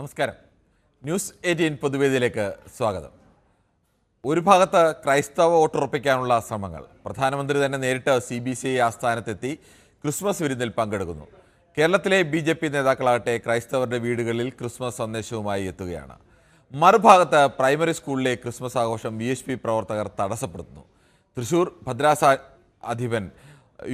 നമസ്കാരം. ന്യൂസ് 18 പൊതുവേദിയിലേക്ക് സ്വാഗതം. ഒരു ഭാഗത്ത് ക്രൈസ്തവ വോട്ടുറപ്പിക്കാനുള്ള ശ്രമങ്ങൾ. പ്രധാനമന്ത്രി തന്നെ നേരിട്ട് CBCI ആസ്ഥാനത്തെത്തി ക്രിസ്മസ് വിരുന്നിൽ പങ്കെടുക്കുന്നു. കേരളത്തിലെ BJP നേതാക്കളാകട്ടെ ക്രൈസ്തവരുടെ വീടുകളിൽ ക്രിസ്മസ് സന്ദേശവുമായി എത്തുകയാണ്. മറുഭാഗത്ത് പ്രൈമറി സ്കൂളിലെ ക്രിസ്മസ് ആഘോഷം VHP പ്രവർത്തകർ തടസ്സപ്പെടുത്തുന്നു. തൃശൂർ ഭദ്രാസനാധിപൻ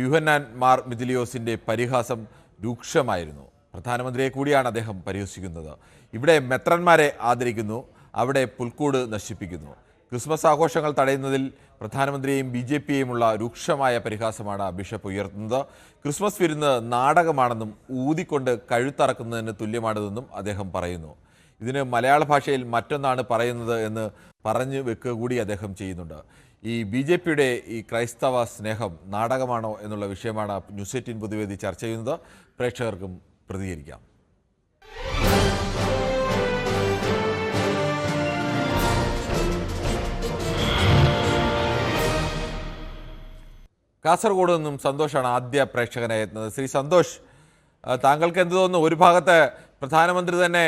യുഹന്നാൻ മാർ മിഥിലിയോസിൻ്റെ പരിഹാസം രൂക്ഷമായിരുന്നു. പ്രധാനമന്ത്രിയെ കൂടിയാണ് അദ്ദേഹം പരിഹസിക്കുന്നത്. ഇവിടെ മെത്രന്മാരെ ആദരിക്കുന്നു, അവിടെ പുൽക്കൂട് നശിപ്പിക്കുന്നു. ക്രിസ്മസ് ആഘോഷങ്ങൾ തടയുന്നതിൽ പ്രധാനമന്ത്രിയെയും BJPയെയുമുള്ള രൂക്ഷമായ പരിഹാസമാണ് ബിഷപ്പ് ഉയർത്തുന്നത്. ക്രിസ്മസ് വിരുന്ന് നാടകമാണെന്നും ഊതിക്കൊണ്ട് കഴുത്തറക്കുന്നതിന് തുല്യമാണിതെന്നും അദ്ദേഹം പറയുന്നു. ഇതിന് മലയാള ഭാഷയിൽ മറ്റൊന്നാണ് പറയുന്നത് എന്ന് പറഞ്ഞു വെക്കുക കൂടി അദ്ദേഹം ചെയ്യുന്നുണ്ട്. ഈ BJPയുടെ ഈ ക്രൈസ്തവ സ്നേഹം നാടകമാണോ എന്നുള്ള വിഷയമാണ് ന്യൂസ് 18 പൊതുവേദി ചർച്ച ചെയ്യുന്നത്. പ്രേക്ഷകർക്കും പ്രതികരിക്കാം. കാസർഗോഡ് നിന്നും സന്തോഷാണ് ആദ്യ പ്രേക്ഷകനായി എത്തുന്നത്. ശ്രീ സന്തോഷ്, താങ്കൾക്ക് എന്ത് തോന്നുന്നു? ഒരു ഭാഗത്ത് പ്രധാനമന്ത്രി തന്നെ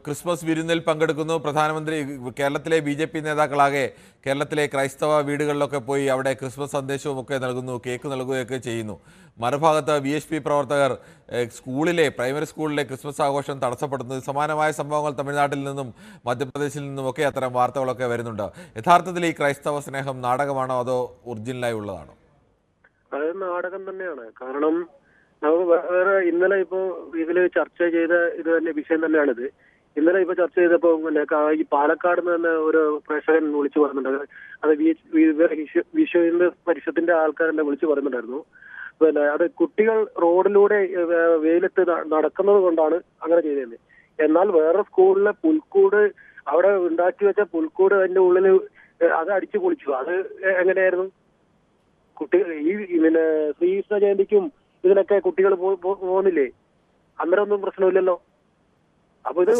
ക്രിസ്മസ് വിരുന്നിൽ പങ്കെടുക്കുന്നു. പ്രധാനമന്ത്രി കേരളത്തിലെ BJP നേതാക്കളാകെ കേരളത്തിലെ ക്രൈസ്തവ വീടുകളിലൊക്കെ പോയി അവിടെ ക്രിസ്മസ് സന്ദേശവും ഒക്കെ നൽകുന്നു, കേക്ക് നൽകുകയൊക്കെ ചെയ്യുന്നു. മറുഭാഗത്ത് VHP പ്രവർത്തകർ പ്രൈമറി സ്കൂളിലെ ക്രിസ്മസ് ആഘോഷം തടസ്സപ്പെടുന്നത്. സമാനമായ സംഭവങ്ങൾ തമിഴ്നാട്ടിൽ നിന്നും മധ്യപ്രദേശിൽ നിന്നുമൊക്കെ അത്തരം വാർത്തകളൊക്കെ വരുന്നുണ്ട്. യഥാർത്ഥത്തിൽ ഈ ക്രൈസ്തവ സ്നേഹം നാടകമാണോ അതോ ഒറിജിനലായി ഉള്ളതാണോ? അത് നാടകം തന്നെയാണ്. കാരണം നമുക്ക് വേറെ ഇന്നലെ ഇപ്പോ ഇതിൽ ചർച്ച ചെയ്ത ഇത് തന്നെ വിഷയം തന്നെയാണിത്. ഇന്നലെ ഇപ്പൊ ചർച്ച ചെയ്തപ്പോ ഈ പാലക്കാട് നിന്ന് തന്നെ ഒരു പ്രേക്ഷകൻ വിളിച്ചു പറയുന്നുണ്ട്. അത് വിശ്വ ഹിന്ദു പരിഷത്തിന്റെ ആൾക്കാരെന്നെ വിളിച്ചു പറയുന്നുണ്ടായിരുന്നു. പിന്നെ അത് കുട്ടികൾ റോഡിലൂടെ വെയിലത്ത് നടക്കുന്നത് കൊണ്ടാണ് അങ്ങനെ ചെയ്തത്. എന്നാൽ വേറെ സ്കൂളിലെ പുൽക്കൂട്, അവിടെ ഉണ്ടാക്കി വെച്ച പുൽക്കൂട് അതിന്റെ ഉള്ളിൽ അത് അടിച്ചു പൊളിച്ചു. അത് എങ്ങനെയായിരുന്നു? കുട്ടികൾ പിന്നെ ശ്രീകൃഷ്ണ ജയന്തിക്കും ഇതിനൊക്കെ കുട്ടികൾ പോകുന്നില്ലേ? അന്നേരം ഒന്നും പ്രശ്നമില്ലല്ലോ. അപ്പൊ ഇത്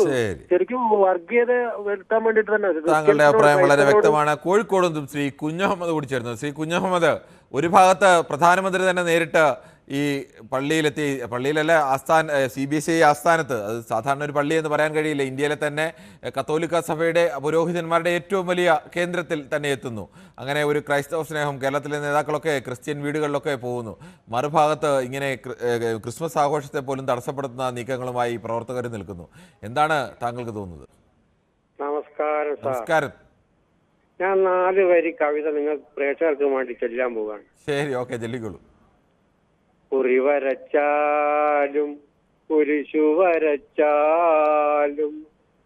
ശരിക്കും വർഗീയത വരുത്താൻ വേണ്ടിട്ട് തന്നെ. താങ്കളുടെ അഭിപ്രായം വളരെ വ്യക്തമാണ്. കോഴിക്കോട് നിന്നും ശ്രീ കുഞ്ഞഹമ്മദ് കൂടി ചേർന്നു. ശ്രീ കുഞ്ഞഹമ്മദ്, ഒരു ഭാഗത്ത് പ്രധാനമന്ത്രി തന്നെ നേരിട്ട് ഈ പള്ളിയിലെത്തി, പള്ളിയിലല്ല CBCI ആസ്ഥാനത്ത്, അത് സാധാരണ ഒരു പള്ളി എന്ന് പറയാൻ കഴിയില്ല, ഇന്ത്യയിലെ തന്നെ കത്തോലിക്ക സഭയുടെ പുരോഹിതന്മാരുടെ ഏറ്റവും വലിയ കേന്ദ്രത്തിൽ തന്നെ എത്തുന്നു. അങ്ങനെ ഒരു ക്രൈസ്തവ സ്നേഹം കേരളത്തിലെ നേതാക്കളൊക്കെ ക്രിസ്ത്യൻ വീടുകളിലൊക്കെ പോകുന്നു. മറുഭാഗത്ത് ഇങ്ങനെ ക്രിസ്മസ് ആഘോഷത്തെ പോലും തടസ്സപ്പെടുത്തുന്ന നീക്കങ്ങളുമായി പ്രവർത്തകർ നിൽക്കുന്നു. എന്താണ് താങ്കൾക്ക് തോന്നുന്നത്? നമസ്കാരം. നമസ്കാരം. ഞാൻ 4 വരി കവിത നിങ്ങൾ പ്രേക്ഷകർക്ക് വേണ്ടി ചൊല്ലാൻ പോവാണ്. ശരി, ഓക്കെ, ചൊല്ലിക്കോളൂ. കുറി വരച്ചാലും കുരിശു വരച്ചാലും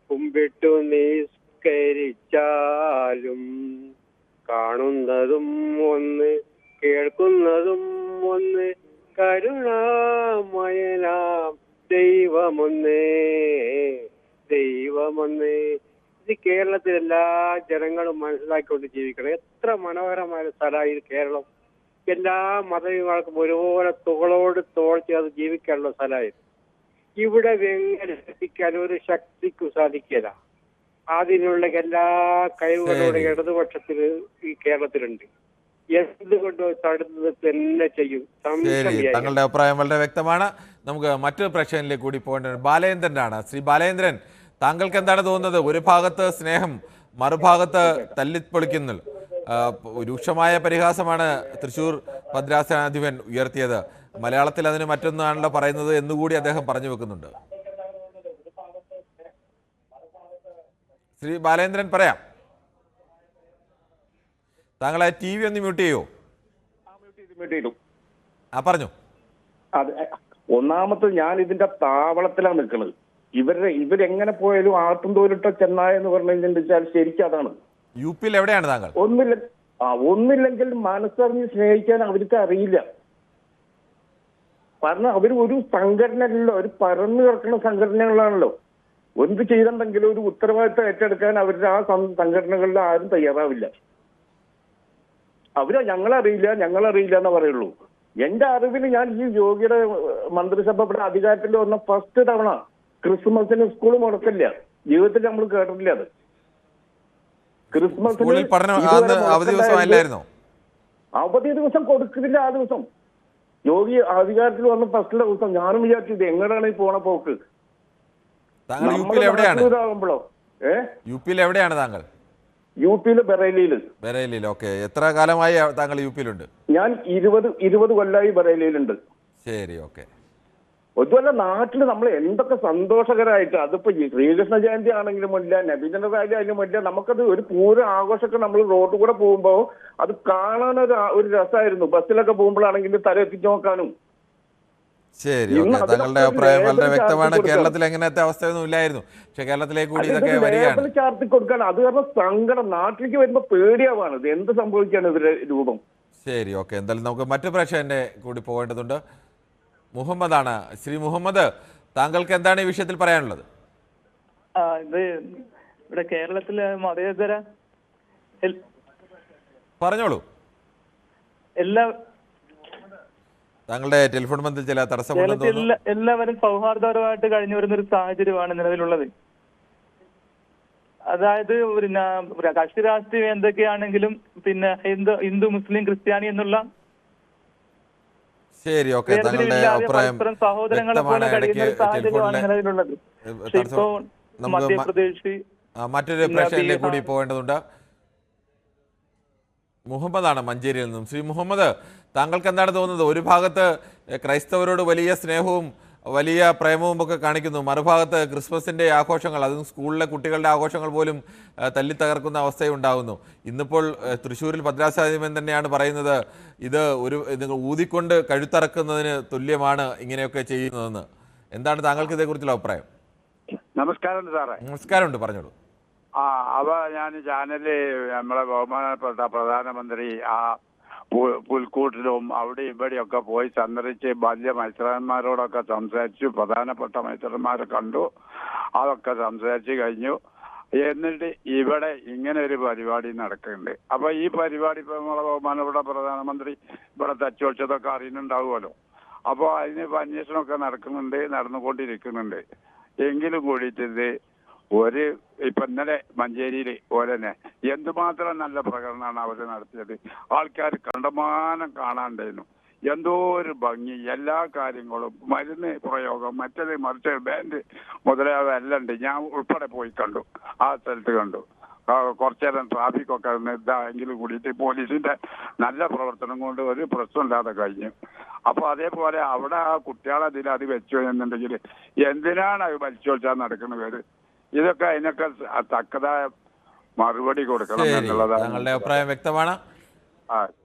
കുമ്പിട്ടു നിസ്കരിച്ചാലും കാണുന്നതും ഒന്ന് കേൾക്കുന്നതും ഒന്ന് കരുണാമയനാം ദൈവമൊന്നേ ദൈവമൊന്നേ. ഇത് കേരളത്തിൽ എല്ലാ ജനങ്ങളും മനസ്സിലാക്കിക്കൊണ്ട് ജീവിക്കണം. എത്ര മനോഹരമായ സ്ഥലമായി കേരളം. എല്ലാ മതവിഭാഗങ്ങൾക്കും ഒരുപോലെ തോളോട് തോൾ ചേർന്ന് ജീവിക്കാനുള്ള സ്ഥലമായിരുന്നു. ഇവിടെ വെങ്ങനെത്തിക്കാൻ ഒരു ശക്തിക്കും സാധിക്കില്ല. അതിനുള്ള എല്ലാ കഴിവുകളോടെ ഇടതുപക്ഷത്തിന് ഈ കേരളത്തിലുണ്ട്. എന്തുകൊണ്ടോ തടുന്നത് തന്നെ ചെയ്യും. താങ്കളുടെ അഭിപ്രായം വളരെ വ്യക്തമാണ്. നമുക്ക് മറ്റൊരു പ്രേക്ഷകനിലേക്ക് കൂടി പോകേണ്ടത് ബാലേന്ദ്രനാണ്. ശ്രീ ബാലേന്ദ്രൻ, താങ്കൾക്ക് എന്താണ് തോന്നുന്നത്? ഒരു ഭാഗത്ത് സ്നേഹം, മറുഭാഗത്ത് തല്ലിപ്പൊളിക്കുന്നു. രൂക്ഷമായ പരിഹാസമാണ് തൃശൂർ ഭദ്രാസനാധിപൻ ഉയർത്തിയത്. മലയാളത്തിൽ അതിന് മറ്റൊന്നാണല്ലോ പറയുന്നത് എന്നുകൂടി അദ്ദേഹം പറഞ്ഞു വെക്കുന്നുണ്ട്. ശ്രീ ബാലേന്ദ്രൻ, പറയാം. താങ്കളെ TV ഒന്ന് മ്യൂട്ട് ചെയ്യോ? പറഞ്ഞു. ഒന്നാമത്തെ ഞാൻ ഇതിന്റെ താവളത്തിലാണ് നിൽക്കുന്നത്. ഇവരെങ്ങനെ പോയാലും ആട്ടും തോലിട്ട ചെന്നായ എന്ന് പറഞ്ഞു കഴിഞ്ഞാൽ ശരിക്കും അതാണ്. UP എവിടെയാണ് താങ്കൾ? ഒന്നില്ലെങ്കിൽ മനസ്സറിഞ്ഞ് സ്നേഹിക്കാൻ അവർക്ക് അറിയില്ല. കാരണം അവർ ഒരു സംഘടനയല്ലോ, ഒരു പരന്നു കിടക്കുന്ന സംഘടനകളാണല്ലോ. എന്ത് ചെയ്തിട്ടുണ്ടെങ്കിലും ഒരു ഉത്തരവാദിത്തം ഏറ്റെടുക്കാൻ അവരുടെ ആ സംഘടനകളിൽ ആരും തയ്യാറാവില്ല. ഞങ്ങളറിയില്ല എന്നാ പറയുള്ളൂ. എന്റെ അറിവിൽ ഞാൻ ഈ യോഗിയുടെ മന്ത്രിസഭ അധികാരത്തിൽ വന്ന ഫസ്റ്റ് തവണ ക്രിസ്മസിന് സ്കൂൾ മുടക്കില്ല. ജീവിതത്തിൽ നമ്മൾ കേട്ടിട്ടില്ല. അത് ക്രിസ്മസിന് അവധി ദിവസം കൊടുക്കുന്നില്ല. ആ ദിവസം യോഗി അധികാരത്തിൽ വന്ന ഫസ്റ്റ് ദിവസം ഞാനും വിചാരിച്ചു ഇത് എങ്ങനെയാണ് ഈ പോണ പോക്ക്. താങ്കൾ യു നമ്മൾ പിയിൽ എവിടെയാണ്? നാട്ടിലൂരാകുമ്പോഴോ യു പിയിൽ എവിടെയാണ് താങ്കൾ? യു പിയില് ബറേലിയില്. ബറേലിയിൽ. ഓക്കെ, എത്ര കാലമായി താങ്കൾ യു പിയിലുണ്ട്? ഞാൻ 20 കൊല്ലമായി ബറേലിയിലുണ്ട്. ശരി, ഓക്കെ. അതുമല്ല, നാട്ടിൽ നമ്മൾ എന്തൊക്കെ സന്തോഷകരമായിട്ട്, അതിപ്പോ ഈ ശ്രീകൃഷ്ണ ജയന്തി ആണെങ്കിലും ഇല്ല, നബിദിന റാലി ആയാലും ഇല്ല, നമുക്കത് ഒരു പൂരം ആഘോഷമൊക്കെ നമ്മൾ റോഡിൽ കൂടെ പോകുമ്പോൾ അത് കാണാൻ ഒരു രസമായിരുന്നു. ബസ്സിലൊക്കെ പോകുമ്പോഴാണെങ്കിൽ തല എത്തിച്ചു നോക്കാനും. ശരി, ഓക്കെ. താങ്കളുടെ അഭിപ്രായം വളരെ വ്യക്തമാണ്. കേരളത്തിൽ എങ്ങനത്തെ അവസ്ഥയൊന്നും ഇല്ലായിരുന്നു, പക്ഷെ കേരളത്തിലേക്ക് കൂടി ഇതൊക്കെ വരികയാണ്. ചാർത്തി കൊടുക്കാൻ അത് കാരണം സങ്കടം. നാട്ടിലേക്ക് വരുമ്പോ പേടിയാവാണ് ഇത് എന്ത് സംഭവിക്കാണ് ഇതിന്റെ രൂപം. ശരി, ഓക്കെ. എന്തായാലും നമുക്ക് മറ്റു പ്രേക്ഷകന്റെ കൂടി പോകേണ്ടതുണ്ട്. മുഹമ്മദാണ്. ശ്രീ മുഹമ്മദ്, താങ്കൾക്ക് എന്താണ് ഈ വിഷയത്തിൽ പറയാനുള്ളത്? ഇത് ഇവിടെ കേരളത്തിലെ മതേതര പറഞ്ഞോളൂ. എല്ലാ താങ്കളുടെ ടെലിഫോൺ ബന്ധത്തിൽ ചില തടസ്സമുണ്ടെന്ന് തോന്നുന്നു. എല്ലാവരും സൗഹാർദ്ദപരമായിട്ട് കഴിഞ്ഞു വരുന്ന ഒരു സാഹചര്യമാണ് നിലവിലുള്ളത്. അതായത് പിന്നെ കക്ഷി രാഷ്ട്രീയം എന്തൊക്കെയാണെങ്കിലും പിന്നെ ഹിന്ദു മുസ്ലിം ക്രിസ്ത്യാനി എന്നുള്ള ശരി, ഓക്കെ. താങ്കളുടെ അഭിപ്രായം സഹോദരങ്ങളെ പോലെ കഴിയുന്ന ഒരു സാഹചര്യമാണ് നിലവിലുള്ളത്. ഇപ്പോ മധ്യപ്രദേശ് മറ്റൊരു പ്രേക്ഷകനിലേക്ക് കൂടി പോകേണ്ടതുണ്ട്. മുഹമ്മദാണ് മഞ്ചേരിയിൽ നിന്നും. ശ്രീ മുഹമ്മദ്, താങ്കൾക്ക് എന്താണ് തോന്നുന്നത്? ഒരു ഭാഗത്ത് ക്രൈസ്തവരോട് വലിയ സ്നേഹവും വലിയ പ്രേമവും ഒക്കെ കാണിക്കുന്നു, മറുഭാഗത്ത് ക്രിസ്മസിൻ്റെ ആഘോഷങ്ങൾ, അതും സ്കൂളിലെ കുട്ടികളുടെ ആഘോഷങ്ങൾ പോലും തല്ലി തകർക്കുന്ന അവസ്ഥയുണ്ടാകുന്നു. ഇന്നിപ്പോൾ തൃശ്ശൂരിൽ ഭദ്രാസാധ്യമൻ തന്നെയാണ് പറയുന്നത്, ഇത് നിങ്ങൾ ഊതിക്കൊണ്ട് കഴുത്തറക്കുന്നതിന് തുല്യമാണ് ഇങ്ങനെയൊക്കെ ചെയ്യുന്നതെന്ന്. എന്താണ് താങ്കൾക്ക് ഇതേക്കുറിച്ചുള്ള അഭിപ്രായം? നമസ്കാരം സാറേ. നമസ്കാരമുണ്ട്, പറഞ്ഞോളൂ. ഞാൻ ചാനലില് നമ്മളെ ബഹുമാനപ്പെട്ട പ്രധാനമന്ത്രി ആ പുൽക്കൂട്ടിലും അവിടെ ഇവിടെയൊക്കെ പോയി സന്ദർശിച്ച് വലിയ മത്സരന്മാരോടൊക്കെ സംസാരിച്ചു, പ്രധാനപ്പെട്ട മത്സരന്മാരെ കണ്ടു, അതൊക്കെ സംസാരിച്ച് കഴിഞ്ഞു. എന്നിട്ട് ഇവിടെ ഇങ്ങനെ ഒരു പരിപാടി നടക്കുന്നുണ്ട്. അപ്പൊ ഈ പരിപാടി ഇപ്പൊ നമ്മളെ ബഹുമാനപ്പെട്ട പ്രധാനമന്ത്രി ഇവിടെ തച്ചുവച്ചതൊക്കെ അറിയുന്നുണ്ടാവുമല്ലോ. അപ്പോൾ അതിന് അന്വേഷണമൊക്കെ നടന്നുകൊണ്ടിരിക്കുന്നുണ്ട്. എങ്കിലും കൂടിയിട്ട് ഇപ്പൊ ഇന്നലെ മഞ്ചേരിയില് ഓരന്നെ എന്തുമാത്രം നല്ല പ്രകടനമാണ് അവര് നടത്തിയത്. ആൾക്കാർ കണ്ടമാനം കാണാണ്ടായിരുന്നു. എന്തോ ഒരു ഭംഗി, എല്ലാ കാര്യങ്ങളും, മരുന്ന് പ്രയോഗം, മറ്റേത് മറിച്ച് ബാൻഡ് മുതലായവ എല്ലാം ഉണ്ട്. ഞാൻ ഉൾപ്പെടെ പോയി കണ്ടു, ആ സ്ഥലത്ത് കണ്ടു. കുറച്ചേരം ട്രാഫിക്കൊക്കെ ഇതായെങ്കിലും കൂടിയിട്ട് പോലീസിന്റെ നല്ല പ്രവർത്തനം കൊണ്ട് ഒരു പ്രശ്നമില്ലാതെ കഴിഞ്ഞു. അപ്പൊ അതേപോലെ അവിടെ ആ കുട്ടികളെ അത് വെച്ചു എന്നുണ്ടെങ്കിൽ എന്തിനാണ് അത് വലിച്ചോളിച്ചാൽ നടക്കുന്നത്? ഇതൊക്കെ അതിനൊക്കെ തക്കതായ മറുപടി കൊടുക്കണം എന്നുള്ളതാണ്. താങ്കളുടെ അഭിപ്രായം വ്യക്തമാണ്.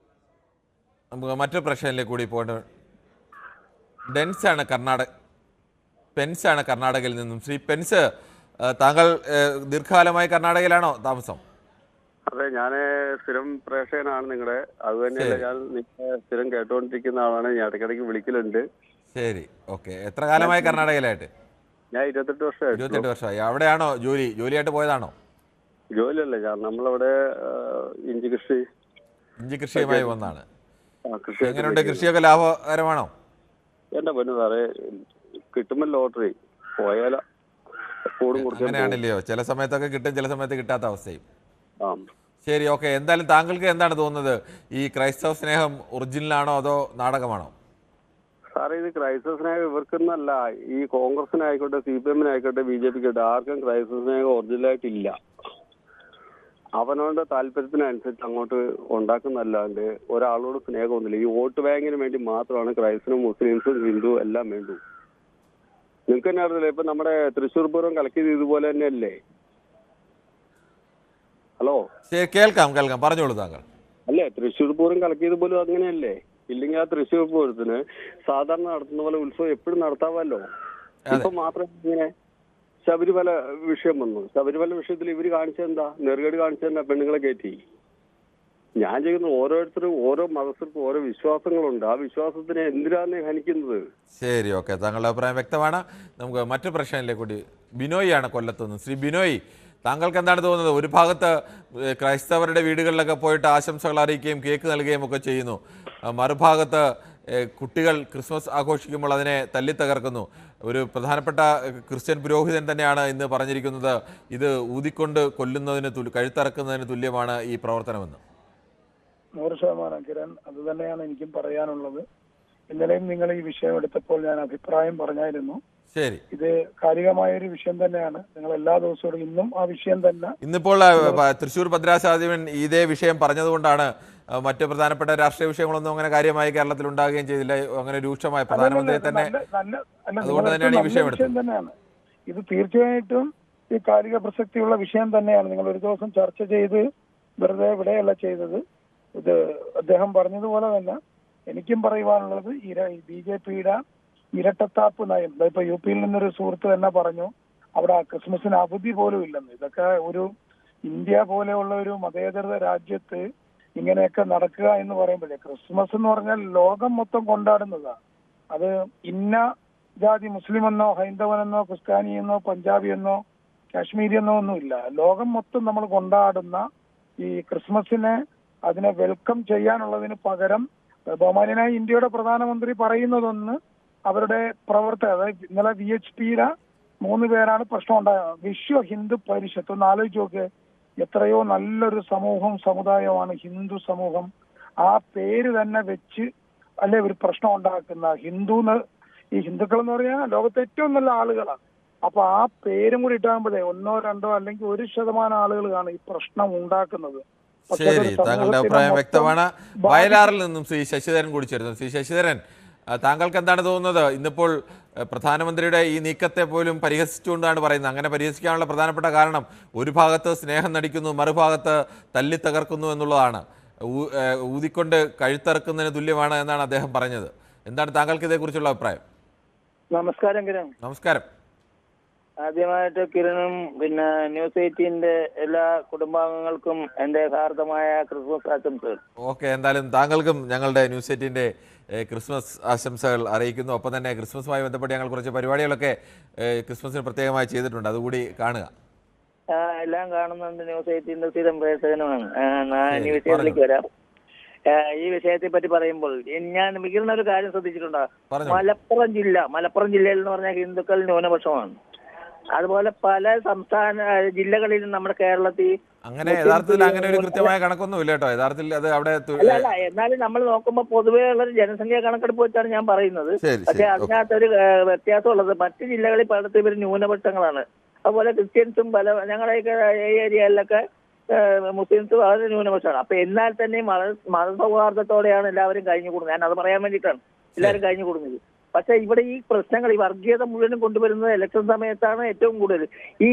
നമുക്ക് മറ്റൊരു പ്രശ്നത്തിലേക്ക് കൂടി പോകേണ്ടത്. പെൻസാണ് കർണാടകയിൽ നിന്നും. ശ്രീ പെൻസ്, താങ്കൾ ദീർഘകാലമായി കർണാടകയിലാണോ താമസം? അതെ, ഞാൻ സ്ഥിരം പ്രേക്ഷകനാണ് നിങ്ങളുടെ. അത് തന്നെയല്ല, ഞാൻ നിങ്ങളെ സ്ഥിരം കേട്ടുകൊണ്ടിരിക്കുന്ന ആളാണ്. ഞാൻ ഇടയ്ക്കിടയ്ക്ക് വിളിക്കലുണ്ട്. ശരി, ഓക്കെ. എത്ര കാലമായി കർണാടകയിലായിട്ട്? ഞാൻ 28 വർഷമായി. 28 വർഷമായി. അവിടെയാണോ ജോലിയായിട്ട് പോയതാണോ? ജോലിയല്ല, നമ്മളവിടെ ഇഞ്ചി കൃഷിയുമായി വന്നാണ്. എങ്ങനെയുണ്ട്? കൃഷിയൊക്കെ ലാഭകരമാണോ? എന്റെ പൊന്നു സാറേ, കിട്ടുമ്പോൾ ലോട്ടറി പോയാല കൂടും കൊടുക്കും. അങ്ങനെയാണല്ലയോ, ചില സമയത്തൊക്കെ കിട്ടും, ചില സമയത്ത് കിട്ടാത്ത അവസ്ഥയും. ആ, ശരി, ഓക്കെ. എന്തായാലും താങ്കൾക്ക് എന്താണ് തോന്നുന്നത്? ഈ ക്രൈസ്തവ സ്നേഹം ഒറിജിനലാണോ അതോ നാടകമാണോ? സാറേ, ഇത് ക്രൈസ്തവ സ്നേഹം ഇവർക്കൊന്നല്ല. ഈ കോൺഗ്രസിനായിക്കോട്ടെ, CPM ആയിക്കോട്ടെ, BJP ആർക്കും ക്രൈസ്തവ സ്നേഹം ഒറിജിനലായിട്ടില്ല. അവനവന്റെ താല്പര്യത്തിനനുസരിച്ച് അങ്ങോട്ട് ഉണ്ടാക്കുന്നല്ലാണ്ട് ഒരാളോട് സ്നേഹമൊന്നുമില്ല. ഈ വോട്ട് ബാങ്കിന് വേണ്ടി മാത്രമാണ് ക്രൈസ്തവനും മുസ്ലിംസും ഹിന്ദു എല്ലാം വേണ്ടു. നിങ്ങൾക്ക് തന്നെ അറിയില്ല, ഇപ്പൊ നമ്മുടെ തൃശ്ശൂർ പൂരം കളക്ട് ഇതുപോലെ തന്നെയല്ലേ? ഹലോ, കേൾക്കാം, പറഞ്ഞോളൂ താങ്കൾ. അല്ലേ, തൃശ്ശൂർ പൂരം കളക്ട് പോലും അങ്ങനെയല്ലേ? ഇല്ലെങ്കിൽ ആ തൃശ്ശൂർ പൂരത്തിന് സാധാരണ നടത്തുന്ന പോലെ ഉത്സവം എപ്പോഴും നടത്താമല്ലോ. ഇപ്പൊ മാത്രം ഇങ്ങനെ ശബരിമല വിഷയം വന്നു. ശബരിമല വിഷയത്തിൽ ഇവര് കാണിച്ചെന്താ? നെറുകേട് കാണിച്ചെന്താ? പെണ്ണുങ്ങളെ കയറ്റി. ഞാൻ ചെയ്യുന്ന ഓരോരുത്തരും ഓരോ മതസ്ഥർക്കും ഓരോ വിശ്വാസങ്ങളുണ്ട്. ആ വിശ്വാസത്തിനെ എന്തിനാണ് ഹനിക്കുന്നത്? ശരി, ഓക്കെ. താങ്കളുടെ അഭിപ്രായം വ്യക്തമാണ്. നമുക്ക് മറ്റു പ്രശ്നങ്ങളിലേക്ക് കൂടി. ബിനോയിയാണ് കൊല്ലത്തുനിന്ന്. ശ്രീ ബിനോയ്, താങ്കൾക്ക് എന്താണ് തോന്നുന്നത്? ഒരു ഭാഗത്ത് ക്രൈസ്തവരുടെ വീടുകളിലൊക്കെ പോയിട്ട് ആശംസകൾ അറിയിക്കുകയും കേക്ക് നൽകുകയും ഒക്കെ ചെയ്യുന്നു, മറുഭാഗത്ത് കുട്ടികൾ ക്രിസ്മസ് ആഘോഷിക്കുമ്പോൾ അതിനെ തല്ലിത്തകർക്കുന്നു. ഒരു പ്രധാനപ്പെട്ട ക്രിസ്ത്യൻ പുരോഹിതൻ തന്നെയാണ് ഇന്ന് പറഞ്ഞിരിക്കുന്നത്, ഇത് ഊതിക്കൊണ്ട് കൊല്ലുന്നതിന് കഴുത്തറക്കുന്നതിന് തുല്യമാണ് ഈ പ്രവർത്തനമെന്ന്. 100% കിരൺ, അത് തന്നെയാണ് എനിക്കും പറയാനുള്ളത്. ഇന്നലെയും നിങ്ങൾ ഈ വിഷയം എടുത്തപ്പോൾ ഞാൻ അഭിപ്രായം പറഞ്ഞായിരുന്നു. ശരി, ഇത് കാലികമായ ഒരു വിഷയം തന്നെയാണ്. നിങ്ങൾ എല്ലാ ദിവസവും ഇന്നും ആ വിഷയം തന്നെ. ഇന്നിപ്പോൾ തൃശ്ശൂർ ഭദ്രാസാദിവൻ ഇതേ വിഷയം പറഞ്ഞതുകൊണ്ടാണ് മറ്റ് പ്രധാനപ്പെട്ട രാഷ്ട്രീയ വിഷയങ്ങളൊന്നും അങ്ങനെ കാര്യമായി കേരളത്തിൽ ഉണ്ടാകുകയും ചെയ്തില്ല. അങ്ങനെ രൂക്ഷമായ പ്രധാനമന്ത്രി തന്നെ അതുകൊണ്ട് തന്നെയാണ് ഈ വിഷയം എടുത്തത്. തന്നെയാണ് ഇത്. തീർച്ചയായിട്ടും ഈ കാലിക പ്രസക്തിയുള്ള വിഷയം തന്നെയാണ്. നിങ്ങൾ ഒരു ദിവസം ചർച്ച ചെയ്ത് വെറുതെ ഇവിടെയല്ല ചെയ്തത്. ഇത് അദ്ദേഹം പറഞ്ഞതുപോലെ തന്നെ എനിക്കും പറയുവാനുള്ളത് BJP-യുടെ ഇരട്ടത്താപ്പ് നയം. ഇപ്പൊ UP-യിൽ നിന്നൊരു സുഹൃത്ത് തന്നെ പറഞ്ഞു അവിടെ ക്രിസ്മസിന് അവധി പോലും ഇല്ലെന്ന്. ഇതൊക്കെ ഒരു ഇന്ത്യ പോലെയുള്ള ഒരു മതേതര രാജ്യത്ത് ഇങ്ങനെയൊക്കെ നടക്കുക എന്ന് പറയുമ്പോഴേ, ക്രിസ്മസ് എന്ന് പറഞ്ഞാൽ ലോകം മൊത്തം കൊണ്ടാടുന്നതാണ്. അത് ഇന്ന ജാതി മുസ്ലിമെന്നോ ഹൈന്ദവനെന്നോ ക്രിസ്ത്യാനിയെന്നോ പഞ്ചാബിയെന്നോ കാശ്മീരിയെന്നോ ഒന്നുമില്ല. ലോകം മൊത്തം നമ്മൾ കൊണ്ടാടുന്ന ഈ ക്രിസ്മസിനെ അതിനെ വെൽക്കം ചെയ്യാനുള്ളതിന് പകരം ബഹുമാന്യനായ ഇന്ത്യയുടെ പ്രധാനമന്ത്രി പറയുന്നതൊന്ന് അവരുടെ പ്രവർത്തകർ, അതായത് ഇന്നലെ VHP-യുടെ 3 പേരാണ് പ്രശ്നം ഉണ്ടായത്. വിശ്വ ഹിന്ദു പരിഷത്ത് ഒന്ന് ആലോചിച്ച് നോക്ക്. എത്രയോ നല്ലൊരു സമുദായമാണ് ഹിന്ദു സമൂഹം. ആ പേര് തന്നെ വെച്ച് അല്ലെ ഒരു പ്രശ്നം ഉണ്ടാക്കുന്ന ഈ ഹിന്ദുക്കൾ എന്ന് പറഞ്ഞാൽ ലോകത്തെ ഏറ്റവും നല്ല ആളുകളാണ്. അപ്പൊ ആ പേരും കൂടി ഇട്ടാകുമ്പോഴേ 1, 2 അല്ലെങ്കിൽ 1% ആളുകൾ കാണും ഈ പ്രശ്നം ഉണ്ടാക്കുന്നത്. ശരി, താങ്കളുടെ അഭിപ്രായം വ്യക്തമാണ്. വയലാറിൽ നിന്നും ശ്രീ ശശിധരൻ കൂടി ചേരുന്നു. ശ്രീ ശശിധരൻ, താങ്കൾക്ക് എന്താണ് തോന്നുന്നത്? ഇന്നിപ്പോൾ പ്രധാനമന്ത്രിയുടെ ഈ നീക്കത്തെ പോലും പരിഹസിച്ചുകൊണ്ടാണ് പറയുന്നത്. അങ്ങനെ പരിഹസിക്കാനുള്ള പ്രധാനപ്പെട്ട കാരണം ഒരു ഭാഗത്ത് സ്നേഹം നടിക്കുന്നു, മറുഭാഗത്ത് തല്ലി തകർക്കുന്നു എന്നുള്ളതാണ്. ഊതിക്കൊണ്ട് കഴുത്തറക്കുന്നതിന് തുല്യമാണ് എന്നാണ് അദ്ദേഹം പറഞ്ഞത്. എന്താണ് താങ്കൾക്ക് ഇതേക്കുറിച്ചുള്ള അഭിപ്രായം? നമസ്കാരം കിരൺ. നമസ്കാരം. ആദ്യമായിട്ട് കിരണും പിന്നെ ന്യൂസ് 18-ന്റെ എല്ലാ കുടുംബാംഗങ്ങൾക്കും എൻ്റെ ഹാർദമായ ക്രിസ്മസ് ആശംസകൾ. ഓക്കെ, എന്തായാലും താങ്കൾക്കും ഞങ്ങളുടെ ന്യൂസ് 18-ന്റെ ക്രിസ്മസ് ആശംസകൾ അറിയിക്കുന്നു. ഒപ്പം തന്നെ ക്രിസ്മസുമായി ബന്ധപ്പെട്ട് ഞങ്ങൾ കുറച്ച് പരിപാടികളൊക്കെ ക്രിസ്മസിന് പ്രത്യേകമായി ചെയ്തിട്ടുണ്ട്, അതുകൂടി കാണുക. എല്ലാം കാണുന്നുണ്ട്. ന്യൂസ് 18-ന്റെ സ്ഥിരം പ്രേക്ഷകനുമാണ്. ഈ വിഷയത്തിലേക്ക് വരാം. ഈ വിഷയത്തെ പറ്റി പറയുമ്പോൾ ഞാൻ മികുന്ന ഒരു കാര്യം ശ്രദ്ധിച്ചിട്ടുണ്ടോ? മലപ്പുറം ജില്ലയിൽ എന്ന് പറഞ്ഞാൽ ഹിന്ദുക്കൾ ന്യൂനപക്ഷമാണ്. അതുപോലെ പല ജില്ലകളിലും നമ്മുടെ കേരളത്തിൽ അങ്ങനെ യഥാർത്ഥത്തിൽ അങ്ങനെ ഒരു കൃത്യമായ കണക്കൊന്നും ഇല്ല കേട്ടോ. യഥാർത്ഥത്തിൽ അത് അവിടെ അല്ല, എന്നാലും നമ്മൾ നോക്കുമ്പോൾ പൊതുവേ ഉള്ള ജനസംഖ്യാ കണക്കെടുപ്പ് വെച്ചാണ് ഞാൻ പറയുന്നത്. പക്ഷെ അതിനകത്തൊരു വ്യത്യാസമുള്ളത്, മറ്റു ജില്ലകളിൽ പലർത്തും ഇവർ ന്യൂനപക്ഷങ്ങളാണ്. അതുപോലെ ക്രിസ്ത്യൻസും ഞങ്ങളുടെയൊക്കെ ഏരിയയിലൊക്കെ മുസ്ലിംസ് വളരെ ന്യൂനപക്ഷമാണ്. അപ്പൊ എന്നാൽ തന്നെ മതസൗഹാർദ്ദത്തോടെയാണ് എല്ലാവരും കഴിഞ്ഞു കൂടുന്നത്. ഞാൻ അത് പറയാൻ വേണ്ടിയിട്ടാണ് എല്ലാവരും കഴിഞ്ഞു കൂടുന്നത്. പക്ഷെ ഇവിടെ ഈ പ്രശ്നങ്ങൾ, ഈ വർഗീയത മുഴുവനും കൊണ്ടുവരുന്നത് ഇലക്ഷൻ സമയത്താണ് ഏറ്റവും കൂടുതൽ. ഈ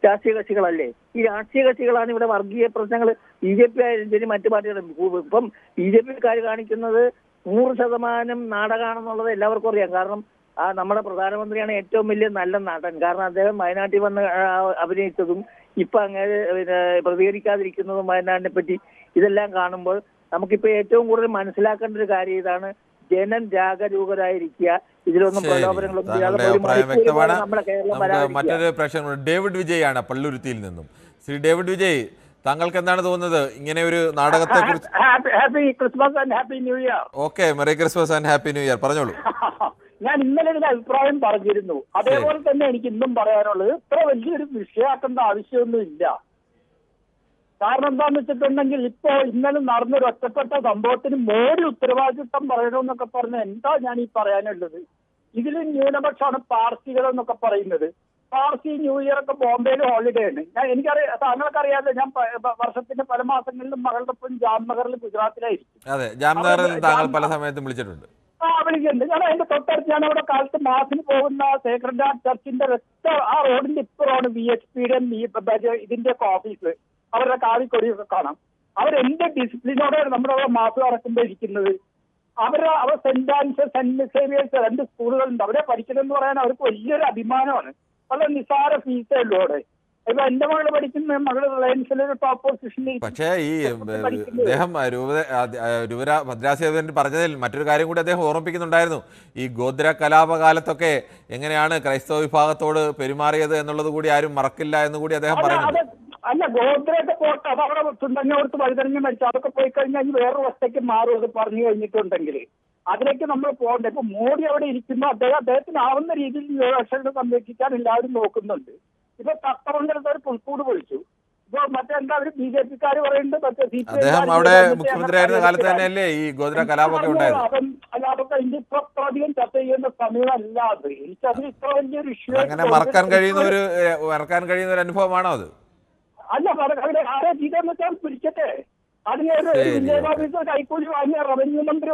രാഷ്ട്രീയ കക്ഷികളല്ലേ, ഈ രാഷ്ട്രീയ കക്ഷികളാണ് ഇവിടെ വർഗീയ പ്രശ്നങ്ങൾ. BJP ആയാലും ശരി മറ്റു പാർട്ടികളും. ഇപ്പം BJP-ക്കാർ കാണിക്കുന്നത് 100% നാടകമാണെന്നുള്ളത് എല്ലാവർക്കും അറിയാം. കാരണം നമ്മുടെ പ്രധാനമന്ത്രിയാണ് ഏറ്റവും വലിയ നല്ല നടൻ. കാരണം അദ്ദേഹം വയനാട്ടിൽ വന്ന് അഭിനയിച്ചതും ഇപ്പൊ അങ്ങനെ പ്രതികരിക്കാതിരിക്കുന്നതും വയനാടിനെ പറ്റി ഇതെല്ലാം കാണുമ്പോൾ നമുക്കിപ്പോ ഏറ്റവും കൂടുതൽ മനസ്സിലാക്കേണ്ട ഒരു കാര്യം ഇതാണ്: ജനം ജാഗരൂകരായിരിക്കുക. ഇതിലൊന്നും പ്രലോഭനങ്ങളൊന്നും മറ്റൊരു പ്രശ്നം ഡേവിഡ് വിജയ് ആണ് പള്ളുരുത്തിയിൽ നിന്നും. ശ്രീ ഡേവിഡ് വിജയ്, താങ്കൾക്ക് എന്താണ് തോന്നുന്നത് ഇങ്ങനെ ഒരു നാടകത്തെ കുറിച്ച്? Happy Christmas and happy new year. Okay, merry Christmas and happy new year. പറഞ്ഞോളൂ. ഞാൻ ഇന്നലെ ഒരു അഭിപ്രായം പറഞ്ഞിരുന്നു. അതേപോലെ തന്നെ എനിക്ക് ഇന്നും പറയാനുള്ളത്, ഇത്ര വലിയൊരു വിഷയമാക്കേണ്ട ആവശ്യമൊന്നുമില്ല. കാരണം എന്താന്ന് വെച്ചിട്ടുണ്ടെങ്കിൽ ഇപ്പോ ഇന്നലെ നടന്നൊരു ഒറ്റപ്പെട്ട സംഭവത്തിന് മോഡി ഉത്തരവാദിത്വം പറയണമെന്നൊക്കെ പറഞ്ഞ എന്താ ഞാൻ ഈ പറയാനുള്ളത്? ഇതിൽ ന്യൂനപക്ഷമാണ് പാർസികൾ എന്നൊക്കെ പറയുന്നത്. പാർസി ന്യൂ ഇയർ ഒക്കെ ബോംബെയിൽ ഹോളിഡേ ആണ്. എനിക്കറിയാം, താങ്കൾക്ക് അറിയാതെ ഞാൻ വർഷത്തിന്റെ പല മാസങ്ങളിലും മകളുടെ ഒപ്പം ജാംനഗറിൽ ഗുജറാത്തിലായിരിക്കും. അതെ, ജാംനഗറിൽ താങ്കൾ പല സമയത്തും വിളിച്ചിട്ടുണ്ട്. വിളിക്കുന്നുണ്ട്. ഞാൻ അതിന്റെ തൊട്ടടുത്ത് ഞാൻ അവിടെ കാലത്ത് മാസിന് പോകുന്ന സേക്രഡ് ഹാർട്ട് ചർച്ചിന്റെ ആ റോഡിന്റെ ഇപ്പുറമാണ് VHP-യുടെ ഇതിന്റെ ഒക്കെ ഓഫീസ്. അവരുടെ കാവിക്കൊടിയൊക്കെ കാണാം. അവരെന്ത് ഡിസിപ്ലിനോടെയാണ് നമ്മുടെ അവിടെ മാസ് നടക്കുമ്പോൾ ഇരിക്കുന്നത്. അവർ സെന്റ് ആൻസ്, സെന്റ് സേവിയേഴ്സ് 2 സ്കൂളുകളുണ്ട്. അവിടെ പഠിക്കണമെന്ന് പറയാൻ അവർക്ക് വലിയൊരു അഭിമാനമാണ്. വളരെ നിസ്സാര ഫീസേ ഉള്ളൂ അവിടെ. ഇപ്പൊ എന്റെ മകള് പഠിക്കുന്ന മകള് റിലയൻസിലൊരു ടോപ്പ് പൊസിഷനിൽ. പക്ഷേ ഈ അദ്ദേഹം ഭദ്രാസേവൻ പറഞ്ഞതിൽ മറ്റൊരു കാര്യം കൂടി അദ്ദേഹം ഓർമ്മിപ്പിക്കുന്നുണ്ടായിരുന്നു. ഈ ഗോത്ര കലാപകാലത്തൊക്കെ എങ്ങനെയാണ് ക്രൈസ്തവ വിഭാഗത്തോട് പെരുമാറിയത് എന്നുള്ളത് കൂടി ആരും മറക്കില്ല എന്ന് കൂടി അദ്ദേഹം പറയുന്നത്. അല്ല, ഗോത്രയൊക്കെ പോട്ടെ, അത് അവിടെ തുണ്ടഞ്ഞോർത്ത് വഴുതനങ്ങ മരിച്ചു. അതൊക്കെ പോയി കഴിഞ്ഞാൽ വേറൊരു വസ്തുക്ക് മാറും. അത് പറഞ്ഞു കഴിഞ്ഞിട്ടുണ്ടെങ്കിൽ അതിലേക്ക് നമ്മൾ പോകണ്ടേ. ഇപ്പൊ മോഡി അവിടെ ഇരിക്കുന്നു. അദ്ദേഹത്തിന് ആവുന്ന രീതിയിൽ ന്യൂനപക്ഷങ്ങളെ സംരക്ഷിക്കാൻ എല്ലാവരും നോക്കുന്നുണ്ട്. ഇപ്പൊ തത്തമംഗലത്ത് ഒരു പുൽക്കൂട് പൊളിച്ചു. ഇപ്പൊ മറ്റെന്താ അവര് BJP-ക്കാര് പറയുന്നുണ്ട്, മറ്റേ അദ്ദേഹം അവിടെ മുഖ്യമന്ത്രിയായിരുന്ന കാലത്ത് തന്നെയല്ലേ ഈ ഗോദ്ര കലാപമൊക്കെ ഉണ്ടായത്? അതൊക്കെ ഇന്ത്യ ഇപ്പൊ അധികം ചർച്ച ചെയ്യുന്ന സമയമല്ല അത്. എനിക്കതിന് ഇത്ര വലിയൊരു ഇഷ്യൂ അങ്ങനെ മറക്കാൻ കഴിയുന്ന ഒരു അനുഭവമാണോ അത്? അല്ല, അവര് ആരെ ചെയ്തെന്ന് വെച്ചാൽ പിടിക്കട്ടെ. അതിന് ഒരു വില്ലേജ് ഓഫീസർ കൈക്കൂലി വാങ്ങിയ റവന്യൂ മന്ത്രി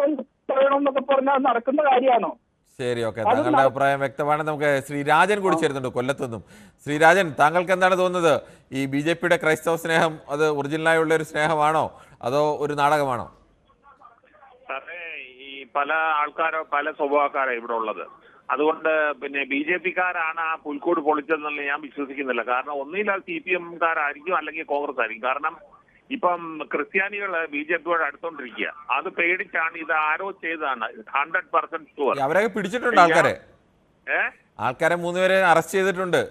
പറയണമെന്നൊക്കെ പറഞ്ഞാൽ നടക്കുന്ന കാര്യമാണോ? ശരി, ഓക്കെ, താങ്കളുടെ അഭിപ്രായം വ്യക്തമാണ്. നമുക്ക് ശ്രീരാജൻ കൂടി ചേരുന്നുണ്ട് കൊല്ലത്തുനിന്നും. ശ്രീരാജൻ, താങ്കൾക്ക് എന്താണ് തോന്നുന്നത്? ഈ BJP-യുടെ ക്രൈസ്തവ സ്നേഹം അത് ഒറിജിനലായുള്ള ഒരു സ്നേഹമാണോ അതോ ഒരു നാടകമാണോ? സാറേ, ഈ പല ആൾക്കാരോ പല സ്വഭാവക്കാരോ ഇവിടെ ഉള്ളത്. അതുകൊണ്ട് പിന്നെ BJP-ക്കാരാണ് ആ പുൽക്കൂട് പൊളിച്ചതെന്നുള്ള ഞാൻ വിശ്വസിക്കുന്നില്ല. കാരണം ഒന്നില്ല CPM-കാരായിരിക്കും അല്ലെങ്കിൽ കോൺഗ്രസ് ആയിരിക്കും. കാരണം ഇപ്പം ക്രിസ്ത്യാനികൾ BJP-യോട് അടുത്തോണ്ടിരിക്കുക. അത് പേടിച്ചാണ് ഇത് ആരോ ചെയ്തതാണ്. 100% ഷുവർ. അവരൊക്കെ പിടിച്ചിട്ടുണ്ട് ആൾക്കാരെ 3 പേരെ അറസ്റ്റ് ചെയ്തിട്ടുണ്ട്.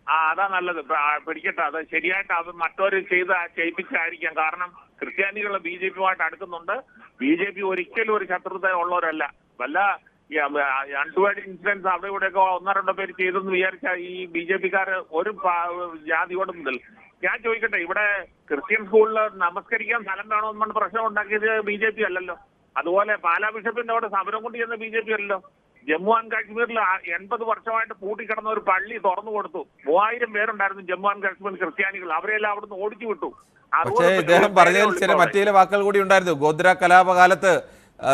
അതാ നല്ലത്, പിടിക്കട്ടെ. അത് ശരിയായിട്ട് അത് മറ്റൊരു ചെയ്യിപ്പിച്ചായിരിക്കാം. കാരണം ക്രിസ്ത്യാനികൾ BJP-യുമായിട്ട് അടുക്കുന്നുണ്ട്. BJP ഒരിക്കലും ഒരു ശത്രുത ഉള്ളവരല്ല. വല്ല അൺടുവേർഡ് ഇൻസിഡൻസ് അവിടെ ഇവിടെയൊക്കെ 1-2 പേര് ചെയ്തെന്ന് വിചാരിച്ചാൽ ഈ BJP-ക്കാര് ഒരു ജാതിയോടും മുതൽ. ഞാൻ ചോദിക്കട്ടെ, ഇവിടെ ക്രിസ്ത്യൻ സ്കൂളിൽ നമസ്കരിക്കാൻ സ്ഥലം വേണമെന്ന് പറഞ്ഞ് പ്രശ്നം ഉണ്ടാക്കിയത് BJP അല്ലല്ലോ. അതുപോലെ പാലാ ബിഷപ്പിന്റെ അവിടെ സമരം കൊണ്ട് ചെയ്യുന്ന BJP അല്ലല്ലോ. ജമ്മു ആൻഡ് കാശ്മീരിൽ 80 വർഷമായിട്ട് പൂട്ടിക്കിടന്ന ഒരു പള്ളി തുറന്നു കൊടുത്തു. 3000 പേരുണ്ടായിരുന്നു ജമ്മു ആൻഡ് കാശ്മീർ ക്രിസ്ത്യാനികൾ. അവരെല്ലാം അവിടുന്ന് ഓടിച്ചു വിട്ടു. പക്ഷേ ഇദ്ദേഹം പറഞ്ഞതിൽ ചില മറ്റു ചില വാക്കുകൾ കൂടി ഉണ്ടായിരുന്നു. ഗോദ്ര കലാപകാലത്ത്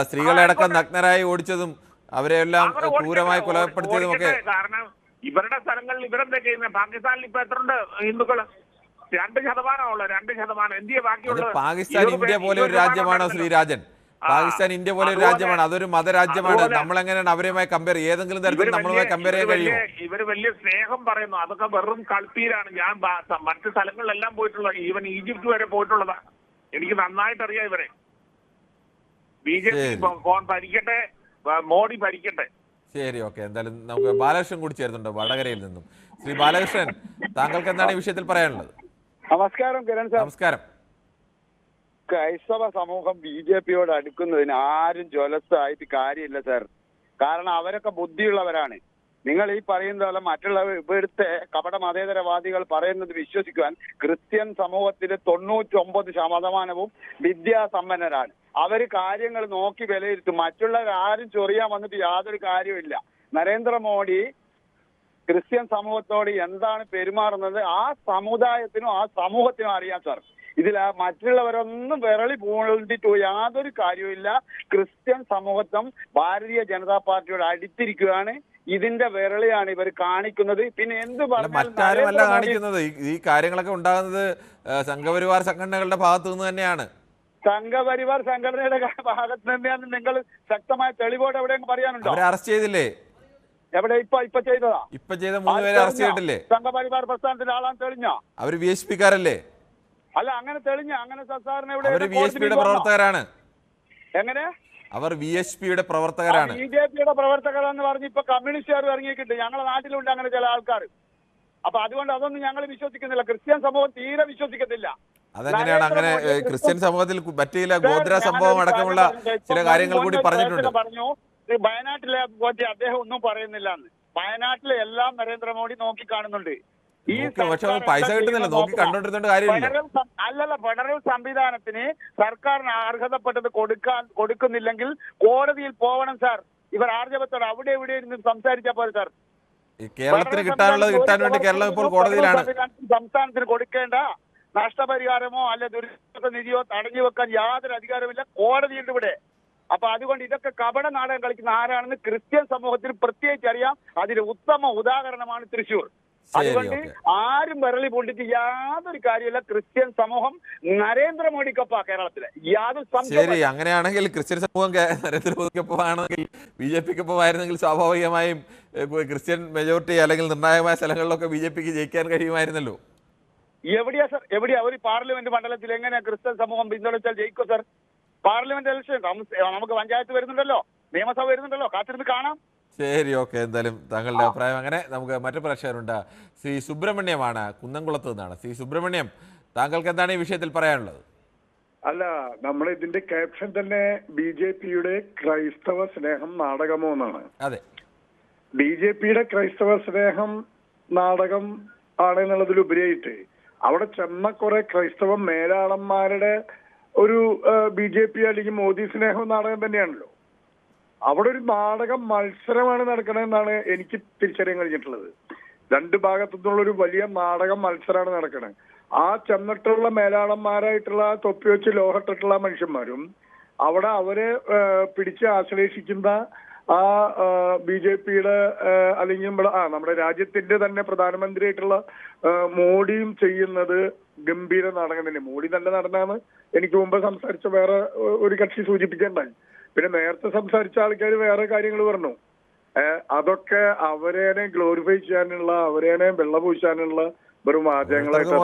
സ്ത്രീകളടക്കം നഗ്നരായി ഓടിച്ചതും അവരെല്ലാം ക്രൂരമായി കൊലപ്പെടുത്തിയതും ഒക്കെ. കാരണം ഇവരുടെ സ്ഥലങ്ങളിൽ ഇവരെന്താ ചെയ്യുന്നത്? പാകിസ്ഥാനിൽ ഇപ്പൊ എത്രയുണ്ട് ഹിന്ദുക്കള്? 2% 2%. ഇന്ത്യ ബാക്കിയുള്ളത്. പാകിസ്ഥാൻ ഇന്ത്യ പോലെ ഒരു രാജ്യമാണോ ശ്രീരാജൻ? പാകിസ്ഥാൻ ഇന്ത്യ പോലെ ഒരു രാജ്യമാണ്, അതൊരു മതരാജ്യമാണ്. നമ്മളെങ്ങനെയാണ് അവരുമായി കമ്പയർ ഏതെങ്കിലും തരത്തിൽ നമ്മളുമായി കമ്പയർ ചെയ്യാൻ കഴിയുമോ? ഇവര് വലിയ സ്നേഹം പറയുന്നു, അതൊക്കെ വെറും കളിപ്പീരാണ്. ഞാൻ മറ്റു സ്ഥലങ്ങളിലെല്ലാം പോയിട്ടുള്ളത്, ഈവൻ ഈജിപ്ത് വരെ പോയിട്ടുള്ളതാ. എനിക്ക് നന്നായിട്ട് അറിയാം ഇവരെ. BJP ഭരിക്കട്ടെ, മോഡി ഭരിക്കട്ടെ. ശരി, ഓക്കെ. എന്തായാലും നമുക്ക് ബാലകൃഷ്ണൻ കൂടി ചേർന്നുണ്ട് വടകരയിൽ നിന്നും. ശ്രീ ബാലകൃഷ്ണൻ, താങ്കൾക്ക് എന്താണ് ഈ വിഷയത്തിൽ പറയാനുള്ളത്? നമസ്കാരം കിരൺ സാർ. നമസ്കാരം. ക്രൈസ്തവ സമൂഹം BJP-യോട് അടുക്കുന്നതിന് ആരും ജ്വലസായിട്ട് കാര്യമില്ല സാർ. കാരണം അവരൊക്കെ ബുദ്ധിയുള്ളവരാണ്. നിങ്ങൾ ഈ പറയുന്ന പോലെ മറ്റുള്ള ഇവിടുത്തെ കപട മതേതരവാദികൾ പറയുന്നത് വിശ്വസിക്കുവാൻ ക്രിസ്ത്യൻ സമൂഹത്തിലെ 99% വിദ്യാസമ്പന്നരാണ്. അവര് കാര്യങ്ങൾ നോക്കി വിലയിരുത്തും. മറ്റുള്ളവരാരും ചൊറിയാൻ വന്നിട്ട് യാതൊരു കാര്യമില്ല. നരേന്ദ്രമോദി ക്രിസ്ത്യൻ സമൂഹത്തോട് എന്താണ് പെരുമാറുന്നത് ആ സമുദായത്തിനും ആ സമൂഹത്തിനും അറിയാം സാർ. ഇതിൽ മറ്റുള്ളവരൊന്നും വിരളി പൂണ്ടിട്ട് യാതൊരു കാര്യമില്ല. ക്രിസ്ത്യൻ സമൂഹത്വം ഭാരതീയ ജനതാ പാർട്ടിയോട് അടുത്തിരിക്കുകയാണ്. ഇതിന്റെ വിരളിയാണ് ഇവർ കാണിക്കുന്നത്. പിന്നെ എന്ത് മറ്റാരുമല്ല കാണിക്കുന്നത്. ഈ കാര്യങ്ങളൊക്കെ ഉണ്ടാകുന്നത് സംഘപരിവാർ സംഘടനകളുടെ ഭാഗത്തു നിന്ന് തന്നെയാണ്. സംഘപരിവാർ സംഘടനയുടെ ഭാഗത്ത് തന്നെയാണ്. നിങ്ങൾ ശക്തമായ തെളിവോടെ എവിടെയെങ്കിലും പറയാനുണ്ടോ? അവരെ അറസ്റ്റ് ചെയ്തില്ലേ? എവിടെ? ഇപ്പൊ ചെയ്തതാ. ഇപ്പൊ ചെയ്ത 3 പേരെ അറസ്റ്റ് ചെയ്തിട്ടില്ലേ? സംഘപരിവാർ പ്രസ്ഥാനത്തിന്റെ ആളാന്ന് തെളിഞ്ഞോ? അവര് VHP-ക്കാരല്ലേ? അല്ല, അങ്ങനെ തെളിഞ്ഞ അങ്ങനെ സാധാരണ അവര് VHP-യുടെ പ്രവർത്തകരാണ്. എങ്ങനെ? അവർ VHP-യുടെ പ്രവർത്തകരാണ്. BJP-യുടെ പ്രവർത്തകരാന്ന് പറഞ്ഞ് ഇപ്പൊ കമ്മ്യൂണിസ്റ്റുകാർ ഇറങ്ങിയിട്ടുണ്ട്. ഞങ്ങളുടെ നാട്ടിലുണ്ട് അങ്ങനെ ചില ആൾക്കാർ. അപ്പൊ അതുകൊണ്ട് അതൊന്നും ഞങ്ങൾ വിശ്വസിക്കുന്നില്ല. ക്രിസ്ത്യൻ സമൂഹം തീരെ വിശ്വസിക്കത്തില്ല. അതെങ്ങനെയാണ്? അങ്ങനെ ക്രിസ്ത്യൻ സമൂഹത്തിൽ പറ്റിയില്ല. ഗോദ്ര സംഭവം അടക്കമുള്ള ചില കാര്യങ്ങൾ കൂടി പറഞ്ഞിട്ടുണ്ട്. പറഞ്ഞു വയനാട്ടിലെ പറ്റി അദ്ദേഹം ഒന്നും പറയുന്നില്ല എന്ന്. വയനാട്ടിലെ എല്ലാം നരേന്ദ്രമോദി നോക്കി കാണുന്നുണ്ട്. ഈ പൈസ കിട്ടുന്നില്ല, നോക്കി കണ്ടോണ്ടിരുന്ന കാര്യമില്ല. അല്ലല്ല, ഫെഡറൽ സംവിധാനത്തിന് സർക്കാരിന് അർഹതപ്പെട്ടത് കൊടുക്കുന്നില്ലെങ്കിൽ കോടതിയിൽ പോകണം സാർ. ഇവർ ആർജവത്തോടെ അവിടെ ഇവിടെ ഇരുന്ന് സംസാരിച്ചാൽ പോലെ സാർ. കേരളത്തിന് കിട്ടാനുള്ളത് കിട്ടാൻ വേണ്ടി കേരളം ഇപ്പോൾ കോടതിയിലാണ്. സംസ്ഥാനത്തിന് കൊടുക്കേണ്ട നഷ്ടപരിഹാരമോ അല്ലെ ദുരിതാശ്വാസ നിധിയോ തടഞ്ഞു വെക്കാൻ യാതൊരു അധികാരമില്ല. കോടതിയുണ്ട് ഇവിടെ. അപ്പൊ അതുകൊണ്ട് ഇതൊക്കെ കപട നാടകം കളിക്കുന്ന ആരാണെന്ന് ക്രിസ്ത്യൻ സമൂഹത്തിന് പ്രത്യേകിച്ച് അറിയാം. അതിന് ഉത്തമ ഉദാഹരണമാണ് തൃശ്ശൂർ. അതുകൊണ്ട് ആരും വിരളി പൊണ്ടിട്ട് യാതൊരു കാര്യമില്ല. ക്രിസ്ത്യൻ സമൂഹം നരേന്ദ്രമോദിക്കൊപ്പം കേരളത്തിലെ യാതൊരു സംശയം. ശരി, അങ്ങനെയാണെങ്കിൽ ക്രിസ്ത്യൻ സമൂഹം നരേന്ദ്രമോദിക്കൊപ്പം ആണെങ്കിൽ BJP-ക്കൊപ്പം ആയിരുന്നെങ്കിൽ സ്വാഭാവികമായും ക്രിസ്ത്യൻ മെജോറിറ്റി അല്ലെങ്കിൽ നിർണായകമായ സ്ഥലങ്ങളിലൊക്കെ BJP-ക്ക് ജയിക്കാൻ കഴിയുമായിരുന്നല്ലോ. എവിടെയാ സർ? എവിടെയാ? ഒരു പാർലമെന്റ് മണ്ഡലത്തിൽ എങ്ങനെയാ ക്രിസ്ത്യൻ സമൂഹം പിന്തുണച്ചാൽ ജയിക്കും സർ? പാർലമെന്റ് ഇലക്ഷൻ നമുക്ക് പഞ്ചായത്ത് വരുന്നുണ്ടല്ലോ, നിയമസഭ വരുന്നുണ്ടല്ലോ, കാത്തിരുന്ന് കാണാം. ശരി, ഓക്കെ. എന്തായാലും താങ്കളുടെ അഭിപ്രായം അങ്ങനെ. നമുക്ക് മറ്റു പ്രേക്ഷകരുണ്ട്. ശ്രീ സുബ്രഹ്മണ്യമാണ് കുന്നംകുളത്ത് നിന്നാണ്. ശ്രീ സുബ്രഹ്മണ്യം, താങ്കൾക്ക് എന്താണ് ഈ വിഷയത്തിൽ പറയാനുള്ളത്? അല്ല, നമ്മൾ ഇതിന്റെ ക്യാപ്ഷൻ തന്നെ BJP-യുടെ ക്രൈസ്തവ സ്നേഹം നാടകമോ എന്നാണ്. അതെ, BJP-യുടെ ക്രൈസ്തവ സ്നേഹം നാടകം ആണെന്നുള്ളതിലുപരിയായിട്ട് അവിടെ ചെന്ന കുറെ ക്രൈസ്തവ മേലാളന്മാരുടെ ഒരു BJP അല്ലെങ്കിൽ മോദി സ്നേഹം നാടകം തന്നെയാണല്ലോ. അവിടെ ഒരു നാടക മത്സരമാണ് നടക്കണമെന്നാണ് എനിക്ക് തിരിച്ചറിയാൻ കഴിഞ്ഞിട്ടുള്ളത്. രണ്ട് ഭാഗത്തു നിന്നുള്ളൊരു വലിയ നാടക മത്സരമാണ് നടക്കണത്. ആ ചെന്നിട്ടുള്ള മേലാളന്മാരായിട്ടുള്ള തൊപ്പി വെച്ച് ലോഹട്ടിട്ടുള്ള മനുഷ്യന്മാരും അവിടെ അവരെ പിടിച്ച് ആശ്ലേഷിക്കുന്ന ആ BJPയുടെ അല്ലെങ്കിൽ നമ്മുടെ രാജ്യത്തിന്റെ തന്നെ പ്രധാനമന്ത്രിയായിട്ടുള്ള മോഡിയും ചെയ്യുന്നത് ഗംഭീര നാടകം തന്നെ. മോഡി നല്ല നടനാണ് എനിക്ക് മുമ്പ് സംസാരിച്ച വേറെ ഒരു കക്ഷി സൂചിപ്പിക്കേണ്ടായി. പിന്നെ നേരത്തെ സംസാരിച്ച ആൾക്കാർ വേറെ കാര്യങ്ങൾ പറഞ്ഞു. അതൊക്കെ അവരേനെ ഗ്ലോറിഫൈ ചെയ്യാനുള്ള, അവരേനെ വെള്ളപൂശാനുള്ള വെറും വാചകങ്ങളായിട്ട്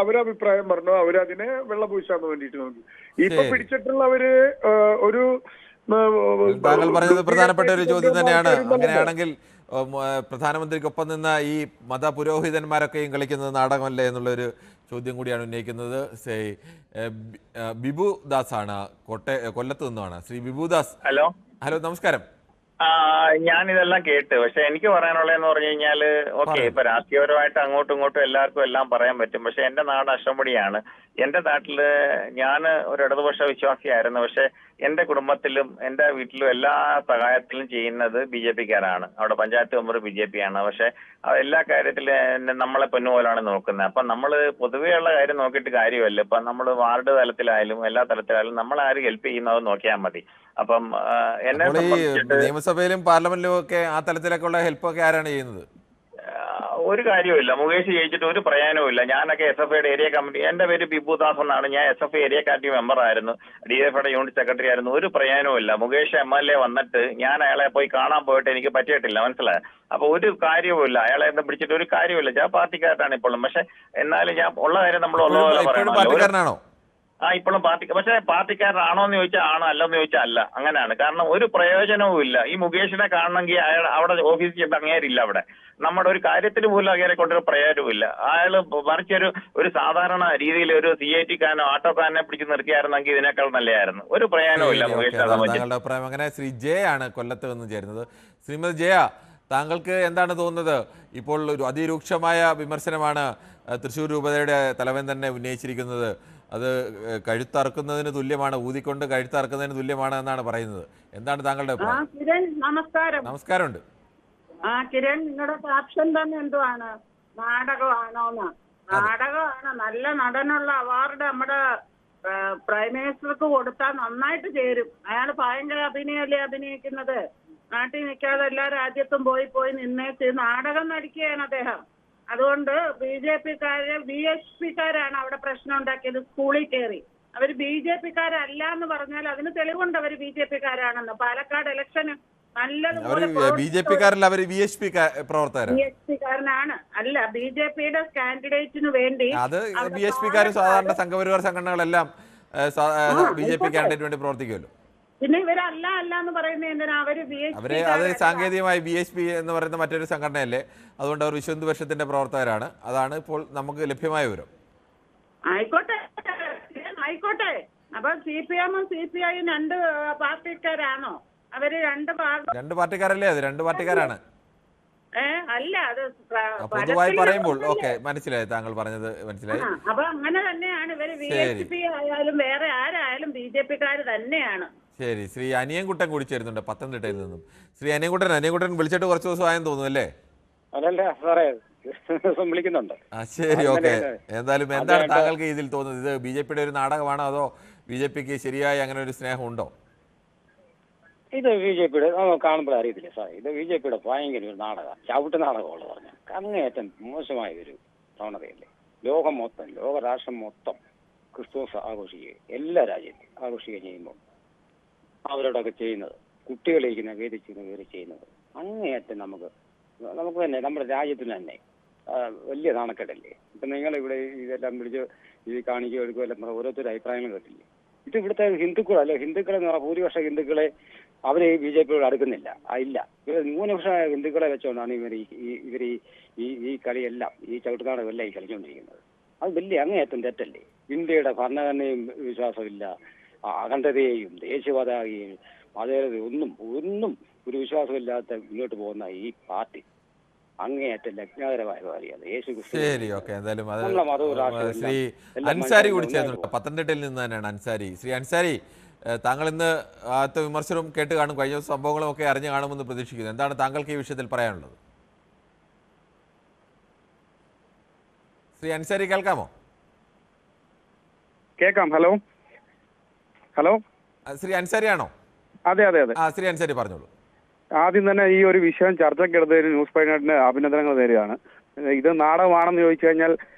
അവരഭിപ്രായം പറഞ്ഞു. അവരതിനെ വെള്ളപൂശാന്ന് വേണ്ടിയിട്ട് നോക്കി. ഇപ്പൊ പിടിച്ചിട്ടുള്ളവര് ഒരു താങ്കൾ പറഞ്ഞത് പ്രധാനപ്പെട്ട ഒരു ചോദ്യം തന്നെയാണ്. അങ്ങനെയാണെങ്കിൽ പ്രധാനമന്ത്രിക്കൊപ്പം നിന്ന ഈ മതപുരോഹിതന്മാരൊക്കെയും കളിക്കുന്നത് നാടകമല്ലേ എന്നുള്ളൊരു ചോദ്യം കൂടിയാണ് ഉന്നയിക്കുന്നത്. ബിബു ദാസ് ആണ്, കൊല്ലത്ത് നിന്നുമാണ്. ശ്രീ ബിബു ദാസ്. ഹലോ. നമസ്കാരം. ഞാനിതെല്ലാം കേട്ട്, പക്ഷെ എനിക്ക് പറയാനുള്ളതെന്ന് പറഞ്ഞു കഴിഞ്ഞാല് ഇപ്പൊ രാഷ്ട്രീയപരമായിട്ട് അങ്ങോട്ടും ഇങ്ങോട്ടും എല്ലാവർക്കും എല്ലാം പറയാൻ പറ്റും. പക്ഷെ എന്റെ നാട് അഷ്ടമുടിയാണ്. എന്റെ നാട്ടില് ഞാൻ ഒരു ഇടതുപക്ഷ വിശ്വാസിയായിരുന്നു. പക്ഷെ എന്റെ കുടുംബത്തിലും എന്റെ വീട്ടിലും എല്ലാ സഹായത്തിലും ചെയ്യുന്നത് BJPക്കാരാണ്. അവിടെ പഞ്ചായത്ത് മെമ്പർ BJP ആണ്. പക്ഷെ എല്ലാ കാര്യത്തിലും നമ്മളെ പൊന്നുപോലാണ് നോക്കുന്നത്. അപ്പൊ നമ്മള് പൊതുവെയുള്ള കാര്യം നോക്കിയിട്ട് കാര്യമല്ല. ഇപ്പൊ നമ്മൾ വാർഡ് തലത്തിലായാലും എല്ലാ തലത്തിലായാലും നമ്മളാരും ഹെൽപ്പ് ചെയ്യുന്നത് നോക്കിയാൽ മതി. അപ്പം എന്നെ നിയമസഭയിലും പാർലമെന്റിലും ഒക്കെ ആ തലത്തിലൊക്കെയുള്ള ഹെൽപ്പൊക്കെ ആരാണ് ചെയ്യുന്നത്? ഒരു കാര്യവുമില്ല. മുകേഷ് ജയിച്ചിട്ട് ഒരു പ്രയോജനവുമില്ല. ഞാനൊക്കെ SFIയുടെ ഏരിയ കമ്മിറ്റി, എന്റെ പേര് ബിബു ദാസ് എന്നാണ്. ഞാൻ SFI ഏരിയ കമ്മിറ്റി മെമ്പർ ആയിരുന്നു, DFIയുടെ യൂണിറ്റ് സെക്രട്ടറി ആയിരുന്നു. ഒരു പ്രയോജനവുമില്ല. മുകേഷ് MLA വന്നിട്ട് ഞാൻ അയാളെ പോയി കാണാൻ പോയിട്ട് എനിക്ക് പറ്റിയിട്ടില്ല, മനസ്സിലായോ? അപ്പൊ ഒരു കാര്യവുമില്ല. അയാളെ പിടിച്ചിട്ട് ഒരു കാര്യവുമില്ല. ഞാൻ പാർട്ടിക്കാരനാണ് ഇപ്പോഴും. പക്ഷെ എന്നാലും ഞാൻ ഉള്ള കാര്യം നമ്മൾ ഉള്ളതുപോലെ പറയണമല്ലോ. ഇപ്പോഴും പക്ഷെ പാർട്ടിക്കാരനാണോ എന്ന് ചോദിച്ചാൽ ആണോ, അല്ലെന്ന് ചോദിച്ചാൽ അല്ല. അങ്ങനെയാണ്. കാരണം ഒരു പ്രയോജനവും ഇല്ല. ഈ മുകേഷിനെ കാണണമെങ്കിൽ അയാൾ അവിടെ ഓഫീസിൽ ചെന്ന് അങ്ങേരില്ല. അവിടെ നമ്മുടെ ഒരു കാര്യത്തിന് പോലും അങ്ങേരെ കൊണ്ടൊരു പ്രയോജനമില്ല. അയാൾ മറിച്ചൊരു സാധാരണ രീതിയിൽ ഒരു CIT-കാരനോ ആട്ടോക്കാരനെ പിടിച്ച് നിർത്തിയായിരുന്നെങ്കിൽ ഇതിനേക്കാൾ നല്ലതായിരുന്നു. ഒരു പ്രയോജനവും ഇല്ല മുകേഷിനെ സംബന്ധിച്ച്. അഭിപ്രായം അങ്ങനെ. ശ്രീ ജയ ആണ് കൊല്ലത്ത് നിന്ന് ചേരുന്നത്. ശ്രീമതി ജയ, താങ്കൾക്ക് എന്താണ് തോന്നുന്നത്? ഇപ്പോൾ ഒരു അതിരൂക്ഷമായ വിമർശനമാണ് തൃശ്ശൂർ രൂപതയുടെ തലവൻ തന്നെ ഉന്നയിച്ചിരിക്കുന്നത്. അത് കഴുത്തറക്കുന്നതിന് തുല്യമാണ്, ഊതിക്കൊണ്ട് കഴുത്തറക്കുന്നതിന് തുല്യമാണ് എന്നാണ് പറയുന്നത്. എന്താണ് താങ്കളുടെ അഭിപ്രായം? കിരൺ, നമസ്കാരം. നമസ്കാരമുണ്ട്. കിരൺ, നിങ്ങളുടെ ക്യാപ്ഷൻ തന്നെ എന്തുവാണ്? നാടകമാണോന്ന്? നാടകമാണ്. നല്ല നടനുള്ള അവാർഡ് നമ്മുടെ പ്രൈം മിനിസ്റ്റർക്ക് കൊടുത്താൽ നന്നായിട്ട് ചേരും. അയാൾ ഭയങ്കര അഭിനയല്ലേ അഭിനയിക്കുന്നത്. നാട്ടിൽ നിൽക്കാതെ എല്ലാ രാജ്യത്തും പോയി നിന്നേച്ച് നാടകം നടിക്കുകയാണ് അദ്ദേഹം. അതുകൊണ്ട് BJPക്കാര് VHPക്കാരാണ് അവിടെ പ്രശ്നം ഉണ്ടാക്കിയത്. സ്കൂളിൽ കയറി അവർ BJPക്കാരല്ല എന്ന് പറഞ്ഞാൽ അതിന് തെളിവുണ്ട് അവർ BJPക്കാരാണെന്ന്. പാലക്കാട് ഇലക്ഷന് നല്ലതുപോലെ BJPക്കാരല്ല, അവർ VHPക്കാരനാണ്. അല്ല, BJPയുടെ കാൻഡിഡേറ്റിന് വേണ്ടി അത് VHPക്കാരും സാധാരണ സംഘപരിവാർ സംഘടനകളെല്ലാം BJP കാൻഡിഡേറ്റിന് വേണ്ടി പ്രവർത്തിക്കുമല്ലോ. പിന്നെ ഇവരല്ല എന്ന് പറയുന്നത് എന്തിനാ? അവരെ അത് സാങ്കേതികമായി VHP എന്ന് പറയുന്ന മറ്റൊരു സംഘടനയല്ലേ, അതുകൊണ്ട് അവർ വിശ്വ ഹിന്ദു പരിഷത്തിന്റെ പ്രവർത്തകരാണ്. അതാണ് ഇപ്പോൾ നമുക്ക് ലഭ്യമായ വിവരം. ആയിക്കോട്ടെ. അപ്പൊ CPM ഉം CPI-യും രണ്ട് പാർട്ടിക്കാരാണോ? അവര് രണ്ട് പാർട്ടിക്കാരല്ലേ? അത് രണ്ട് പാർട്ടിക്കാരാണ്. അല്ല, അത് പൊതുവായി പറയുമ്പോൾ മനസ്സിലായി, താങ്കൾ പറഞ്ഞത് മനസ്സിലായി. അപ്പൊ അങ്ങനെ തന്നെയാണ് ഇവര്. VHP ആയാലും വേറെ ആരായാലും BJPക്കാര് തന്നെയാണ്. ശരി. ശ്രീ അനിയൻകുട്ടൻ കൂടി ചേരുന്നുണ്ട് പത്തനംതിട്ടയിൽ നിന്നും. ശ്രീ അനിയൻകുട്ടൻ വിളിച്ചിട്ട് കുറച്ച് ദിവസം ആയെന്ന് തോന്നുന്നു അല്ലേ? വിളിക്കുന്നുണ്ട്. ശരി, ഓക്കെ. എന്തായാലും എന്താണ് താങ്കൾക്ക് ഇതിൽ തോന്നുന്നത്? ഇത് BJPയുടെ ഒരു നാടകമാണോ, അതോ BJPക്ക് ശരിയായി അങ്ങനെ ഒരു സ്നേഹം ഉണ്ടോ? ഇത് BJPയുടെ കാണുമ്പോൾ അറിയത്തില്ല സാർ. ഇത് BJPയുടെ ഭയങ്കര ഒരു നാടകം, ചവിട്ട് നാടകമുള്ള പറഞ്ഞാൽ അങ്ങേയറ്റം മോശമായ ഒരു പ്രവണതയല്ലേ. ലോകം മൊത്തം, ലോകരാഷ്ട്രം മൊത്തം ക്രിസ്തുമസ് ആഘോഷിക്കുക, എല്ലാ രാജ്യത്തും ആഘോഷിക്കുകയും ചെയ്യുമ്പോൾ അവരോടൊക്കെ ചെയ്യുന്നത്, കുട്ടികളിരിക്കുന്ന വേദി ചെയ്യുന്നത് അങ്ങേയറ്റം നമുക്ക് തന്നെ നമ്മുടെ രാജ്യത്തിന് തന്നെ വലിയ നാണക്കേടല്ലേ. ഇപ്പം നിങ്ങളിവിടെ ഇതെല്ലാം പിടിച്ച് ഇത് കാണിക്കുകയോ എടുക്കുകയോ ഓരോരുത്തരും അഭിപ്രായങ്ങൾ കേട്ടില്ലേ? ഇത് ഇവിടുത്തെ ഹിന്ദുക്കളല്ലേ, ഹിന്ദുക്കളെന്ന് പറഞ്ഞാൽ ഭൂരിപക്ഷ ഹിന്ദുക്കളെ അവർ BJPയോട് അടുക്കുന്നില്ല. ഇല്ല, ഇവർ ന്യൂനപക്ഷ ഹിന്ദുക്കളെ വെച്ചുകൊണ്ടാണ് ഇവർ ഈ കളിയെല്ലാം, ഈ ചവിട്ടുനാടകമെല്ലാം ഈ കളിച്ചുകൊണ്ടിരിക്കുന്നത്. അത് വലിയ അങ്ങേയറ്റം തെറ്റല്ലേ. ഇന്ത്യയുടെ ഭരണഘടനയും വിശ്വാസമില്ല, അഖണ്ഡതയെയും ദേശീയപതാകയും അതേപോലെ ഒന്നും ഒരു വിശ്വാസമില്ലാത്ത മുന്നോട്ട് പോകുന്ന ഈ പാർട്ടി അങ്ങേയറ്റം ലജ്ഞാകരമായ കാര്യമാണ്. യേശു ക്രിസ്തു ശരി, ഓക്കെ. എന്തായാലും അത് നമ്മളെ മതവും രാഷ്ട്രീയവും ശ്രീ എല്ലാം അൻസാരി കൂടി മനുഷ്യരുടെ ചേർന്നുണ്ട്. പത്തനംതിട്ടയിൽ നിന്ന് തന്നെയാണ് അൻസാരി. ശ്രീ അൻസാരി, താങ്കൾ ഇന്ന് ആദ്യത്തെ വിമർശനവും കേട്ട് കാണും, കഴിഞ്ഞ സംഭവങ്ങളും ഒക്കെ അറിഞ്ഞു കാണുമെന്ന് പ്രതീക്ഷിക്കുന്നു. എന്താണ് താങ്കൾക്ക് ഈ വിഷയത്തിൽ പറയാനുള്ളത്? ശ്രീ അൻസാരി, കേൾക്കാമോ? കേൾക്കാം. ഹലോ ഹലോ, ശ്രീ അൻസാരി ആണോ? അതെ അതെ അതെ. ശ്രീ അൻസാരി പറഞ്ഞോളൂ. ആദ്യം തന്നെ ഈ ഒരു വിഷയം ചർച്ചയ്ക്കെടുത്തതിന് ന്യൂസ് പൈനാട്ടിന് അഭിനന്ദനങ്ങൾ നേരുകയാണ്. ഇത് നാടകമാണെന്ന് ചോദിച്ചു കഴിഞ്ഞാൽ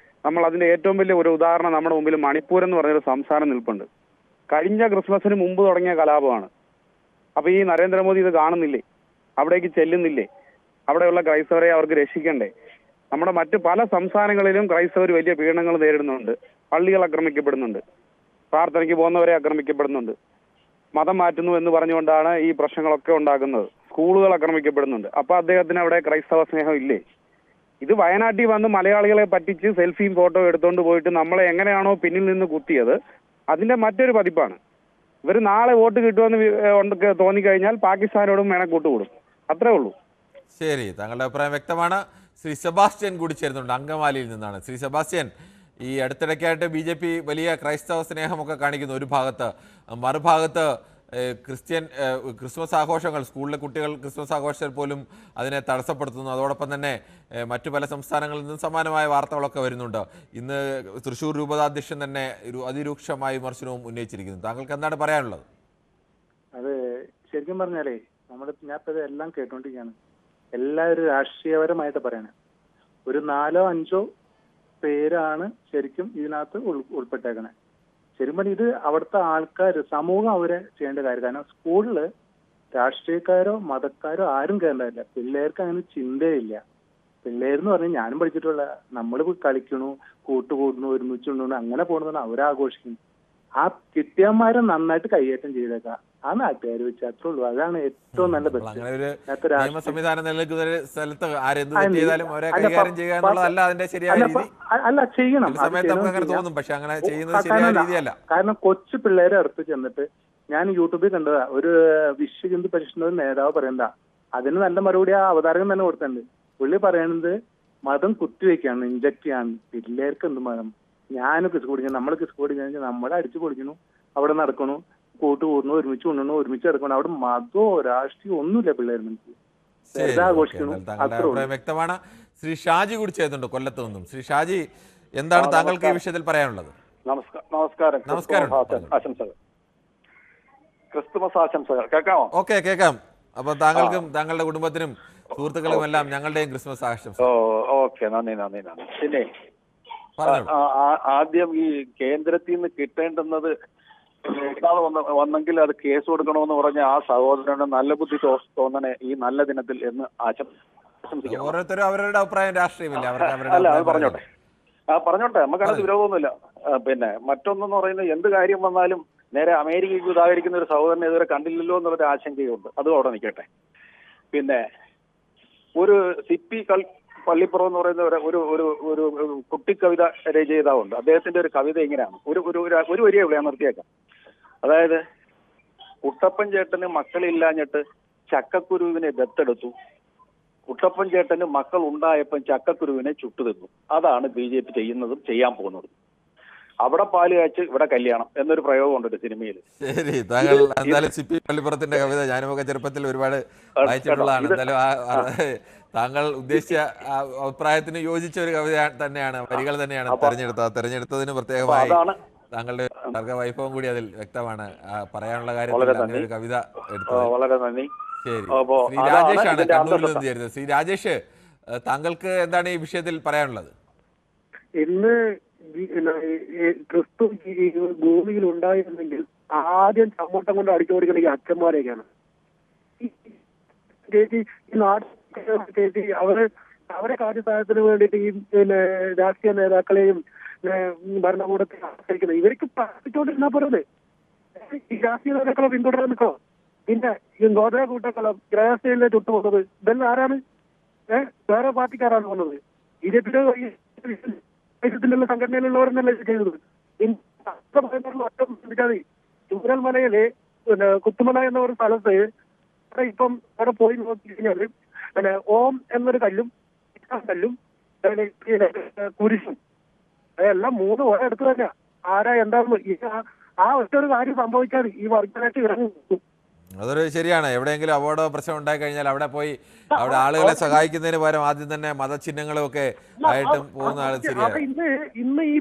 നമ്മൾ അതിന്റെ ഏറ്റവും വലിയ ഒരു ഉദാഹരണം നമ്മുടെ മുമ്പിൽ മണിപ്പൂർ എന്ന് പറഞ്ഞൊരു സംസ്ഥാനം നിൽപ്പുണ്ട്. കഴിഞ്ഞ ക്രിസ്മസിന് മുമ്പ് തുടങ്ങിയ കലാപമാണ്. അപ്പൊ ഈ നരേന്ദ്രമോദി ഇത് കാണുന്നില്ലേ? അവിടേക്ക് ചെല്ലുന്നില്ലേ? അവിടെയുള്ള ക്രൈസ്തവരെ അവർക്ക് രക്ഷിക്കണ്ടേ? നമ്മുടെ മറ്റ് പല സംസ്ഥാനങ്ങളിലും ക്രൈസ്തവർ വലിയ പീഡനങ്ങൾ നേരിടുന്നുണ്ട്. പള്ളികൾ ആക്രമിക്കപ്പെടുന്നുണ്ട്, പ്രാർത്ഥനയ്ക്ക് പോകുന്നവരെ ആക്രമിക്കപ്പെടുന്നുണ്ട്, മതം മാറ്റുന്നു എന്ന് പറഞ്ഞുകൊണ്ടാണ് ഈ പ്രശ്നങ്ങളൊക്കെ ഉണ്ടാക്കുന്നത്, സ്കൂളുകൾ ആക്രമിക്കപ്പെടുന്നുണ്ട്. അപ്പൊ അദ്ദേഹത്തിന് അവിടെ ക്രൈസ്തവ സ്നേഹം ഇല്ലേ? ഇത് വയനാട്ടിൽ വന്ന് മലയാളികളെ പറ്റിച്ച് സെൽഫിയും ഫോട്ടോ എടുത്തുകൊണ്ട് പോയിട്ട് നമ്മളെ എങ്ങനെയാണോ പിന്നിൽ നിന്ന് കുത്തിയത് അതിന്റെ മറ്റൊരു പതിപ്പാണ്. ഇവർ നാളെ വോട്ട് കിട്ടുമെന്ന് തോന്നിക്കഴിഞ്ഞാൽ പാകിസ്ഥാനോടും വേണം കൂട്ടുകൂടും. അത്രേ ഉള്ളൂ. ശരി, താങ്കളുടെ അഭിപ്രായം വ്യക്തമാണ്. ശ്രീ സെബാസ്റ്റ്യൻ കൂടി ചേരുന്നുണ്ട്, അങ്കമാലിയിൽ നിന്നാണ്. ശ്രീ സെബാസ്റ്റ്യൻ, ഈ അടുത്തിടയ്ക്കായിട്ട് BJP വലിയ ക്രൈസ്തവ സ്നേഹമൊക്കെ കാണിക്കുന്നു ഒരു ഭാഗത്ത്, മറുഭാഗത്ത് ക്രിസ്മസ് ആഘോഷങ്ങൾ, സ്കൂളിലെ കുട്ടികൾ ക്രിസ്മസ് ആഘോഷത്തിൽ പോലും അതിനെ തടസ്സപ്പെടുത്തുന്നു. അതോടൊപ്പം തന്നെ മറ്റു പല സംസ്ഥാനങ്ങളിൽ നിന്നും സമാനമായ വാർത്തകളൊക്കെ വരുന്നുണ്ട്. ഇന്ന് തൃശ്ശൂർ രൂപതാധ്യക്ഷൻ തന്നെ അതിരൂക്ഷമായ വിമർശനവും ഉന്നയിച്ചിരിക്കുന്നു. താങ്കൾക്ക് എന്താണ് പറയാനുള്ളത്? അത് ശരിക്കും പറഞ്ഞാലേ ഞാനിപ്പോൾ എല്ലാം കേട്ടോണ്ടിരിക്കുകയാണ്. എല്ലാവരും രാഷ്ട്രീയപരമായിട്ട് പറയണേ. ഒരു 4 or 5 പേരാണ് ശരിക്കും ഇതിനകത്ത് ഉൾപ്പെട്ടേക്കണേ. ശരിക്കും പറഞ്ഞാൽ ഇത് അവിടുത്തെ ആൾക്കാർ, സമൂഹം അവരെ ചെയ്യേണ്ട കാര്യം. കാരണം സ്കൂളിൽ രാഷ്ട്രീയക്കാരോ മതക്കാരോ ആരും കയറേണ്ടതില്ല. പിള്ളേർക്ക് അങ്ങനെ ചിന്തയില്ല. പിള്ളേരെന്ന് പറഞ്ഞാൽ ഞാനും പഠിച്ചിട്ടുള്ള, നമ്മൾ കളിക്കണു, കൂട്ടുകൂടുന്നു, ഒരുമിച്ചുണ്ടു, അങ്ങനെ പോകണമെന്ന് അവരാഘോഷിക്കുന്നു. ആ കിട്ടിയന്മാരെ നന്നായിട്ട് കൈയേറ്റം ചെയ്തേക്കാം. ആ നാട്ടുകാർ വെച്ച് അത്രേ ഉള്ളൂ. അതാണ് ഏറ്റവും നല്ല നിയമ സംവിധാനം നിലനിൽക്കുന്ന ഒരു സ്ഥലത്ത് ആരെന്ത് ചെയ്താലും അവരെ കൈകാര്യം ചെയ്യുക എന്നുള്ളതല്ല അതിന്റെ ശരിയായ രീതി. അല്ല, ചെയ്യണം. സമയത്ത് നമുക്ക് അങ്ങനെ തോന്നും, പക്ഷെ അങ്ങനെ ചെയ്യുന്നത് ശരിയായ രീതിയല്ല. കാരണം കൊച്ചു പിള്ളേരെ അടുത്ത് ചെന്നിട്ട് ഞാൻ യൂട്യൂബിൽ കണ്ടതാ, ഒരു വിശ്വ ഹിന്ദു പരിഷത്തിന്റെ നേതാവ് പറയുന്നതാ. അതിന് നല്ല മറുപടി ആ അവതാരകൻ തന്നെ കൊടുത്തിട്ടുണ്ട്. പുള്ളി പറയുന്നത് മതം കുത്തിവെക്കാണ്, ഇൻജക്ട് ചെയ്യാണ്. പിള്ളേർക്ക് എന്ത് മതം? ഞാനും കിസ് കുടിക്കണം, നമ്മൾ കിസ് കുടിക്കാൻ നമ്മളെ അടിച്ചു പൊളിക്കണു, അവിടെ നടക്കണു, കൂട്ടുകൂടുന്നു, ഒരുമിച്ച് കൊണ്ടു, ഒരുമിച്ച് എടുക്കണം. അവിടെ മതമോ രാഷ്ട്രീയം ഒന്നുമില്ല. പിള്ളേർ ആഘോഷിക്കണം. വ്യക്തമാണ്. ശ്രീ ഷാജി കൂടി ചെയ്യുന്നുണ്ട് കൊല്ലത്ത് നിന്നും. ശ്രീ ഷാജി, എന്താണ് താങ്കൾക്ക് ഈ വിഷയത്തിൽ പറയാനുള്ളത്? നമസ്കാരം. നമസ്കാരം. ആശംസകൾ, ക്രിസ്തുമസ് ആശംസകൾ. കേൾക്കാമോ? ഓക്കെ, കേൾക്കാം. അപ്പൊ താങ്കൾക്കും താങ്കളുടെ കുടുംബത്തിനും സുഹൃത്തുക്കളും എല്ലാം ഞങ്ങളുടെയും ക്രിസ്മസ് ആശംസ. ഓക്കെ, നന്ദി. പിന്നെ ആദ്യം ഈ കേന്ദ്രത്തിൽ നിന്ന് കിട്ടേണ്ടുന്നത് വന്നെങ്കിൽ അത് കേസ് കൊടുക്കണമെന്ന് പറഞ്ഞ ആ സഹോദരന് നല്ല ബുദ്ധി തോന്നണേ ഈ നല്ല ദിനത്തിൽ എന്ന് ആശംസിക്കണം. ഓരോരുത്തരും അവരുടെ അഭിപ്രായം രാഷ്ട്രീയമില്ല. അല്ല, അത് പറഞ്ഞോട്ടെ, നമുക്കതിനകത്ത് വിരോധമൊന്നുമില്ല. പിന്നെ മറ്റൊന്നെന്ന് പറയുന്നത്, എന്ത് കാര്യം വന്നാലും നേരെ അമേരിക്കയ്ക്ക് ഉദാഹരിക്കുന്ന ഒരു സഹോദരനെ ഇതുവരെ കണ്ടില്ലല്ലോ എന്നുള്ളൊരു ആശങ്കയുണ്ട്. അതും അവിടെ നിൽക്കട്ടെ. പിന്നെ ഒരു സിപ്പി പള്ളിപ്പുറം എന്ന് പറയുന്ന ഒരു കുട്ടിക്കവിത രചയിതാവുണ്ട്. അദ്ദേഹത്തിന്റെ ഒരു കവിത ഇങ്ങനെയാണ്, ഒരു വരിയെ ഇവിടെ നിർത്തിയേക്കാം. അതായത്, കുട്ടപ്പൻ ചേട്ടന് മക്കളില്ലാഞ്ഞിട്ട് ചക്കക്കുരുവിനെ ദത്തെടുത്തു, കുട്ടപ്പൻ ചേട്ടന് മക്കൾ ഉണ്ടായപ്പം ചക്കക്കുരുവിനെ ചുട്ടുതിന്നു. അതാണ് BJP ചെയ്യുന്നതും ചെയ്യാൻ പോകുന്നതും. അവിടെ പാല് കാച്ച് ഇവിടെ കല്യാണം എന്നൊരു പ്രയോഗമുണ്ട് ഒരു സിനിമയിൽ. ശരി, താങ്കൾ എന്തായാലും സിപ്പി പള്ളിപ്പുറത്തിന്റെ കവിത ഞാനുമൊക്കെ ചെറുപ്പത്തിൽ ഒരുപാട് വായിച്ചിട്ടുള്ളതാണ്. എന്തായാലും താങ്കൾ ഉദ്ദേശിച്ച അഭിപ്രായത്തിന് യോജിച്ച ഒരു കവിത തന്നെയാണ്, വരികൾ തന്നെയാണ് തെരഞ്ഞെടുത്തതിന് പ്രത്യേകമായി താങ്കളുടെ വൈഭവം കൂടി അതിൽ വ്യക്തമാണ്. പറയാനുള്ള കാര്യത്തിൽ ഒരു കവിത എടുത്തത് വളരെ നന്ദി. ശരി, ശ്രീ രാജേഷാണ് കണ്ണൂരിൽ നിന്ന് ചേരുന്നത്. ശ്രീ രാജേഷ്, താങ്കൾക്ക് എന്താണ് ഈ വിഷയത്തിൽ പറയാനുള്ളത്? ഇന്ന് ക്രിസ്തു ഭൂമിയിൽ ഉണ്ടായിരുന്നെങ്കിൽ ആദ്യം ചമ്മട്ടം കൊണ്ട് അടിച്ചു കൊടുക്കണമെങ്കിൽ അച്ഛന്മാരെയൊക്കെയാണ്. ചേച്ചി ഈ നാട് ചേച്ചി അവരെ കാര്യസാധനത്തിന് വേണ്ടിയിട്ട് ഈ രാഷ്ട്രീയ നേതാക്കളെയും ഭരണകൂടത്തെ ആശ്രയിക്കുന്നത്. ഇവർക്ക് പ്രാർത്ഥിച്ചുകൊണ്ടിരുന്നാ പോരത്. ഈ രാഷ്ട്രീയ നേതാക്കളെ പിന്തുടരാൻ നിൽക്കോ? പിന്നെ ഈ ഗോത്ര കൂട്ടക്കളം ഗ്രഹസ്ഥയിലെ ചുട്ടുപോകുന്നത് ഇതെല്ലാം ആരാണ്? വേറെ പാർട്ടിക്കാരാണ് പോകുന്നത്. BJPയുടെ സംഘടനയിലുള്ളവരെന്നല്ലേ ചെയ്തത്. ചൂരൽമലയില് കുത്തുമല എന്ന ഒരു സ്ഥലത്ത് ഇപ്പം അവിടെ പോയി നോക്കി കഴിഞ്ഞാല് ഓം എന്നൊരു കല്ലും കല്ലും കുരിശും അതെല്ലാം 3 ഒരെടുത്ത് തന്നെ ആരാ എന്താന്ന് ആ ഒറ്റൊരു കാര്യം സംഭവിച്ചാൽ ഈ വർഗീയമായിട്ട് ഇറങ്ങി. അതൊരു ശരിയാണ്. എവിടെയെങ്കിലും അപകട പ്രശ്നം ഉണ്ടായി കഴിഞ്ഞാൽ അവിടെ പോയി അവിടെ ആളുകളെ സഹായിക്കുന്നതിന് പകരം ആദ്യം തന്നെ മതചിഹ്നങ്ങളും ഒക്കെ ആയിട്ടും പോകുന്ന ആൾ ശരിയാണ്. ഇന്ന് ഈ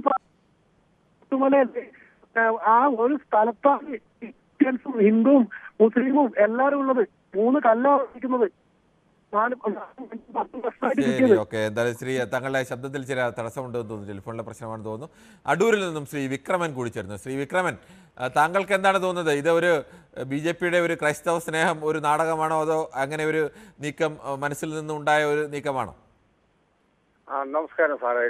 ആ ഒരു സ്ഥലത്താണ് ക്രിസ്ത്യൻസും ഹിന്ദുവും മുസ്ലിമും എല്ലാരും ഉള്ളത്. 3 കല്ലാണ് ഇരിക്കുന്നത്. ശരി, ഓക്കെ. എന്തായാലും ശ്രീ തങ്ങളുടെ ശബ്ദത്തിൽ ചില തടസ്സമുണ്ടെന്ന് തോന്നുന്നു, ടെലിഫോണിലെ പ്രശ്നമാണെന്ന് തോന്നുന്നു. അടൂരിൽ നിന്നും ശ്രീ വിക്രമൻ കൂടി ചേർന്നു. ശ്രീ വിക്രമൻ, താങ്കൾക്ക് എന്താണ് തോന്നുന്നത്? ഇത് ഒരു BJP-യുടെ ഒരു ക്രൈസ്തവ സ്നേഹം ഒരു നാടകമാണോ, അതോ അങ്ങനെ ഒരു നീക്കം മനസ്സിൽ നിന്നുണ്ടായ ഒരു നീക്കമാണോ? നമസ്കാരം സാറേ.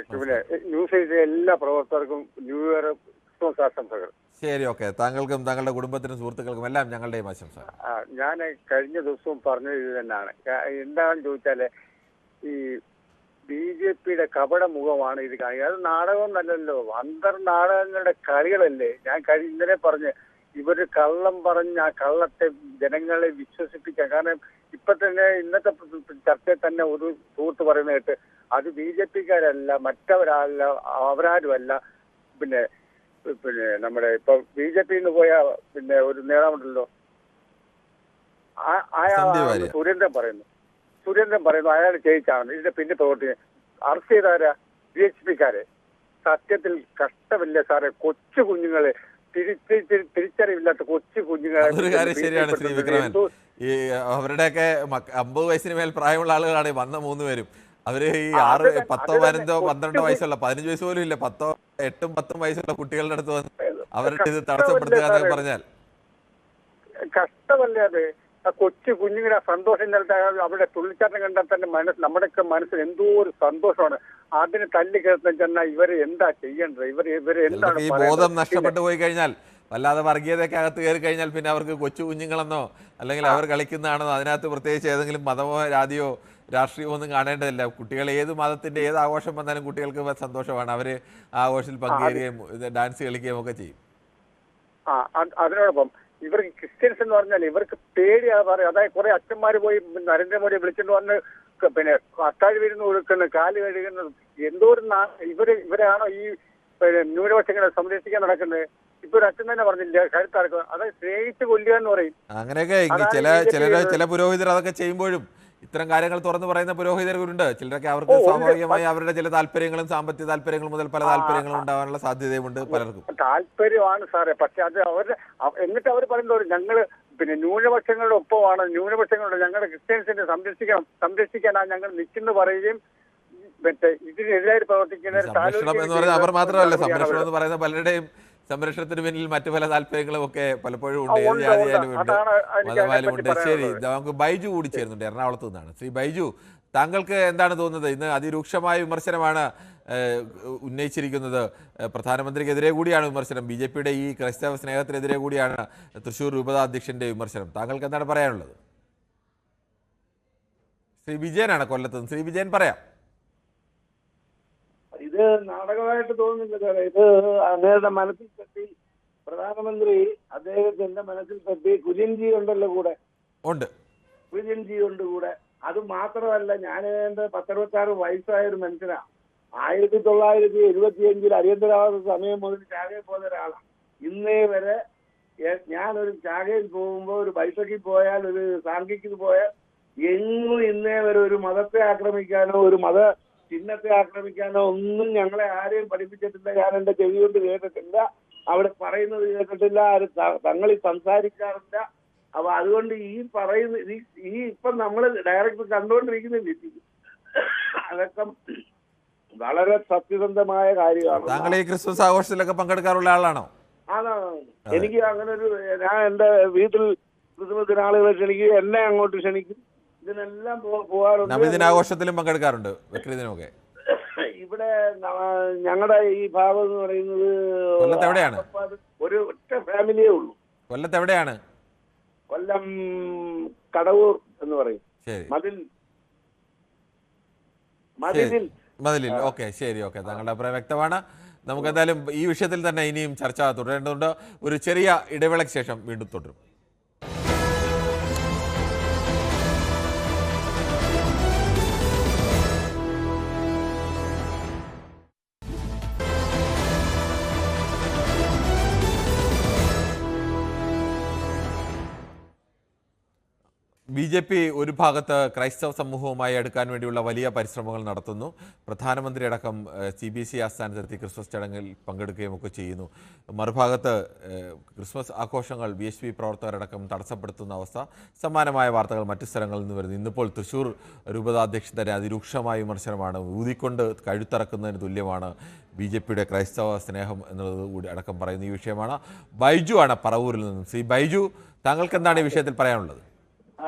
ന്യൂസ് എയ്റ്റിലെ എല്ലാ പ്രവർത്തകർക്കും ന്യൂ ഇയർ ക്രിസ്മസ് ആശംസകൾ. ശരി, ഓക്കെ. താങ്കൾക്കും താങ്കളുടെ കുടുംബത്തിനും സുഹൃത്തുക്കൾക്കും എല്ലാം ഞങ്ങളുടെയും ആശംസ. ഞാൻ കഴിഞ്ഞ ദിവസവും പറഞ്ഞത് ഇത് തന്നെയാണ്. എന്താണെന്ന് ചോദിച്ചാല് ഈ BJP-യുടെ കപട മുഖമാണ് ഇത് കാണിക്കുക. അത് നാടകമൊന്നല്ലല്ലോ, അന്തർനാടകങ്ങളുടെ കളികളല്ലേ. ഞാൻ ഇന്നലെ പറഞ്ഞ് ഇവര് കള്ളം പറഞ്ഞ് ആ കള്ളത്തെ ജനങ്ങളെ വിശ്വസിപ്പിക്കാം. കാരണം ഇപ്പൊ തന്നെ ഇന്നത്തെ ചർച്ചയിൽ തന്നെ ഒരു സുഹൃത്ത് പറയുന്ന കേട്ട് അത് BJP-ക്കാരല്ല, മറ്റവരല്ല, അവരാരുമല്ല. പിന്നെ നമ്മുടെ ഇപ്പൊ BJP-ന്ന് പോയ ഒരു നേതാവുണ്ടല്ലോ, സുരേന്ദ്രൻ പറയുന്നു അയാൾ ജയിച്ചാണ് ഇതിന്റെ പിന്നെ അറസ്റ്റ് ചെയ്തവരാ BHP-ക്കാരെ. സത്യത്തിൽ കഷ്ടമില്ല സാറേ. കൊച്ചു കുഞ്ഞുങ്ങളെ തിരിച്ചറിവില്ലാത്ത കൊച്ചു കുഞ്ഞുങ്ങളെ. ഒരു കാര്യം ശരിയാണ് ശ്രീ വിക്രമൻ, ഈ അവരുടെയൊക്കെ 50 വയസ്സിന് മേൽ പ്രായമുള്ള ആളുകളാണ് വന്ന 3 പേരും. അവര് ഈ 6, 10, 15, 12 വയസ്സുള്ള 15 വയസ്സ് പോലും ഇല്ല, 8, 10 വയസ്സുള്ള കുട്ടികളുടെ അടുത്ത് വന്ന് അവരുടെ ഇത് തടസ്സപ്പെടുത്തുക എന്നൊക്കെ പറഞ്ഞാൽ കഷ്ടമല്ലേ അത്? ആ കൊച്ചു കുഞ്ഞുങ്ങളുടെ സന്തോഷം അവരുടെ തുള്ളിച്ചാട്ടം കണ്ടാൽ തന്നെ നമ്മുടെയൊക്കെ മനസ്സിൽ എന്തോ ഒരു സന്തോഷമാണ്. അതിന് തല്ലി കേൾക്കാൻ ചെന്നാൽ ഇവര് എന്താ ചെയ്യേണ്ടത്? ഇവര് എന്താണ് ഈ ബോധം നഷ്ടപ്പെട്ടു പോയി കഴിഞ്ഞാൽ, വല്ലാതെ വർഗീയതയ്ക്ക് അകത്ത് കയറി കഴിഞ്ഞാൽ പിന്നെ അവർക്ക് കൊച്ചു കുഞ്ഞുങ്ങളെന്നോ അല്ലെങ്കിൽ അവർ കളിക്കുന്നതാണെന്നോ അതിനകത്ത് പ്രത്യേകിച്ച് ഏതെങ്കിലും മതമോ ജാതിയോ രാഷ്ട്രീയമോ ഒന്നും കാണേണ്ടതില്ല. കുട്ടികൾ ഏത് മതത്തിന്റെ ഏത് ആഘോഷം വന്നാലും കുട്ടികൾക്ക് സന്തോഷമാണ്. അവര് ആ ആഘോഷത്തിൽ പങ്കുചേരുകയും ഡാൻസ് കളിക്കുകയും ഒക്കെ ചെയ്യും. അതിനോടൊപ്പം ഇവർക്ക് ക്രിസ്ത്യൻസ് എന്ന് പറഞ്ഞാൽ ഇവർക്ക് പേടിയാ പറയുക. അതായത് കുറെ അച്ഛന്മാര് പോയി നരേന്ദ്രമോദിയെ വിളിച്ചിട്ട് വന്ന് അത്താഴ് വിരുന്ന് കൊടുക്കുന്നത്, കാല് കഴുകുന്നത്, എന്തോ ഒരു ഇവരാണോ ഈ ന്യൂനപക്ഷങ്ങളെ സംരക്ഷിക്കാൻ നടക്കുന്നത്? ഇപ്പൊ ഒരു അച്ഛൻ തന്നെ പറഞ്ഞില്ല കരുത്താർക്കും, അതായത് സ്നേഹിച്ച് കൊല്ലുക എന്ന് പറയും. അങ്ങനെയൊക്കെ ചില പുരോഹിതർ അതൊക്കെ ചെയ്യുമ്പോഴും ഇത്തരം കാര്യങ്ങൾ തുറന്നു പറയുന്ന പുരോഹിതരുണ്ട്. ചിലരൊക്കെ അവർക്ക് സ്വാഭാവികമായി അവരുടെ ചില താല്പര്യങ്ങളും സാമ്പത്തിക താല്പര്യങ്ങൾ മുതൽ പല താല്പര്യങ്ങളും ഉണ്ടാവാനുള്ള സാധ്യതയുമുണ്ട് പലർക്കും. താല്പര്യമാണ് സാറേ, പക്ഷെ അത് എന്നിട്ട് അവർ പറയുന്നത് ഞങ്ങള് ന്യൂനപക്ഷങ്ങളുടെ ഒപ്പമാണ്, ന്യൂനപക്ഷങ്ങളുടെ ഞങ്ങളുടെ ക്രിസ്ത്യൻസിനെ സംരക്ഷിക്കാനാണ് ഞങ്ങൾ നിൽക്കുന്നു പറയുകയും ഇതിനെതിരായി പ്രവർത്തിക്കുന്ന സംരക്ഷണം എന്ന് പറയുന്നത് അവർ മാത്രമല്ല, സംരക്ഷണം എന്ന് പറയുന്ന പലരുടെയും സംരക്ഷണത്തിന് പിന്നിൽ മറ്റു പല താല്പര്യങ്ങളും ഒക്കെ പലപ്പോഴും ഉണ്ട്. ഏത് ജാതിയായാലും ഉണ്ട്, മതമായാലും ഉണ്ട്. ശരി, നമുക്ക് ബൈജു കൂടി ചേരുന്നുണ്ട് എറണാകുളത്ത് നിന്നാണ്. ശ്രീ ബൈജു, താങ്കൾക്ക് എന്താണ് തോന്നുന്നത്? ഇന്ന് അതിരൂക്ഷമായ വിമർശനമാണ് ഉന്നയിച്ചിരിക്കുന്നത്. പ്രധാനമന്ത്രിക്കെതിരെ കൂടിയാണ് വിമർശനം. BJP-യുടെ ഈ ക്രൈസ്തവ സ്നേഹത്തിനെതിരെ കൂടിയാണ് തൃശ്ശൂർ രൂപതാ അധ്യക്ഷന്റെ വിമർശനം. താങ്കൾക്ക് എന്താണ് പറയാനുള്ളത്? ശ്രീ വിജയനാണ് കൊല്ലത്ത് നിന്ന്. ശ്രീ വിജയൻ, പറയാം. ഇത് നാടകമായിട്ട് തോന്നുന്നില്ല സാറേ. ഇത് അദ്ദേഹത്തെ മനസ്സിൽ തട്ടി, പ്രധാനമന്ത്രി അദ്ദേഹത്തിന്റെ മനസ്സിൽ തട്ടി. കുര്യൻജി ഉണ്ടല്ലോ കൂടെ, കുര്യൻജി ഉണ്ട് കൂടെ. അത് മാത്രമല്ല, ഞാൻ എന്റെ 10-26 വയസ്സായ ഒരു മനുഷ്യനാ. 1975 അടിയന്തരാവസ്ഥ സമയം മുതൽ ചാകയിൽ പോകുന്ന ഒരാളാണ്. ഇന്നേ വരെ ഞാനൊരു ചാകയിൽ പോകുമ്പോൾ, ഒരു ബൈസക്കിൽ പോയാൽ, ഒരു സാങ്കിക്ക് പോയാൽ എങ്ങും ഇന്നേ വരെ ഒരു മതത്തെ ആക്രമിക്കാനോ ഒരു മത ചിഹ്നത്തെ ആക്രമിക്കാനോ ഒന്നും ഞങ്ങളെ ആരെയും പഠിപ്പിച്ചിട്ടില്ല. ഞാൻ എന്റെ ചെവി കൊണ്ട് കേട്ടിട്ടില്ല, അവിടെ പറയുന്നത് കേട്ടിട്ടില്ല, തങ്ങളിൽ സംസാരിക്കാറില്ല. അപ്പൊ അതുകൊണ്ട് ഈ പറയുന്ന ഇപ്പം നമ്മള് ഡയറക്റ്റ് കണ്ടുകൊണ്ടിരിക്കുന്നില്ല, അതൊക്കെ വളരെ സത്യസന്ധമായ കാര്യമാണ്. താങ്കൾ ഈ ക്രിസ്മസ് ആഘോഷത്തിലൊക്കെ പങ്കെടുക്കാറുള്ള ആളാണോ? അതാണ്. എനിക്ക് അങ്ങനെ ഒരു, ഞാൻ എന്റെ വീട്ടിൽ ക്രിസ്മസിന് ആളുകളെ ക്ഷണിക്കും, എന്നെ അങ്ങോട്ട് ക്ഷണിക്കും, ഇതിനെല്ലാം പോകാറുണ്ട്. നബിദിനാഘോഷത്തിലും പങ്കെടുക്കാറുണ്ട്, ബക്രീദിനുമൊക്കെ. ഇവിടെ ഞങ്ങളുടെ ഈ ഭാഗം എന്ന് പറയുന്നത് കൊല്ലത്ത് എവിടെയാണ്? ഒരു ഒറ്റ ഫാമിലിയേ ഉള്ളൂ. കൊല്ലത്ത് എവിടെയാണ്? കൊല്ലം കടവൂർ എന്ന് പറയും. മതിലിൽ. ഓക്കെ, ശരി, ഓക്കെ. താങ്കളുടെ അഭിപ്രായം വ്യക്തമാണ്. നമുക്ക് എന്തായാലും ഈ വിഷയത്തിൽ തന്നെ ഇനിയും ചർച്ച തുടരേണ്ടതുണ്ട്. ഒരു ചെറിയ ഇടവേളയ്ക്ക് ശേഷം വീണ്ടും തുടരും. BJP ഒരു ഭാഗത്ത് ക്രൈസ്തവ സമൂഹവുമായി അടുക്കാൻ വേണ്ടിയുള്ള വലിയ പരിശ്രമങ്ങൾ നടത്തുന്നു. പ്രധാനമന്ത്രി അടക്കം CBC ആസ്ഥാനത്തെത്തി ക്രിസ്മസ് ചടങ്ങിൽ പങ്കെടുക്കുകയും ഒക്കെ ചെയ്യുന്നു. മറുഭാഗത്ത് ക്രിസ്മസ് ആഘോഷങ്ങൾ BHP പ്രവർത്തകരടക്കം തടസ്സപ്പെടുത്തുന്ന അവസ്ഥ. സമാനമായ വാർത്തകൾ മറ്റു സ്ഥലങ്ങളിൽ നിന്ന് വരുന്നു. ഇന്നിപ്പോൾ തൃശ്ശൂർ രൂപതാധ്യക്ഷതരെ അതിരൂക്ഷമായ വിമർശനമാണ്. ഊതിക്കൊണ്ട് കഴുത്തറക്കുന്നതിന് തുല്യമാണ് BJPയുടെ ക്രൈസ്തവ സ്നേഹം എന്നുള്ളത് കൂടി അടക്കം പറയുന്ന ഈ വിഷയമാണ്. ബൈജു ആണ് പറവൂരിൽ നിന്നും. ശ്രീ ബൈജു, താങ്കൾക്ക് എന്താണ് ഈ വിഷയത്തിൽ പറയാനുള്ളത്?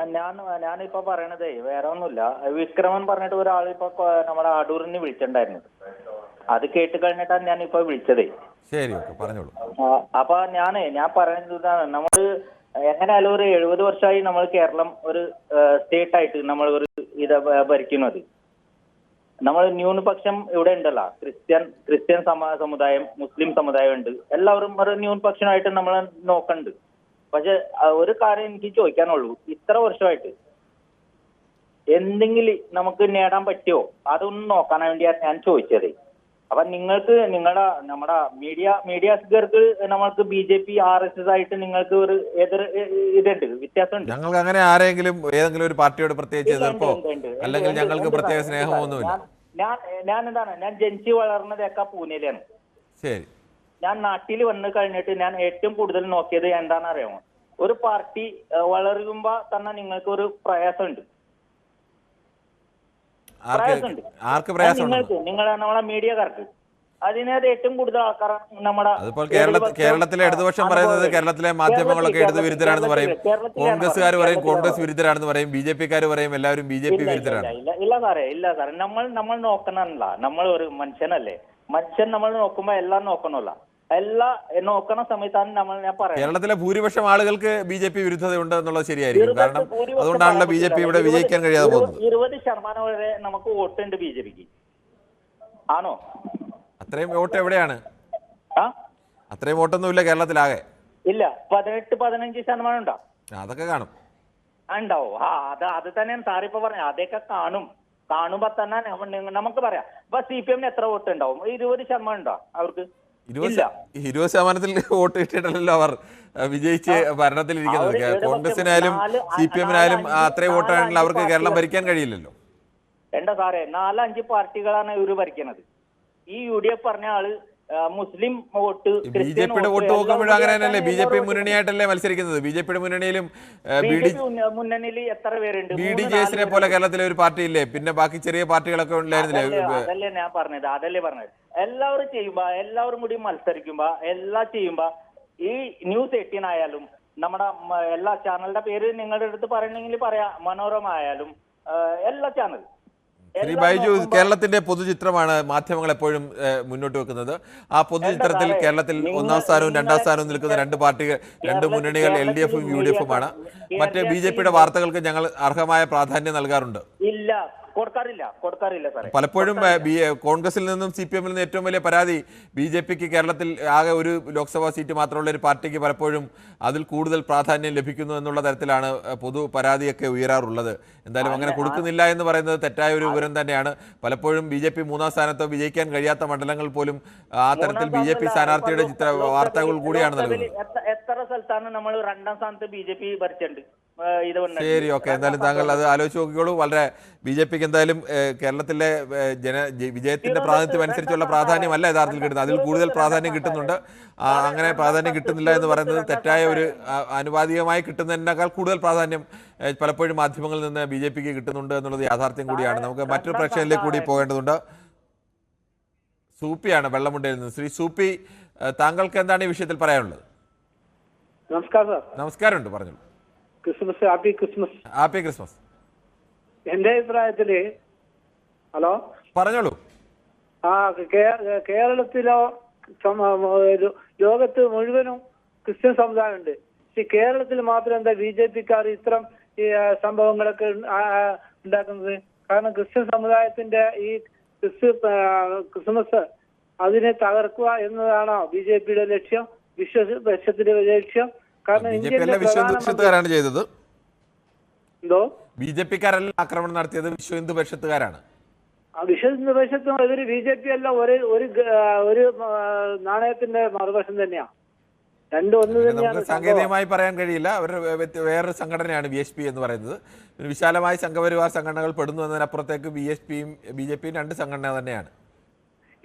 ഞാനിപ്പോ പറയണതേ വേറെ ഒന്നുമില്ല. വിക്രമൻ പറഞ്ഞിട്ട് ഒരാൾ ഇപ്പൊ നമ്മുടെ അടൂരിന് വിളിച്ചിട്ടുണ്ടായിരുന്നു. അത് കേട്ട് കഴിഞ്ഞിട്ടാണ് ഞാൻ ഇപ്പൊ വിളിച്ചതേ. ശരി, ഓക്കെ, പറഞ്ഞോളൂ. അപ്പൊ ഞാൻ പറയുന്നത് നമ്മൾ എങ്ങനെയാലും ഒരു 70 വർഷമായി നമ്മൾ കേരളം ഒരു സ്റ്റേറ്റ് ആയിട്ട് നമ്മൾ ഒരു ഇത് ഭരിക്കുന്നത്. നമ്മൾ ന്യൂനപക്ഷം ഇവിടെ ഉണ്ടല്ലോ, ക്രിസ്ത്യൻ സമുദായം, മുസ്ലിം സമുദായം ഉണ്ട്. എല്ലാവരും ഒരു ന്യൂനപക്ഷമായിട്ട് നമ്മൾ നോക്കണ്ട്. പക്ഷെ ഒരു കാര്യം എനിക്ക് ചോദിക്കാനുള്ളൂ, ഇത്ര വർഷമായിട്ട് എന്തെങ്കിലും നമുക്ക് നേടാൻ പറ്റുമോ? അതൊന്നും നോക്കാൻ വേണ്ടിയാണ് ഞാൻ ചോദിച്ചത്. അപ്പൊ നിങ്ങൾക്ക് നമ്മുടെ മീഡിയാസുകാർക്ക് നമ്മൾക്ക് BJP RSS ആയിട്ട് നിങ്ങൾക്ക് ഒരു ഇതുണ്ട്, വ്യത്യാസമുണ്ട്. ഞങ്ങൾക്ക് അങ്ങനെ ആരെങ്കിലും ഏതെങ്കിലും ഒരു പാർട്ടിയോട് പ്രത്യേകിച്ച് എതിർപ്പോ അല്ലെങ്കിൽ ഞങ്ങൾക്ക് പ്രത്യേക സ്നേഹമൊന്നുമില്ല. ഞാൻ ജനിച്ചു വളർന്നതൊക്കെ പൂനെയിലാണ്. ശരി. ഞാൻ നാട്ടിൽ വന്നു കഴിഞ്ഞിട്ട് ഞാൻ ഏറ്റവും കൂടുതൽ നോക്കിയത് എന്താണെന്ന് അറിയാമോ? ഒരു പാർട്ടി വളരുമ്പോ തന്നെ നിങ്ങൾക്ക് ഒരു പ്രയാസമുണ്ട്. നിങ്ങൾക്ക് നമ്മളെ മീഡിയക്കാർക്ക് അതിനകത്ത് ഏറ്റവും കൂടുതൽ ആൾക്കാർ നമ്മുടെ കേരളത്തിലെ ഇടതുപക്ഷം പറയുന്നത് കേരളത്തിലെ മാധ്യമങ്ങളൊക്കെ ഇടതു വിരുദ്ധരാണെന്ന് പറയും, കോൺഗ്രസ്സുകാർ പറയും കോൺഗ്രസ് വിരുദ്ധരാണെന്ന് പറയും, BJPക്കാർ പറയും എല്ലാവരും BJP വിരുദ്ധരാണ്. ഇല്ല സാറേ നമ്മൾ നോക്കണല്ല. നമ്മൾ ഒരു മനുഷ്യനല്ലേ, മനുഷ്യൻ നമ്മൾ നോക്കുമ്പോ എല്ലാം നോക്കണമല്ല. എല്ലാ നോക്കണ സമയത്താണ് ഞാൻ പറയാം കേരളത്തിലെ ഭൂരിപക്ഷം ആളുകൾക്ക് BJP വിരുദ്ധതയുണ്ട് എന്നുള്ളത് ശരിയായിരിക്കും. കാരണം അതുകൊണ്ടാണല്ലോ BJP ഇവിടെ വിജയിക്കാൻ കഴിയാതെ പോകുന്നത്. 20% വരെ നമുക്ക് വോട്ടുണ്ട് BJPക്ക്. ആണോ? അത്രയും വോട്ട് എവിടെയാണ്? അത്രയും വോട്ടൊന്നുമില്ല കേരളത്തിലാകെ. ഇല്ല, 18-15% ഉണ്ടോ? അതൊക്കെ കാണും. ഉണ്ടാവും. അത് തന്നെയാണ് സാറിപ്പോ പറഞ്ഞത്. അതൊക്കെ കാണുമ്പോ തന്നെ നമുക്ക് പറയാം. ഇപ്പൊ CPM എത്ര വോട്ട് ഉണ്ടാവും? 20% ഉണ്ടോ അവർക്ക്? 20% വോട്ട് കിട്ടിയിട്ടല്ലോ അവർ വിജയിച്ച് ഭരണത്തിലിരിക്കുന്നത്. കോൺഗ്രസിനായാലും CPM-നായാലും അത്രയും വോട്ടാണെങ്കിൽ അവർക്ക് കേരളം ഭരിക്കാൻ കഴിയില്ലല്ലോ. എന്താ സാറേ, 4-5 പാർട്ടികളാണ് ഇവര് ഭരിക്കുന്നത്. ഈ UDF പറഞ്ഞ ആള് മുസ്ലിം വോട്ട്, BJPയുടെ വോട്ട് നോക്കുമ്പോഴും അങ്ങനെ തന്നെയല്ലേ? BJP മുന്നണിയായിട്ടല്ലേ മത്സരിക്കുന്നത്. BJPയുടെ മുന്നണിയിലും മുന്നണിയിൽ എത്ര പേരുണ്ട്? BDJS-നെ പോലെ കേരളത്തിലെ ഒരു പാർട്ടി ഇല്ലേ? പിന്നെ ബാക്കി ചെറിയ പാർട്ടികളൊക്കെ ഉണ്ടായിരുന്നില്ലേ? അതല്ലേ ഞാൻ പറഞ്ഞത്. എല്ലാവരും കൂടി മത്സരിക്കുമ്പോ എല്ലാം ചെയ്യുമ്പോ ഈ News 18 ആയാലും നമ്മുടെ എല്ലാ ചാനലിന്റെ പേര് നിങ്ങളുടെ അടുത്ത് പറയണമെങ്കിൽ പറയാം, മനോരമ ആയാലും എല്ലാ ചാനൽ. ശ്രീ ബൈജു, കേരളത്തിന്റെ പൊതുചിത്രമാണ് മാധ്യമങ്ങൾ എപ്പോഴും മുന്നോട്ട് വെക്കുന്നത്. ആ പൊതുചിത്രത്തിൽ കേരളത്തിൽ 1ാം സ്ഥാനവും 2ാം സ്ഥാനവും നിൽക്കുന്ന രണ്ട് മുന്നണികൾ LDF-ഉം UDF-ഉമാണ്. മറ്റ് BJPയുടെ വാർത്തകൾക്ക് ഞങ്ങൾ അർഹമായ പ്രാധാന്യം നൽകാറുണ്ട്. ഇല്ല, കൊടുക്കാറില്ല സാറേ. പലപ്പോഴും കോൺഗ്രസിൽ നിന്നും CPM-ൽ നിന്നും ഏറ്റവും വലിയ പരാതി BJPക്ക് കേരളത്തിൽ ആകെ ഒരു ലോക്സഭാ സീറ്റ് മാത്രമുള്ള ഒരു പാർട്ടിക്ക് പലപ്പോഴും അതിൽ കൂടുതൽ പ്രാധാന്യം ലഭിക്കുന്നു എന്നുള്ള തരത്തിലാണ് പൊതു പരാതിയൊക്കെ ഉയരാറുള്ളത്. എന്തായാലും അങ്ങനെ കൊടുക്കുന്നില്ല എന്ന് പറയുന്നത് തെറ്റായ ഒരു വിവരം തന്നെയാണ്. പലപ്പോഴും BJP 3ാം സ്ഥാനത്തോ വിജയിക്കാൻ കഴിയാത്ത മണ്ഡലങ്ങൾ പോലും ആ തരത്തിൽ BJP സ്ഥാനാർത്ഥിയുടെ വാർത്തകൾ കൂടിയാണ് നൽകുന്നത്. എത്ര സ്ഥലത്താണ് നമ്മൾ 2ാം സ്ഥാനത്ത് BJP ഭരിച്ചിട്ടുണ്ട്? ശരി, ഓക്കെ. എന്തായാലും താങ്കൾ അത് ആലോചിച്ച് നോക്കിക്കോളൂ. വളരെ BJPക്ക് എന്തായാലും കേരളത്തിലെ വിജയത്തിന്റെ പ്രാതിനിധ്യം അനുസരിച്ചുള്ള പ്രാധാന്യമല്ല യഥാർത്ഥത്തിൽ കിട്ടുന്നത്. അതിൽ കൂടുതൽ പ്രാധാന്യം കിട്ടുന്നുണ്ട്. അങ്ങനെ പ്രാധാന്യം കിട്ടുന്നില്ല എന്ന് പറയുന്നത് തെറ്റായ ഒരു ആനുപാതികമായി കിട്ടുന്നതിനേക്കാൾ കൂടുതൽ പ്രാധാന്യം പലപ്പോഴും മാധ്യമങ്ങളിൽ നിന്ന് BJPക്ക് കിട്ടുന്നുണ്ട് എന്നുള്ളത് യാഥാർത്ഥ്യം കൂടിയാണ്. നമുക്ക് മറ്റൊരു പ്രശ്നത്തിലേക്ക് കൂടി പോകേണ്ടതുണ്ട്. സൂപ്പിയാണ് വെള്ളമുണ്ടയിൽ നിന്ന്. ശ്രീ സൂപ്പി, താങ്കൾക്ക് എന്താണ് ഈ വിഷയത്തിൽ പറയാനുള്ളത്? നമസ്കാരം സാർ. നമസ്കാരമുണ്ട്, പറഞ്ഞോളൂ. Christmas, happy Christmas. Happy Christmas. എന്റെ അഭിപ്രായത്തില്, ഹലോ പറഞ്ഞോളൂ. കേരളത്തിലോ ലോകത്ത് മുഴുവനും ക്രിസ്ത്യൻ സമുദായമുണ്ട്. പക്ഷെ കേരളത്തിൽ മാത്രം എന്താ BJPക്കാർ ഇത്തരം ഈ സംഭവങ്ങളൊക്കെ ഉണ്ടാക്കുന്നത്? കാരണം ക്രിസ്ത്യൻ സമുദായത്തിന്റെ ഈ ക്രിസ്മസ് അതിനെ തകർക്കുക എന്നതാണോ BJPയുടെ ലക്ഷ്യം, വിശ്വത്തിന്റെ ലക്ഷ്യം? കാരണം വിശ്വഹിന്ദുപരിഷത്തുകാരാണ് ചെയ്തത്. എന്തോ BJPക്കാരല്ല ആക്രമണം നടത്തിയത്, വിശ്വഹിന്ദു പരിഷത്തുകാരാണ്. വിശ്വഹിന്ദു പരിഷത്തും ഇവര് BJP എല്ലാം ഒരു നാണയത്തിന്റെ മറുവശം തന്നെയാ. രണ്ടും ഒന്ന് നമുക്ക് തന്നെയാണ് സംഭവം. സാങ്കേതികമായി പറയാൻ കഴിയില്ല. അവരുടെ വേറൊരു സംഘടനയാണ് BHP എന്ന് പറയുന്നത്. ഒരു വിശാലമായ സംഘപരിവാർ സംഘടനകൾ പെടുന്നു എന്നതിനപ്പുറത്തേക്ക് BHPയും BJPയും രണ്ട് സംഘടന തന്നെയാണ്.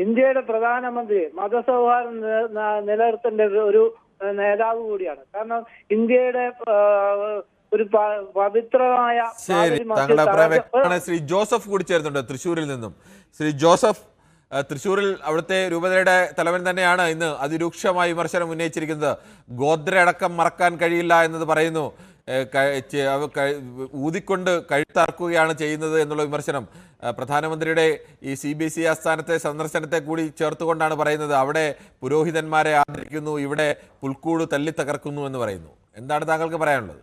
ഇന്ത്യയുടെ പ്രധാനമന്ത്രി മതസൗഹാർദ്ദം നിലനിർത്തേണ്ട ഒരു നേതാവ് കൂടിയാണ്. കാരണം ഇന്ത്യയുടെ ഒരു പവിത്രമായ ശരി, താങ്കളുടെ അഭിപ്രായം വ്യക്തമാണ്. ശ്രീ ജോസഫ് കൂടി ചേർന്നുണ്ട് തൃശ്ശൂരിൽ നിന്നും. ശ്രീ ജോസഫ്, തൃശ്ശൂരിൽ അവിടുത്തെ രൂപതയുടെ തലവൻ തന്നെയാണ് ഇന്ന് അതിരൂക്ഷമായ വിമർശനം ഉന്നയിച്ചിരിക്കുന്നത്. ഗോത്ര അടക്കം മറക്കാൻ കഴിയില്ല എന്നത് പറയുന്നു. ഊതിക്കൊണ്ട് കഴുത്തറക്കുകയാണ് ചെയ്യുന്നത് എന്നുള്ള വിമർശനം പ്രധാനമന്ത്രിയുടെ ഈ CBSE ആസ്ഥാനത്തെ സന്ദർശനത്തെ കൂടി ചേർത്തുകൊണ്ടാണ് പറയുന്നത്. അവിടെ പുരോഹിതന്മാരെ ആദരിക്കുന്നു, ഇവിടെ പുൽക്കൂട് തല്ലി തകർക്കുന്നു എന്ന് പറയുന്നു. എന്താണ് താങ്കൾക്ക് പറയാനുള്ളത്?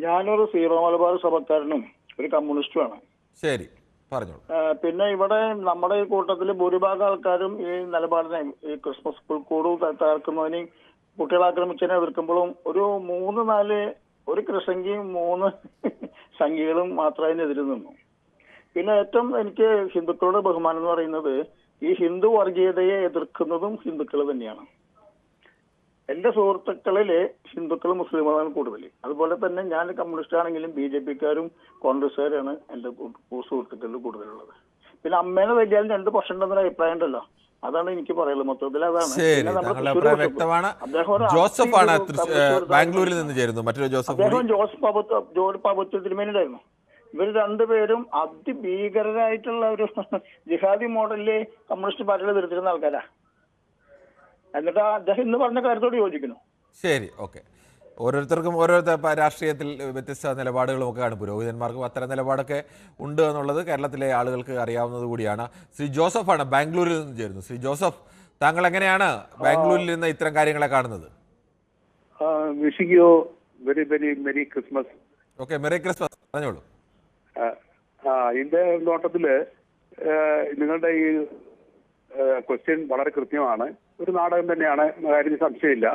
ഞാനൊരു സീറോ മലബാർ സഭക്കാരനും ഒരു കമ്മ്യൂണിസ്റ്റുമാണ്. ശരി, പറഞ്ഞോളൂ. പിന്നെ ഇവിടെ നമ്മുടെ ഈ കൂട്ടത്തിൽ ഭൂരിഭാഗം ആൾക്കാരും ഈ നിലപാടിനെ, ഈ ക്രിസ്മസ് പുൽക്കൂട് തകർക്കുന്നതിനെയും കുട്ടികളെ ആക്രമിച്ചതിനെ എതിർക്കുമ്പോഴും ഒരു 3-4 ഒരു കൃഷങ്കിയും 3 സംഖ്യകളും മാത്രമേ അതിനെതിരെ നിന്നു. പിന്നെ ഏറ്റവും എനിക്ക് ഹിന്ദുക്കളുടെ ബഹുമാനം എന്ന് പറയുന്നത് ഈ ഹിന്ദു വർഗീയതയെ എതിർക്കുന്നതും ഹിന്ദുക്കൾ തന്നെയാണ്. എന്റെ സുഹൃത്തുക്കളില് ഹിന്ദുക്കളും മുസ്ലിമാണ് കൂടുതൽ. അതുപോലെ തന്നെ ഞാൻ കമ്മ്യൂണിസ്റ്റ് ആണെങ്കിലും BJPക്കാരും കോൺഗ്രസ്സുകാരാണ് എന്റെ സുഹൃത്തുക്കളിൽ കൂടുതലുള്ളത്. പിന്നെ അമ്മേനെ വലിയാലും 2% ഉണ്ടെന്നൊരു അഭിപ്രായം ഉണ്ടല്ലോ, അതാണ് എനിക്ക് പറയുള്ളത്. മൊത്തത്തിൽ അതാണ്. വ്യക്തമാണ്. ജോസഫാണ് ബാംഗ്ലൂരിൽ നിന്ന് ചേരുന്നു. മറ്റൊരു ജോസഫ്, അദ്ദേഹം ജോസഫ് പബുത്ത് തിരുമേനിയുണ്ടായിരുന്നു. ഇവർ രണ്ടുപേരും അതിഭീകരരായിട്ടുള്ള ഒരു ജിഹാദി മോഡലില് കമ്മ്യൂണിസ്റ്റ് പാർട്ടിയിൽ എതിർത്തിരുന്ന ആൾക്കാരാ. എന്നിട്ട് അദ്ദേഹം ഇന്ന് പറഞ്ഞ കാര്യത്തോട് യോജിക്കുന്നു. ശരി, ഓക്കെ. ഓരോരുത്തർക്കും ഓരോ രാഷ്ട്രീയത്തിൽ വ്യത്യസ്ത നിലപാടുകളും ഒക്കെ ആണ്. പുരോഹിതന്മാർക്കും അത്തരം നിലപാടൊക്കെ ഉണ്ട് എന്നുള്ളത് കേരളത്തിലെ ആളുകൾക്ക് അറിയാവുന്നത് കൂടിയാണ്. ശ്രീ ജോസഫാണ് ബാംഗ്ലൂരിൽ നിന്ന് ചേരുന്നു. ശ്രീ ജോസഫ്, താങ്കൾ എങ്ങനെയാണ് ബാംഗ്ലൂരിൽ നിന്ന് ഇത്തരം കാര്യങ്ങളെ കാണുന്നത്? Wishing you very very merry Christmas. Okay, merry Christmas, പറഞ്ഞോളൂ. ഇതിന്റെ നോട്ടത്തില് നിങ്ങളുടെ ഈ ക്വസ്റ്റ്യൻ വളരെ കൃത്യമാണ്. ഒരു നാടകം തന്നെയാണ്, കാര്യത്തിൽ സംശയമില്ല.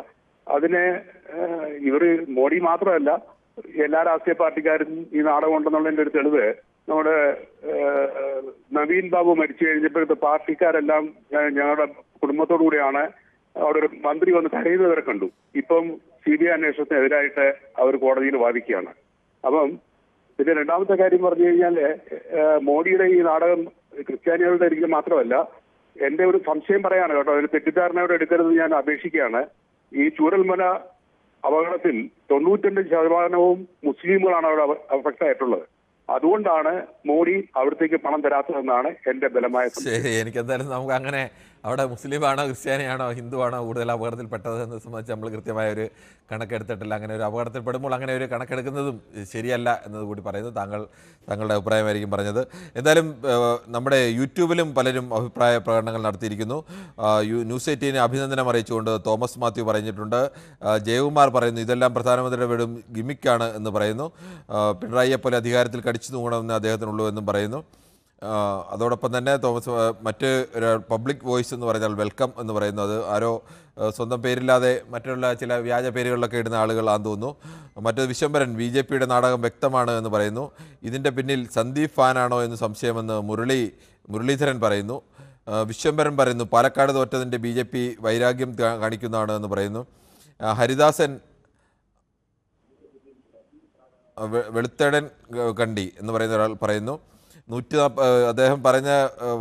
അതിനെ ഇവര് മോഡി മാത്രമല്ല എല്ലാ രാഷ്ട്രീയ പാർട്ടിക്കാരും ഈ നാടകം ഉണ്ടെന്നുള്ളതിന്റെ ഒരു തെളിവ് നമ്മുടെ നവീൻ ബാബു മരിച്ചു കഴിഞ്ഞപ്പോഴത്തെ പാർട്ടിക്കാരെല്ലാം ഞങ്ങളുടെ കുടുംബത്തോടു കൂടിയാണ് അവിടെ ഒരു മന്ത്രി വന്ന് കരയുന്നവരെ കണ്ടു. ഇപ്പം CBI അന്വേഷണത്തിനെതിരായിട്ട് അവർ കോടതിയിൽ വാദിക്കുകയാണ്. അപ്പം പിന്നെ രണ്ടാമത്തെ കാര്യം പറഞ്ഞു കഴിഞ്ഞാൽ മോഡിയുടെ ഈ നാടകം ക്രിസ്ത്യാനികളുടെ ഒരിക്കലും മാത്രമല്ല, എന്റെ ഒരു സംശയം പറയാണ് കേട്ടോ, അതിന് തെറ്റിദ്ധാരണയോടെ എടുക്കരുത് ഞാൻ അപേക്ഷിക്കുകയാണ്. ഈ ചൂരൽമല അപകടത്തിൽ 92% മുസ്ലിമുകളാണ് അവിടെ അഫക്ട് ആയിട്ടുള്ളത്. അതുകൊണ്ടാണ് മോഡി അവിടത്തേക്ക് പണം തരാത്തതെന്നാണ് എന്റെ ബലമായ സംശയം. ശരി, എനിക്ക് എന്തായാലും നമുക്ക് അങ്ങനെ അവിടെ മുസ്ലിമാണോ ക്രിസ്ത്യാനിയാണോ ഹിന്ദുവാണോ കൂടുതൽ അപകടത്തിൽപ്പെട്ടത് എന്ന് സംബന്ധിച്ച് നമ്മൾ കൃത്യമായ ഒരു കണക്കെടുത്തിട്ടില്ല. അങ്ങനെ ഒരു അപകടത്തിൽപ്പെടുമ്പോൾ അങ്ങനെ ഒരു കണക്കെടുക്കുന്നതും ശരിയല്ല എന്നതുകൂടി പറയുന്നു. താങ്കളുടെ അഭിപ്രായമായിരിക്കും പറഞ്ഞത്. എന്തായാലും നമ്മുടെ യൂട്യൂബിലും പലരും അഭിപ്രായ പ്രകടനങ്ങൾ നടത്തിയിരിക്കുന്നു. ന്യൂസ് 18 അഭിനന്ദനം അറിയിച്ചുകൊണ്ട് തോമസ് മാത്യു പറഞ്ഞിട്ടുണ്ട്. ജയകുമാർ പറയുന്നു ഇതെല്ലാം പ്രധാനമന്ത്രിയുടെ വീടും ഗിമിക്കാണ് എന്ന് പറയുന്നു. പിണറായിയെ പോലെ അധികാരത്തിൽ കടിച്ചു തൂങ്ങണമെന്ന് അദ്ദേഹത്തിനുള്ളൂ എന്നും പറയുന്നു. അതോടൊപ്പം തന്നെ മറ്റ് പബ്ലിക് വോയിസ് എന്ന് പറഞ്ഞാൽ വെൽക്കം എന്ന് പറയുന്നു. അത് ആരോ സ്വന്തം പേരില്ലാതെ മറ്റുള്ള ചില വ്യാജ പേരുകളിലൊക്കെ ഇടുന്ന ആളുകളാണെന്ന് തോന്നുന്നു. മറ്റൊരു വിശ്വംഭരൻ BJPയുടെ നാടകം വ്യക്തമാണ് എന്ന് പറയുന്നു. ഇതിൻ്റെ പിന്നിൽ സന്ദീപ് ഫാനാണോ എന്ന് സംശയമെന്ന് മുരളീധരൻ പറയുന്നു. വിശ്വംഭരൻ പറയുന്നു പാലക്കാട് തോറ്റതിൻ്റെ BJP വൈരാഗ്യം കാണിക്കുന്നതാണ് എന്ന് പറയുന്നു. ഹരിദാസൻ വെളുത്തേടൻ കണ്ടി എന്ന് പറയുന്ന ഒരാൾ പറയുന്നു. 140 അദ്ദേഹം പറഞ്ഞ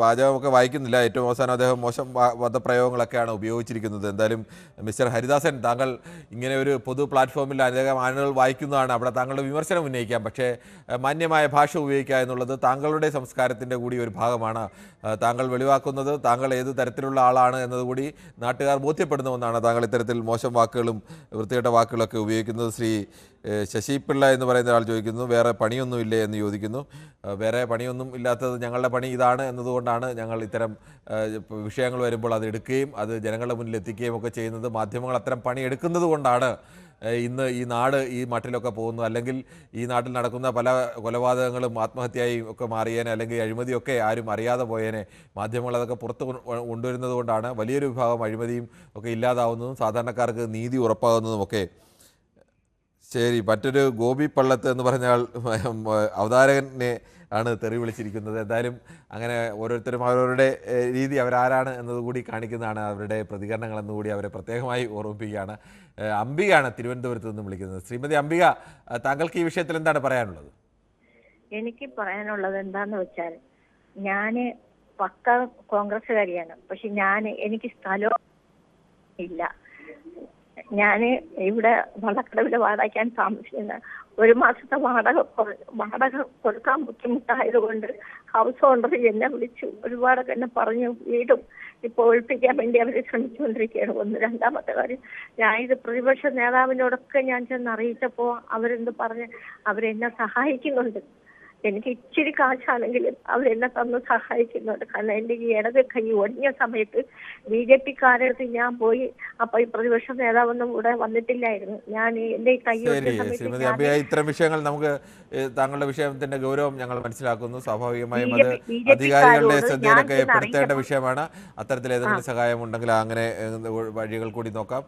വാചകമൊക്കെ വായിക്കുന്നില്ല. ഏറ്റവും അവസാനം അദ്ദേഹം മോശം പദപ്രയോഗങ്ങളൊക്കെയാണ് ഉപയോഗിച്ചിരിക്കുന്നത്. എന്തായാലും മിസ്റ്റർ ഹരിദാസൻ, താങ്കൾ ഇങ്ങനെ ഒരു പൊതു പ്ലാറ്റ്ഫോമിൽ അനേകം ആളുകൾ വായിക്കുന്നതാണ്. അവിടെ താങ്കളുടെ വിമർശനം ഉന്നയിക്കാം, പക്ഷേ മാന്യമായ ഭാഷ ഉപയോഗിക്കുക എന്നുള്ളത് താങ്കളുടെ സംസ്കാരത്തിൻ്റെ കൂടി ഒരു ഭാഗമാണ്. താങ്കൾ വെളിവാക്കുന്നത് താങ്കൾ ഏത് തരത്തിലുള്ള ആളാണ് എന്നതുകൂടി നാട്ടുകാർ ബോധ്യപ്പെടുന്ന ഒന്നാണ്. താങ്കൾ ഇത്തരത്തിൽ മോശം വാക്കുകളും വൃത്തികെട്ട വാക്കുകളൊക്കെ ഉപയോഗിക്കുന്നത്. ശ്രീ ശശിപിള്ള എന്ന് പറയുന്ന ഒരാൾ ചോദിക്കുന്നു വേറെ പണിയൊന്നുമില്ലേ എന്ന് ചോദിക്കുന്നു. വേറെ പണിയൊന്നും ഇല്ലാത്തത് ഞങ്ങളുടെ പണി ഇതാണ് എന്നതുകൊണ്ടാണ് ഞങ്ങൾ ഇത്തരം വിഷയങ്ങൾ വരുമ്പോൾ അത് എടുക്കുകയും അത് ജനങ്ങളുടെ മുന്നിൽ എത്തിക്കുകയും ഒക്കെ ചെയ്യുന്നത്. മാധ്യമങ്ങൾ അത്തരം പണി എടുക്കുന്നത് കൊണ്ടാണ് ഇന്ന് ഈ നാട് ഈ മട്ടിലൊക്കെ പോകുന്നു. അല്ലെങ്കിൽ ഈ നാട്ടിൽ നടക്കുന്ന പല കൊലപാതകങ്ങളും ആത്മഹത്യയും ഒക്കെ മാറിയേനെ, അല്ലെങ്കിൽ അഴിമതിയൊക്കെ ആരും അറിയാതെ പോയേനെ. മാധ്യമങ്ങൾ അതൊക്കെ പുറത്ത് കൊണ്ടുവരുന്നത് കൊണ്ടാണ് വലിയൊരു വിഭാഗം അഴിമതിയും ഒക്കെ ഇല്ലാതാവുന്നതും സാധാരണക്കാർക്ക് നീതി ഉറപ്പാകുന്നതും ഒക്കെ. ശരി, മറ്റൊരു ഗോപി പള്ളത്ത് എന്ന് പറഞ്ഞാൽ അവതാരകനെ ആണ് തെറി വിളിച്ചിരിക്കുന്നത്. എന്തായാലും അങ്ങനെ ഓരോരുത്തരും അവരവരുടെ രീതി അവരാരാണ് എന്നതുകൂടി കാണിക്കുന്നതാണ് അവരുടെ പ്രതികരണങ്ങൾ എന്നുകൂടി അവരെ പ്രത്യേകമായി ഓർമ്മിപ്പിക്കുകയാണ്. അംബികയാണ് തിരുവനന്തപുരത്ത് നിന്ന് വിളിക്കുന്നത്. ശ്രീമതി അംബിക, താങ്കൾക്ക് ഈ വിഷയത്തിൽ എന്താണ് പറയാനുള്ളത്? എനിക്ക് പറയാനുള്ളത് എന്താന്ന് വെച്ചാൽ, ഞാന് പക്ക കോൺഗ്രസ്സുകാരിയാണ്. പക്ഷെ എനിക്ക് സ്ഥലവും ഇല്ല. ഞാന് ഇവിടെ വള്ളക്കടവിൽ വാടകയ്ക്കാൻ താമസിക്കുന്ന 1 മാസത്തെ വാടക കൊടുക്കാൻ ബുദ്ധിമുട്ടായതുകൊണ്ട് ഹൗസ് ഓണർ എന്നെ വിളിച്ചു, ഒരുപാടൊക്കെ എന്നെ പറഞ്ഞു. വീടും ഇപ്പൊ ഒഴിപ്പിക്കാൻ വേണ്ടി അവർ ശ്രമിച്ചുകൊണ്ടിരിക്കുകയാണ്. രണ്ടാമത്തെ കാര്യം, ഇത് പ്രതിപക്ഷ നേതാവിനോടൊക്കെ ഞാൻ ചെന്ന് അറിയിച്ചപ്പോ അവരെന്ത് പറഞ്ഞ് അവരെന്നെ സഹായിക്കുന്നുണ്ട്. എനിക്ക് ഇച്ചിരി കാശാണെങ്കിലും അവരെന്നെ തന്ന് സഹായിക്കുന്നുണ്ട്. കാരണം എൻ്റെ ഈ ഇടത് കൈ ഒടിഞ്ഞ സമയത്ത് BJP-ക്കാരടുത്ത് ഞാൻ പോയി. അപ്പൊ ഈ പ്രതിപക്ഷ നേതാവൊന്നും കൂടെ വന്നിട്ടില്ലായിരുന്നു. ഞാൻ എൻ്റെ ഈ കൈ ഒടിഞ്ഞ ശ്രീമതി അംബിക, സമയത്ത് ഇത്തരം വിഷയങ്ങൾ നമുക്ക് താങ്കളുടെ വിഷയത്തിന്റെ ഗൗരവം ഞങ്ങൾ മനസ്സിലാക്കുന്നു. സ്വാഭാവികമായും അത് അധികാരികളുടെ ശ്രദ്ധയിലൊക്കെ പെടുത്തേണ്ട വിഷയമാണ്. അത്തരത്തിൽ ഏതെങ്കിലും സഹായം ഉണ്ടെങ്കിൽ അങ്ങനെ വഴികൾ കൂടി നോക്കാം.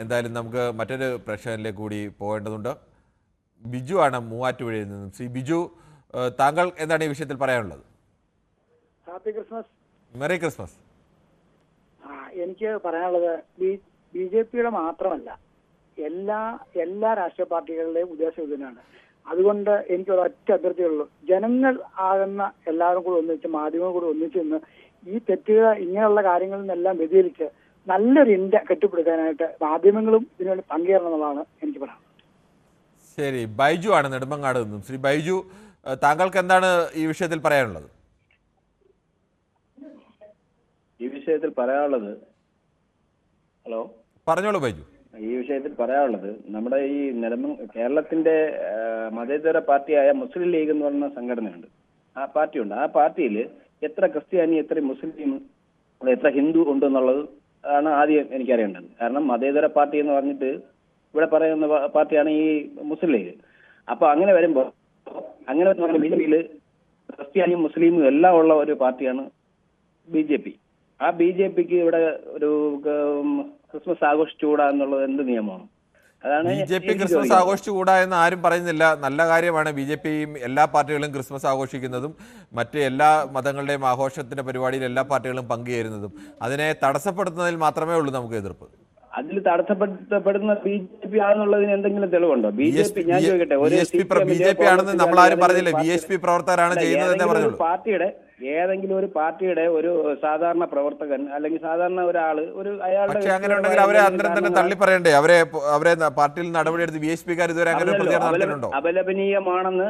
എന്തായാലും നമുക്ക് മറ്റൊരു പ്രശ്നത്തിലേക്ക് കൂടി പോകേണ്ടതുണ്ട്. ബിജു ആണ് മൂവാറ്റുപുഴയിൽ നിന്നും. ശ്രീ ബിജു, താങ്കൾ എന്താണ് ഈ വിഷയത്തിൽ പറയാനുള്ളത്? Happy Christmas. Merry Christmas. എനിക്ക് പറയാനുള്ളത് BJP-യുടെ മാത്രമല്ല, എല്ലാ രാഷ്ട്രീയ പാർട്ടികളുടെയും ഉദ്ദേശം ഇതിനാണ്. അതുകൊണ്ട് എനിക്ക് ഒരൊറ്റ അഭ്യർത്ഥിയുള്ളൂ, ജനങ്ങൾ ആകുന്ന എല്ലാവരും കൂടി ഒന്നിച്ച്, മാധ്യമങ്ങൾ കൂടി ഒന്നിച്ച് നിന്ന് ഈ തെറ്റുകൾ ഇങ്ങനെയുള്ള കാര്യങ്ങളിൽ നിന്നെല്ലാം വ്യതിചലിച്ച് നല്ലൊരു ഇന്ത്യ കെട്ടിപ്പടുക്കാനായിട്ട് മാധ്യമങ്ങളും ഇതിനുവേണ്ടി പങ്കുചേരണം എന്നുള്ളതാണ് എനിക്ക് പറയാം. ശരി, ബൈജു ആണ് നെടുമങ്ങാട് നിന്നും. ശ്രീ ബൈജു, താങ്കൾക്ക് എന്താണ് ഈ വിഷയത്തിൽ പറയാനുള്ളത്? ഈ വിഷയത്തിൽ പറയാനുള്ളത്, ഹലോ പറഞ്ഞോളൂ ബൈജു. ഈ വിഷയത്തിൽ പറയാനുള്ളത്, നമ്മുടെ ഈ കേരളത്തിന്റെ മതേതര പാർട്ടിയായ മുസ്ലിം ലീഗ് എന്ന് പറയുന്ന സംഘടനയുണ്ട്. ആ പാർട്ടിയുണ്ട്. ആ പാർട്ടിയിൽ എത്ര ക്രിസ്ത്യാനി, എത്ര മുസ്ലിം, എത്ര ഹിന്ദു ഉണ്ടെന്നുള്ളത് ആണ് ആദ്യം എനിക്കറിയേണ്ടത്. കാരണം മതേതര പാർട്ടി എന്ന് പറഞ്ഞിട്ട് ഇവിടെ പറയുന്ന പാർട്ടിയാണ് ഈ മുസ്ലിം ലീഗ്. അപ്പൊ അങ്ങനെ വരുമ്പോൾ BJP-യിൽ ക്രിസ്ത്യാനിയും മുസ്ലിമും എല്ലാം ഉള്ള ഒരു പാർട്ടിയാണ് BJP. ആ BJP-ക്ക് ഇവിടെ ഒരു ക്രിസ്മസ് ആഘോഷിച്ചുകൂടാ എന്നുള്ളത് എന്ത് നിയമമാണ്? അതാണ് BJP ക്രിസ്മസ് ആഘോഷിച്ചുകൂടാ എന്ന് ആരും പറയുന്നില്ല. നല്ല കാര്യമാണ് BJPയും എല്ലാ പാർട്ടികളും ക്രിസ്മസ് ആഘോഷിക്കുന്നതും മറ്റ് എല്ലാ മതങ്ങളുടെയും ആഘോഷത്തിന്റെ പരിപാടിയിൽ എല്ലാ പാർട്ടികളും പങ്കുചേരുന്നതും. അതിനെ തടസ്സപ്പെടുത്തുന്നതിൽ മാത്രമേ ഉള്ളൂ നമുക്ക് എതിർപ്പ്. അതിൽ തടസ്സപ്പെടുന്ന BJP ആണെന്നുള്ളതിന് എന്തെങ്കിലും തെളിവുണ്ടോ? BJP, ഞാൻ ചോദിക്കട്ടെ, BJP ആണെന്ന് നമ്മൾ ആരും പറഞ്ഞില്ല. BJP പ്രവർത്തകരാണ് ചെയ്യുന്നത് എന്നേ പറഞ്ഞുള്ളൂ. ഏതെങ്കിലും ഒരു പാർട്ടിയുടെ ഒരു സാധാരണ പ്രവർത്തകൻ അല്ലെങ്കിൽ സാധാരണ ഒരാള് അയാളുടെ, പക്ഷേ അങ്ങനെ ഉണ്ടെങ്കിൽ അവരെ അന്തരം തന്നെ തള്ളി പറയണ്ടേ? അവരെ പാർട്ടിയിൽ നടപടിയെടുത്ത് BJP-ക്കാർ ഇതുവരെ അങ്ങനെ പ്രതികരണം നടത്തുന്നുണ്ടോ? അപലപനീയമാണെന്ന്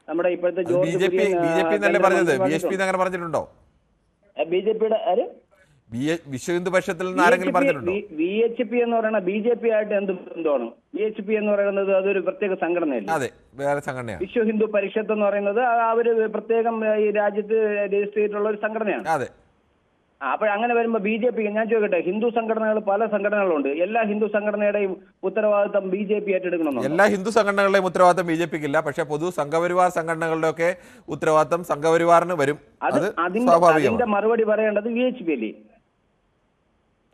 നമ്മുടെ ഇപ്പോഴത്തെ BJP എന്നല്ലേ പറഞ്ഞത്? BJP അങ്ങനെ പറഞ്ഞിട്ടുണ്ടോ? BJP-യുടെ ആര്? വിശ്വ ഹിന്ദു പരിഷത്തിൽ നിന്ന് ആരെങ്കിലും പറഞ്ഞിട്ടുണ്ടോ? VHP എന്ന് പറയുന്ന BJP ആയിട്ട് എന്ത് ബന്ധമാണ്? VHP എന്ന് പറയുന്നത് അതൊരു പ്രത്യേക സംഘടനയല്ലേ? അതെ, വേറെ സംഘടനയാണ്. വിശ്വ ഹിന്ദു പരിഷത്ത് എന്ന് പറയുന്നത് അവര് പ്രത്യേകം ഈ രാജ്യത്ത് രജിസ്റ്റർ ചെയ്തിട്ടുള്ള ഒരു സംഘടനയാണ്. അതെ. അപ്പോഴങ്ങനെ വരുമ്പോ BJP, ഞാൻ ചോദിക്കട്ടെ, ഹിന്ദു സംഘടനകൾ പല സംഘടനകളുണ്ട്. എല്ലാ ഹിന്ദു സംഘടനയുടെയും ഉത്തരവാദിത്തം BJP ഏറ്റെടുക്കണമെന്നോ? എല്ലാ ഹിന്ദു സംഘടനകളുടെയും ഉത്തരവാദിത്തം BJPക്ക് ഇല്ല. പക്ഷെ പൊതു സംഘപരിവാർ സംഘടനകളുടെ ഒക്കെ ഉത്തരവാദിത്തം സംഘപരിവാറിന് വരും. അതിന്റെ മറുപടി പറയേണ്ടത് VHP അല്ലേ?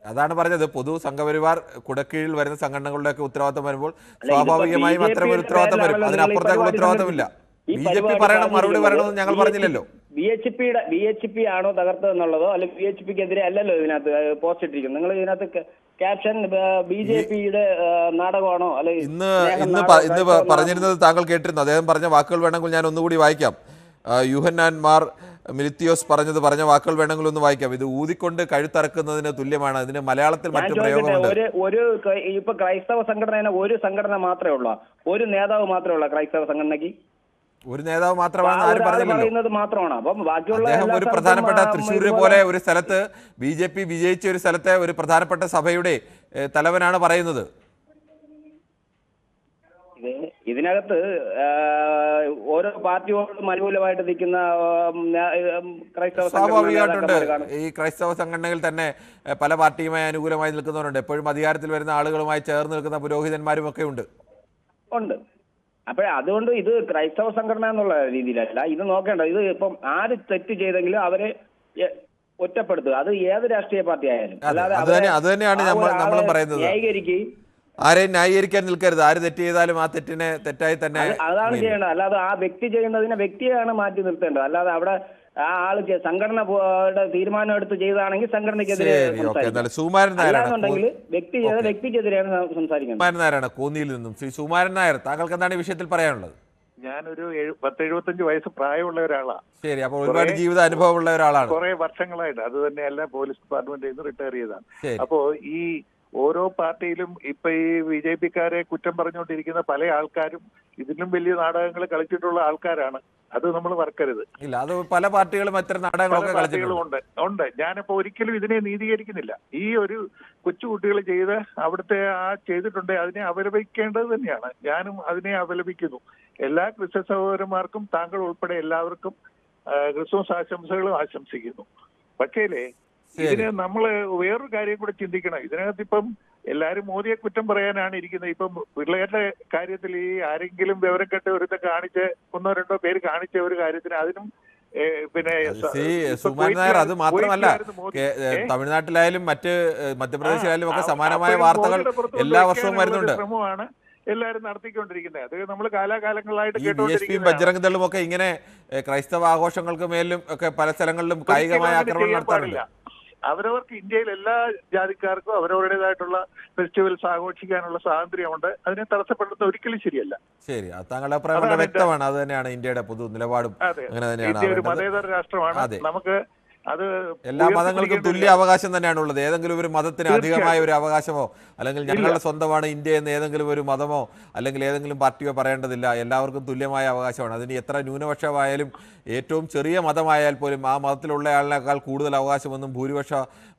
അതാണ് പറഞ്ഞത്, പൊതു സംഘപരിവാർ കുടക്കീഴിൽ വരുന്ന സംഘടനകളുടെ ഒക്കെ ഉത്തരവാദിത്തം വരുമ്പോൾ സ്വാഭാവികമായും അത്തരം ഒരു ഉത്തരവാദിത്തം വരും. അതിനപ്പുറത്തേക്കുള്ള ഉത്തരവാദിത്തമില്ല. BJP പറയണം, മറുപടി പറയണമെന്ന് ഞങ്ങൾ പറഞ്ഞില്ലല്ലോ. VHP ആണോ തകർത്തതെന്നുള്ളതോ അല്ലെങ്കിൽ VHP-ക്കെതിരെ അല്ലല്ലോ ഇതിനകത്ത് പോസ്റ്റ് ഇട്ടിരിക്കുന്നത്. നിങ്ങൾ ഇതിനകത്ത് ക്യാപ്ഷൻ BJP-യുടെ നാടകമാണോ അല്ലെങ്കിൽ ഇന്ന് പറഞ്ഞിരുന്നത് താങ്കൾ കേട്ടിരുന്നു. അദ്ദേഹം പറഞ്ഞ വാക്കുകൾ വേണമെങ്കിൽ ഞാൻ ഒന്നുകൂടി വായിക്കാം. യൂഹന്നാൻ മാർ മിലിത്തിയോസ് പറഞ്ഞ വാക്കുകൾ വേണമെങ്കിൽ ഒന്ന് വായിക്കാം. ഇത് ഊതിക്കൊണ്ട് കഴുത്തറക്കുന്നതിന് തുല്യമാണ്. അതിന് മലയാളത്തിൽ മറ്റു പ്രയോഗമുണ്ട്. ഇപ്പൊ ക്രൈസ്തവ സംഘടന ഒരു സംഘടന മാത്രമേ ഉള്ളൂ, ഒരു നേതാവ് മാത്രമേ ഉള്ളൂ ക്രൈസ്തവ സംഘടനയ്ക്ക്? ഒരു നേതാവ് മാത്രമാണ് ആരും പറഞ്ഞില്ലല്ലോ. മാത്രമാണ്. അപ്പം ബാക്കിയുള്ള അദ്ദേഹം ഒരു പ്രധാനപ്പെട്ട തൃശ്ശൂരിനെ പോലെ ഒരു സ്ഥലത്ത് BJP വിജയിച്ച ഒരു സ്ഥലത്തെ ഒരു പ്രധാനപ്പെട്ട സഭയുടെ തലവനാണ് പറയുന്നത്. ഇതിനകത്ത് ഓരോ പാർട്ടിയോടും അനുകൂലമായിട്ട് നിൽക്കുന്ന ക്രൈസ്തവ സ്വാഭാവികമായിട്ടുണ്ട്. ഈ ക്രൈസ്തവ സംഘടനകൾ തന്നെ പല പാർട്ടിയുമായി അനുകൂലമായി നിൽക്കുന്നവരുണ്ട്. എപ്പോഴും അധികാരത്തിൽ വരുന്ന ആളുകളുമായി ചേർന്ന് നിൽക്കുന്ന പുരോഹിതന്മാരും ഒക്കെ ഉണ്ട്. അതുകൊണ്ട് ഇത് ക്രൈസ്തവ സംഘടന എന്നുള്ള രീതിയിലല്ല ഇത് നോക്കേണ്ടത്. ഇത് ഇപ്പം ആര് തെറ്റ് ചെയ്തെങ്കിലും അവരെ ഒറ്റപ്പെടുത്തുക. അത് ഏത് രാഷ്ട്രീയ പാർട്ടി ആയാലും. അല്ലാതെ അത് തന്നെയാണ് നമ്മൾ പറയുന്നത്. ആരെയും ന്യായീകരിക്കാൻ നിൽക്കരുത്. ആര് തെറ്റ് ചെയ്താലും ആ തെറ്റിനെ തെറ്റായി തന്നെ അതാണ് ചെയ്യേണ്ടത്. അല്ലാതെ ആ വ്യക്തി ചെയ്യുന്നതിനെ വ്യക്തിയാണ് മാറ്റി നിർത്തേണ്ടത്. അല്ലാതെ അവിടെ ആ ആള് സംഘടനയുടെ തീരുമാനം എടുത്ത് ചെയ്താണെങ്കിൽ സംഘടനയ്ക്കെതിരെ അല്ലാന്നുണ്ടെങ്കിൽ വ്യക്തി ചെയ്ത വ്യക്തിക്കെതിരെയാണ് സംസാരിക്കുന്നത്. സുമാരൻ നായരാണ് കോന്നിയിൽ നിന്നും. ശ്രീ സുമാരൻ നായർ, താങ്കൾക്ക് എന്താണ് ഈ വിഷയത്തിൽ പറയാനുള്ളത്? ഞാനൊരു 70-75 വയസ്സ് പ്രായമുള്ള ഒരാളാണ്. ശരി, അപ്പോൾ ഒരുപാട് ജീവിത അനുഭവമുള്ള ഒരാളാണ്. കുറെ വർഷങ്ങളായിട്ട് അത് തന്നെയല്ല പോലീസ് ഡിപ്പാർട്ട്മെന്റിൽ നിന്ന് റിട്ടയർ ചെയ്തതാണ്. അപ്പോ ഈ ഓരോ പാർട്ടിയിലും ഇപ്പൊ ഈ BJP-ക്കാരെ കുറ്റം പറഞ്ഞുകൊണ്ടിരിക്കുന്ന പല ആൾക്കാരും ഇതിലും വലിയ നാടകങ്ങൾ കളിച്ചിട്ടുള്ള ആൾക്കാരാണ്. അത് നമ്മൾ മറക്കരുത്. ഇല്ല, അത് പല പാർട്ടികളും അത്തരം നാടകങ്ങളൊക്കെ കളിച്ചിട്ടുണ്ട്. ഉണ്ട്. ഞാനിപ്പോ ഒരിക്കലും ഇതിനെ നീതീകരിക്കുന്നില്ല. ഈ ഒരു കൊച്ചുകുട്ടികൾ ചെയ്ത് അവിടുത്തെ ആ ചെയ്തിട്ടുണ്ട്, അതിനെ അപലപിക്കേണ്ടത് തന്നെയാണ്. ഞാനും അതിനെ അപലപിക്കുന്നു. എല്ലാ ക്രിസ്ത്യൻ സഹോദരന്മാർക്കും താങ്കൾ ഉൾപ്പെടെ എല്ലാവർക്കും ക്രിസ്മസ് ആശംസകളും ആശംസിക്കുന്നു. പക്ഷേലേ ഇതിന് നമ്മള് വേറൊരു കാര്യം കൂടെ ചിന്തിക്കണം. ഇതിനകത്ത് ഇപ്പം എല്ലാരും മോദിയെ കുറ്റം പറയാനാണ് ഇരിക്കുന്നത്. ഇപ്പം പിള്ളേരുടെ കാര്യത്തിൽ ഈ ആരെങ്കിലും വിവരം കെട്ട് ഒരുത്തം കാണിച്ച് 1-2 പേര് കാണിച്ച ഒരു കാര്യത്തിന് അതിനും പിന്നെ സുമാരൻ നായർ, അത് മാത്രമല്ല തമിഴ്നാട്ടിലായാലും മറ്റ് മധ്യപ്രദേശിലായാലും ഒക്കെ സമാനമായ വാർത്തകൾ എല്ലാ വർഷവും വരുന്നുണ്ട്. ശ്രമമാണ് എല്ലാവരും നടത്തിക്കൊണ്ടിരിക്കുന്നത്. അത് നമ്മൾ കാലാകാലങ്ങളായിട്ട് BSP-യും ബജ്രംഗ് ദളും ഒക്കെ ഇങ്ങനെ ക്രൈസ്തവ ആഘോഷങ്ങൾക്ക് മേലും ഒക്കെ പല സ്ഥലങ്ങളിലും കായികമായ ആക്രമണം നടത്താറില്ല. അവരവർക്ക് ഇന്ത്യയിൽ എല്ലാ ജാതിക്കാർക്കും അവരവരുടേതായിട്ടുള്ള ഫെസ്റ്റിവൽസ് ആഘോഷിക്കാനുള്ള സ്വാതന്ത്ര്യമുണ്ട്. അതിനെ തടസ്സപ്പെടുത്തുന്നത് ഒരിക്കലും ശരിയല്ല. ശരി, താങ്കളുടെ അഭിപ്രായം വളരെ വ്യക്തമാണ്. അത് തന്നെയാണ് ഇന്ത്യയുടെ പൊതു നിലപാടും. അങ്ങനെ തന്നെയാണ്. ഇന്ത്യ ഒരു മതേതര രാഷ്ട്രമാണ്. നമുക്ക് അത് എല്ലാ മതങ്ങൾക്കും തുല്യ അവകാശം തന്നെയാണ് ഉള്ളത്. ഏതെങ്കിലും ഒരു മതത്തിന് അധികമായ ഒരു അവകാശമോ അല്ലെങ്കിൽ ഞങ്ങളുടെ സ്വന്തമാണ് ഇന്ത്യ എന്ന് ഏതെങ്കിലും ഒരു മതമോ അല്ലെങ്കിൽ ഏതെങ്കിലും പാർട്ടിയോ പറയേണ്ടതില്ല. എല്ലാവർക്കും തുല്യമായ അവകാശമാണ്. അതിന് എത്ര ന്യൂനപക്ഷമായാലും ഏറ്റവും ചെറിയ മതമായാൽ പോലും ആ മതത്തിലുള്ള ആളിനേക്കാൾ കൂടുതൽ അവകാശമൊന്നും ഭൂരിപക്ഷ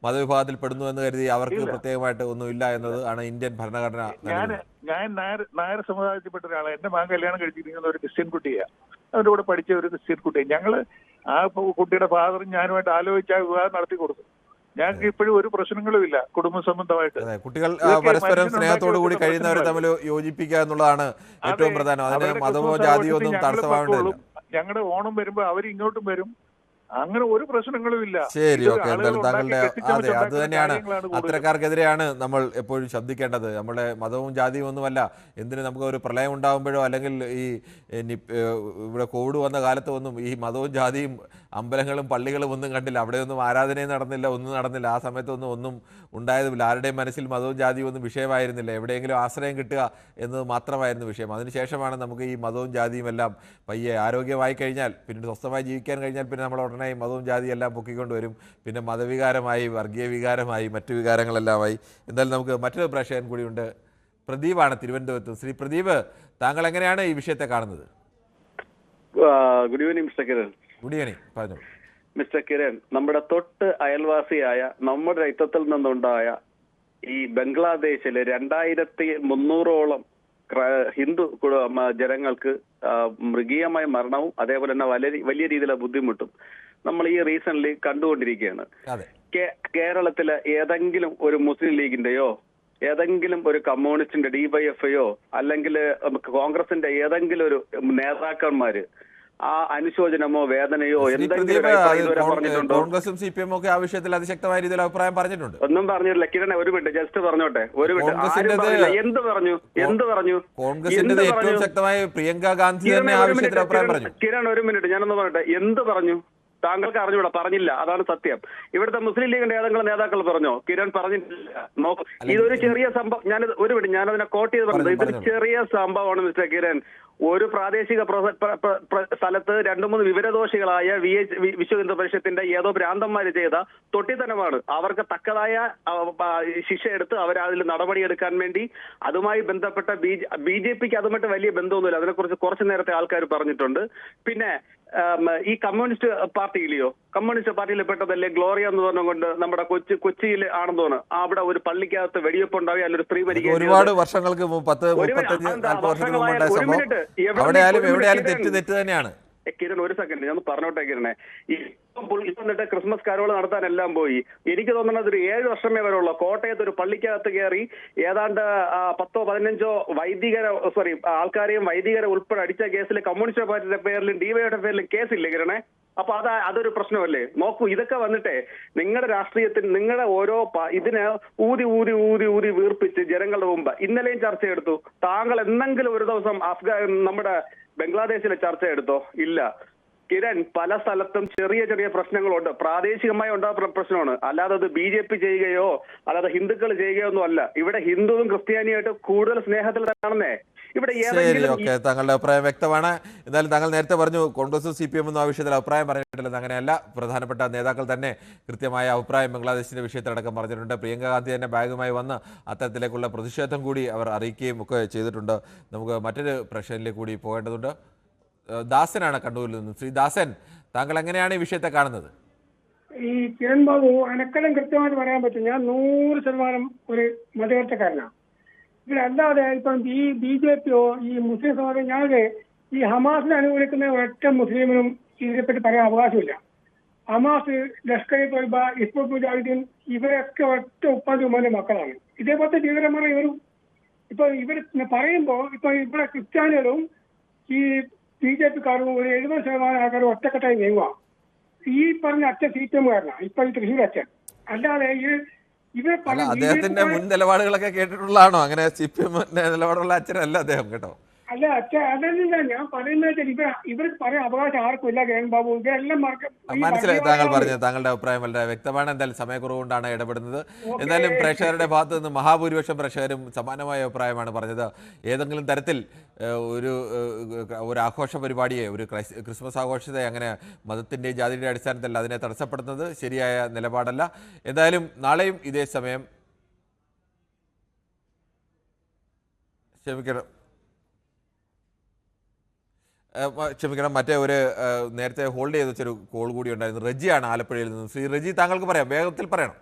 മതവിഭാഗത്തിൽ പെടുന്നു എന്ന് കരുതി അവർക്ക് പ്രത്യേകമായിട്ട് ഒന്നുമില്ല എന്നത് ആണ് ഇന്ത്യൻ ഭരണഘടന. ഞാൻ നായർ സമുദായത്തിൽപ്പെട്ട ഒരാളാണ്. എന്റെ മകൻ കല്യാണം കഴിച്ചിരിക്കുന്ന ഒരു ക്രിസ്ത്യൻ കുട്ടിയാണ്. അവരുടെ കൂടെ പഠിച്ച ഒരു ക്രിസ്ത്യൻ കുട്ടിയെ ഞങ്ങള് ആ കുട്ടിയുടെ ഫാദറും ഞാനുമായിട്ട് ആലോചിച്ച് ആ വിവാഹം നടത്തി കൊടുത്തു. ഞങ്ങൾക്ക് ഇപ്പോഴും ഒരു പ്രശ്നങ്ങളും ഇല്ല കുടുംബ സംബന്ധമായിട്ട്. കുട്ടികൾ പരസ്പരം സ്നേഹത്തോടു കൂടി കഴിയുന്നവരെ തമ്മിൽ യോജിപ്പിക്കുക എന്നുള്ളതാണ് ഏറ്റവും പ്രധാനം. അതിന് മതമോ ജാതിയോ ഒന്നും തടസ്സമാവേണ്ടതില്ല. ഞങ്ങളുടെ ഓണം വരുമ്പോ അവരിങ്ങോട്ടും വരും. അങ്ങനെ ഒരു പ്രശ്നങ്ങളും ഇല്ല. ശരി, ഓക്കെ. എന്തായാലും താങ്കളുടെ അതെ, അത് തന്നെയാണ്. അത്തരക്കാർക്കെതിരെയാണ് നമ്മൾ എപ്പോഴും ശബ്ദിക്കേണ്ടത്. നമ്മുടെ മതവും ജാതിയും ഒന്നുമല്ല. എന്തിന് നമുക്ക് ഒരു പ്രളയം ഉണ്ടാകുമ്പോഴോ അല്ലെങ്കിൽ ഈ ഇവിടെ കോവിഡ് വന്ന കാലത്ത് ഒന്നും ഈ മതവും ജാതിയും അമ്പലങ്ങളും പള്ളികളും ഒന്നും കണ്ടില്ല. അവിടെയൊന്നും ആരാധനയും നടന്നില്ല, ഒന്നും നടന്നില്ല. ആ സമയത്തൊന്നും ഒന്നും ഉണ്ടായതുമില്ല. ആരുടെയും മനസ്സിൽ മതവും ജാതിയും ഒന്നും വിഷയമായിരുന്നില്ല. എവിടെയെങ്കിലും ആശ്രയം കിട്ടുക എന്നത് മാത്രമായിരുന്നു വിഷയം. അതിനുശേഷമാണ് നമുക്ക് ഈ മതവും ജാതിയും എല്ലാം പയ്യെ ആരോഗ്യമായി കഴിഞ്ഞാൽ, പിന്നെ സ്വസ്ഥമായി ജീവിക്കാൻ കഴിഞ്ഞാൽ പിന്നെ നമ്മൾ ഉടനെ മതവും ജാതിയും എല്ലാം പൊക്കിക്കൊണ്ടുവരും. പിന്നെ മതവികാരമായി, വർഗീയ വികാരമായി, മറ്റു വികാരങ്ങളെല്ലാമായി. എന്തായാലും നമുക്ക് മറ്റൊരു പ്രേക്ഷകൻ കൂടിയുണ്ട്. പ്രദീപാണ് തിരുവനന്തപുരത്ത്. ശ്രീ പ്രദീപ്, താങ്കൾ എങ്ങനെയാണ് ഈ വിഷയത്തെ കാണുന്നത്? Good evening Mister Kiran. Good evening, പറഞ്ഞു. മിസ്റ്റർ കിരൺ, നമ്മുടെ തൊട്ട് അയൽവാസിയായ നമ്മുടെ രക്തത്തിൽ നിന്നുണ്ടായ ഈ ബംഗ്ലാദേശില് 2300ഓളം ഹിന്ദു ജനങ്ങൾക്ക് മൃഗീയമായ മരണവും അതേപോലെ തന്നെ വലിയ രീതിയിലുള്ള ബുദ്ധിമുട്ടും നമ്മൾ ഈ റീസെന്റ് കണ്ടുകൊണ്ടിരിക്കുകയാണ്. കേരളത്തിലെ ഏതെങ്കിലും ഒരു മുസ്ലിം ലീഗിന്റെയോ ഏതെങ്കിലും ഒരു കമ്മ്യൂണിസ്റ്റിന്റെ DYFയോ അല്ലെങ്കിൽ കോൺഗ്രസിന്റെ ഏതെങ്കിലും ഒരു നേതാക്കന്മാര് ആ അനുശോചനമോ വേദനയോ എന്തെങ്കിലും പറഞ്ഞിട്ടുണ്ടോ? കോൺഗ്രസും CPM ഒക്കെ ആ വിഷയത്തിൽ അതിശക്തമായ രീതിയിൽ അഭിപ്രായം പറഞ്ഞിട്ടുണ്ട്. ഒന്നും പറഞ്ഞിട്ടില്ല. കിരണേ, ഒരു മിനിറ്റ് ജസ്റ്റ് പറഞ്ഞോട്ടെ. എന്ത് പറഞ്ഞു? കോൺഗ്രസിന്റെ ഏറ്റവും ശക്തമായ പ്രിയങ്ക ഗാന്ധി തന്നെ ആ വിഷയത്തിൽ അഭിപ്രായം പറഞ്ഞു. കിരൺ, ഒരു മിനിറ്റ് ഞാനൊന്ന് പറയട്ടെ. എന്ത് പറഞ്ഞു? താങ്കൾക്ക് അറിഞ്ഞൂടാ? പറഞ്ഞില്ല, അതാണ് സത്യം. ഇവിടുത്തെ മുസ്ലിം ലീഗിന്റെ ഏതെങ്കിലും നേതാക്കൾ പറഞ്ഞോ? കിരൺ പറഞ്ഞിട്ടില്ല. ഇതൊരു ചെറിയ സംഭവം. ഒരു മിനിറ്റ് ഞാനതിനെ കോട്ട് ചെയ്ത് പറഞ്ഞത്. ഇതൊരു ചെറിയ സംഭവമാണ് മിസ്റ്റർ കിരൺ. ഒരു പ്രാദേശിക സ്ഥലത്ത് 2-3 വിവരദോഷികളായ വിശ്വ ഹിന്ദു പരിഷത്തിന്റെ ഏതോ ഭ്രാന്തന്മാര് ചെയ്ത തൊട്ടിത്തനമാണ്. അവർക്ക് തക്കതായ ശിക്ഷ എടുത്ത് അവർ അതിൽ നടപടിയെടുക്കാൻ വേണ്ടി അതുമായി ബന്ധപ്പെട്ട BJPക്ക് അതുമായിട്ട് വലിയ ബന്ധമൊന്നുമില്ല. അതിനെക്കുറിച്ച് കുറച്ചു നേരത്തെ ആൾക്കാർ പറഞ്ഞിട്ടുണ്ട്. പിന്നെ ഈ കമ്മ്യൂണിസ്റ്റ് പാർട്ടിയിലെയോ കമ്മ്യൂണിസ്റ്റ് പാർട്ടിയിൽ പെട്ടതല്ലേ ഗ്ലോറിയ എന്ന് പറഞ്ഞുകൊണ്ട് നമ്മുടെ കൊച്ചിയിൽ ആണെന്ന് തോന്നുന്നു. അവിടെ ഒരു പള്ളിക്കകത്ത് വെടിവെപ്പ് ഉണ്ടാവുക, അല്ലെങ്കിൽ സ്ത്രീ മരിക്കുക. ഒരുപാട് വർഷങ്ങൾക്ക് 30-40 വർഷങ്ങൾക്ക് മുമ്പുണ്ടായ സംഭവം. എവിടെയാലും തെറ്റ് തന്നെയാണ്. കിരൺ, ഒരു സെക്കൻഡ് ഞാൻ പറഞ്ഞോട്ടെ കിരണേ. ഈ എന്നിട്ട് ക്രിസ്മസ് കരോള് നടത്താനെല്ലാം പോയി. എനിക്ക് തോന്നുന്നത് ഒരു 7 വർഷമേ വരുള്ളൂ. കോട്ടയത്ത് ഒരു പള്ളിക്കകത്ത് കയറി ഏതാണ്ട് 10-15 ആൾക്കാരെയും വൈദികരെ ഉൾപ്പെടെ അടിച്ച കേസിൽ കമ്മ്യൂണിസ്റ്റ് പാർട്ടിയുടെ പേരിലും ഡിവൈയുടെ പേരിലും കേസില്ലേ കിരണേ? അപ്പൊ അതൊരു പ്രശ്നമല്ലേ? നോക്കൂ, ഇതൊക്കെ വന്നിട്ടേ നിങ്ങളുടെ രാഷ്ട്രീയത്തിൽ നിങ്ങളുടെ ഓരോ ഇതിനെ ഊതി ഊതി ഊതി ഊതി വീർപ്പിച്ച് ജനങ്ങളുടെ മുമ്പ് ഇന്നലെയും ചർച്ചയെടുത്തു. താങ്കൾ എന്തെങ്കിലും ഒരു ദിവസം നമ്മുടെ ബംഗ്ലാദേശിലെ ചർച്ചയെടുത്തോ? ഇല്ല. കിരൺ, പല സ്ഥലത്തും ചെറിയ ചെറിയ പ്രശ്നങ്ങളുണ്ട്, പ്രാദേശികമായി ഉണ്ടാകുന്ന പ്രശ്നമാണ്. അല്ലാതെ അത് BJP ചെയ്യുകയോ അല്ലാതെ ഹിന്ദുക്കൾ ചെയ്യുകയോ ഒന്നും അല്ല. ഇവിടെ ഹിന്ദുവും ക്രിസ്ത്യാനിയായിട്ട് കൂടുതൽ സ്നേഹത്തിൽ കാണുന്നേ. ഇവിടെ ശരി, ഓക്കെ, താങ്കളുടെ അഭിപ്രായം വ്യക്തമാണ്. എന്തായാലും താങ്കൾ നേരത്തെ പറഞ്ഞു കോൺഗ്രസും CPM ഒന്നും ആ വിഷയത്തിൽ അഭിപ്രായം പറഞ്ഞിട്ടില്ലെന്ന്. അങ്ങനെയല്ല, പ്രധാനപ്പെട്ട നേതാക്കൾ തന്നെ കൃത്യമായ അഭിപ്രായം ബംഗ്ലാദേശിന്റെ വിഷയത്തിലടക്കം പറഞ്ഞിട്ടുണ്ട്. പ്രിയങ്ക ഗാന്ധി തന്നെ ബാഗുമായി വന്ന് അത്തരത്തിലേക്കുള്ള പ്രതിഷേധം കൂടി അവർ അറിയിക്കുകയും ഒക്കെ ചെയ്തിട്ടുണ്ട്. നമുക്ക് മറ്റൊരു പ്രശ്നത്തിലേക്ക് കൂടി പോകേണ്ടതുണ്ട്. ദാസനാണ് കണ്ണൂരിൽ നിന്ന്. ശ്രീ ദാസൻ, താങ്കൾ എങ്ങനെയാണ് ഈ വിഷയത്തെ കാണുന്നത്? ഈ കിരൺ ബാബു, അനക്കെല്ലാം കൃത്യമായിട്ട് പറയാൻ പറ്റും. ഞാൻ 100% ഒരു മതേതരക്കാരനാണ്. ഇതിലല്ലാതെ ഇപ്പം ഈ BJPയോ ഈ മുസ്ലിം സമുദായം, ഞാൻ ഈ ഹമാസിനെ അനുകൂലിക്കുന്ന ഒറ്റ മുസ്ലിമിനും ഇതിനെപ്പറ്റി പറയാൻ അവകാശമില്ല. ഹമാസ്, ലഷ്കർ-ഇ-തോയ്ബ, ഹിസ്ബുൾ മുജാഹിദ്ദീൻ ഇവരൊക്കെ ഒറ്റ ഉപ്പാന്റെ ഉമ്മാന്റെ മക്കളാണ്. ഇതേപോലത്തെ ഭീകരന്മാരെ ഇപ്പൊ ഇവർ പറയുമ്പോ ഇപ്പൊ ഇവിടെ ക്രിസ്ത്യാനികളും ഈ BJPക്കാരും ഒരു 70% ആൾക്കാരും ഒറ്റക്കെട്ടായി നീങ്ങുക. ഈ പറഞ്ഞ അച്ഛൻ CPM-കാരനാണ്, ഇപ്പൊ ഈ തൃശ്ശൂർ അച്ഛൻ. അല്ലാതെ അദ്ദേഹത്തിന്റെ മുൻ നിലപാടുകളൊക്കെ കേട്ടിട്ടുള്ളതാണോ? അങ്ങനെ CPM നിലപാടുള്ള അച്ഛനല്ല അദ്ദേഹം, കേട്ടോ. അല്ല അതല്ല ഞാൻ പറയുന്നത്, ഇവർക്ക് പറയാൻ അവകാശം ആർക്കും ഇല്ല കിരൺ ബാബു. ഇതെല്ലാം മനസ്സിലായി താങ്കൾ പറഞ്ഞത്. താങ്കളുടെ അഭിപ്രായം വളരെ വ്യക്തമാണ്. എന്തായാലും സമയക്കുറവുകൊണ്ടാണ് ഇടപെടുന്നത്. എന്തായാലും പ്രേക്ഷകരുടെ ഭാഗത്ത് നിന്ന് മഹാഭൂരിപക്ഷം പ്രേക്ഷകരും സമാനമായ അഭിപ്രായമാണ് പറഞ്ഞത്. ഏതെങ്കിലും തരത്തിൽ ഒരു ആഘോഷ പരിപാടിയെ, ഒരു ക്രിസ്മസ് ആഘോഷത്തെ അങ്ങനെ മതത്തിൻ്റെയും ജാതിയുടെ അടിസ്ഥാനത്തിൽ അതിനെ തടസ്സപ്പെടുന്നത് ശരിയായ നിലപാടല്ല. എന്തായാലും നാളെയും ഇതേ സമയം ക്ഷമിക്കണം, മറ്റേ ഒരു നേരത്തെ ഹോൾഡ് ചെയ്ത് വെച്ചൊരു കോൾ കൂടി ഉണ്ടായിരുന്നു. റജിയാണ് ആലപ്പുഴയിൽ നിന്ന്. ശ്രീ റജി, താങ്കൾക്ക് പറയാം, വേഗത്തിൽ പറയണം.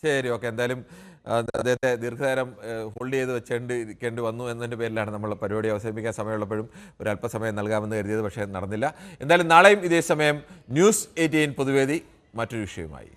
ശരി, ഓക്കെ. എന്തായാലും അദ്ദേഹത്തെ ദീർഘനേരം ഹോൾഡ് ചെയ്ത് വെച്ചേണ്ടിരിക്കേണ്ടി വന്നു എന്നതിൻ്റെ പേരിലാണ് നമ്മൾ പരിപാടി അവസാനിപ്പിക്കാൻ സമയമുള്ളപ്പോഴും ഒരു അല്പസമയം നൽകാമെന്ന് കരുതിയത്. പക്ഷേ നടന്നില്ല. എന്തായാലും നാളെയും ഇതേ സമയം News 18 പൊതുവേദി മറ്റൊരു വിഷയവുമായി.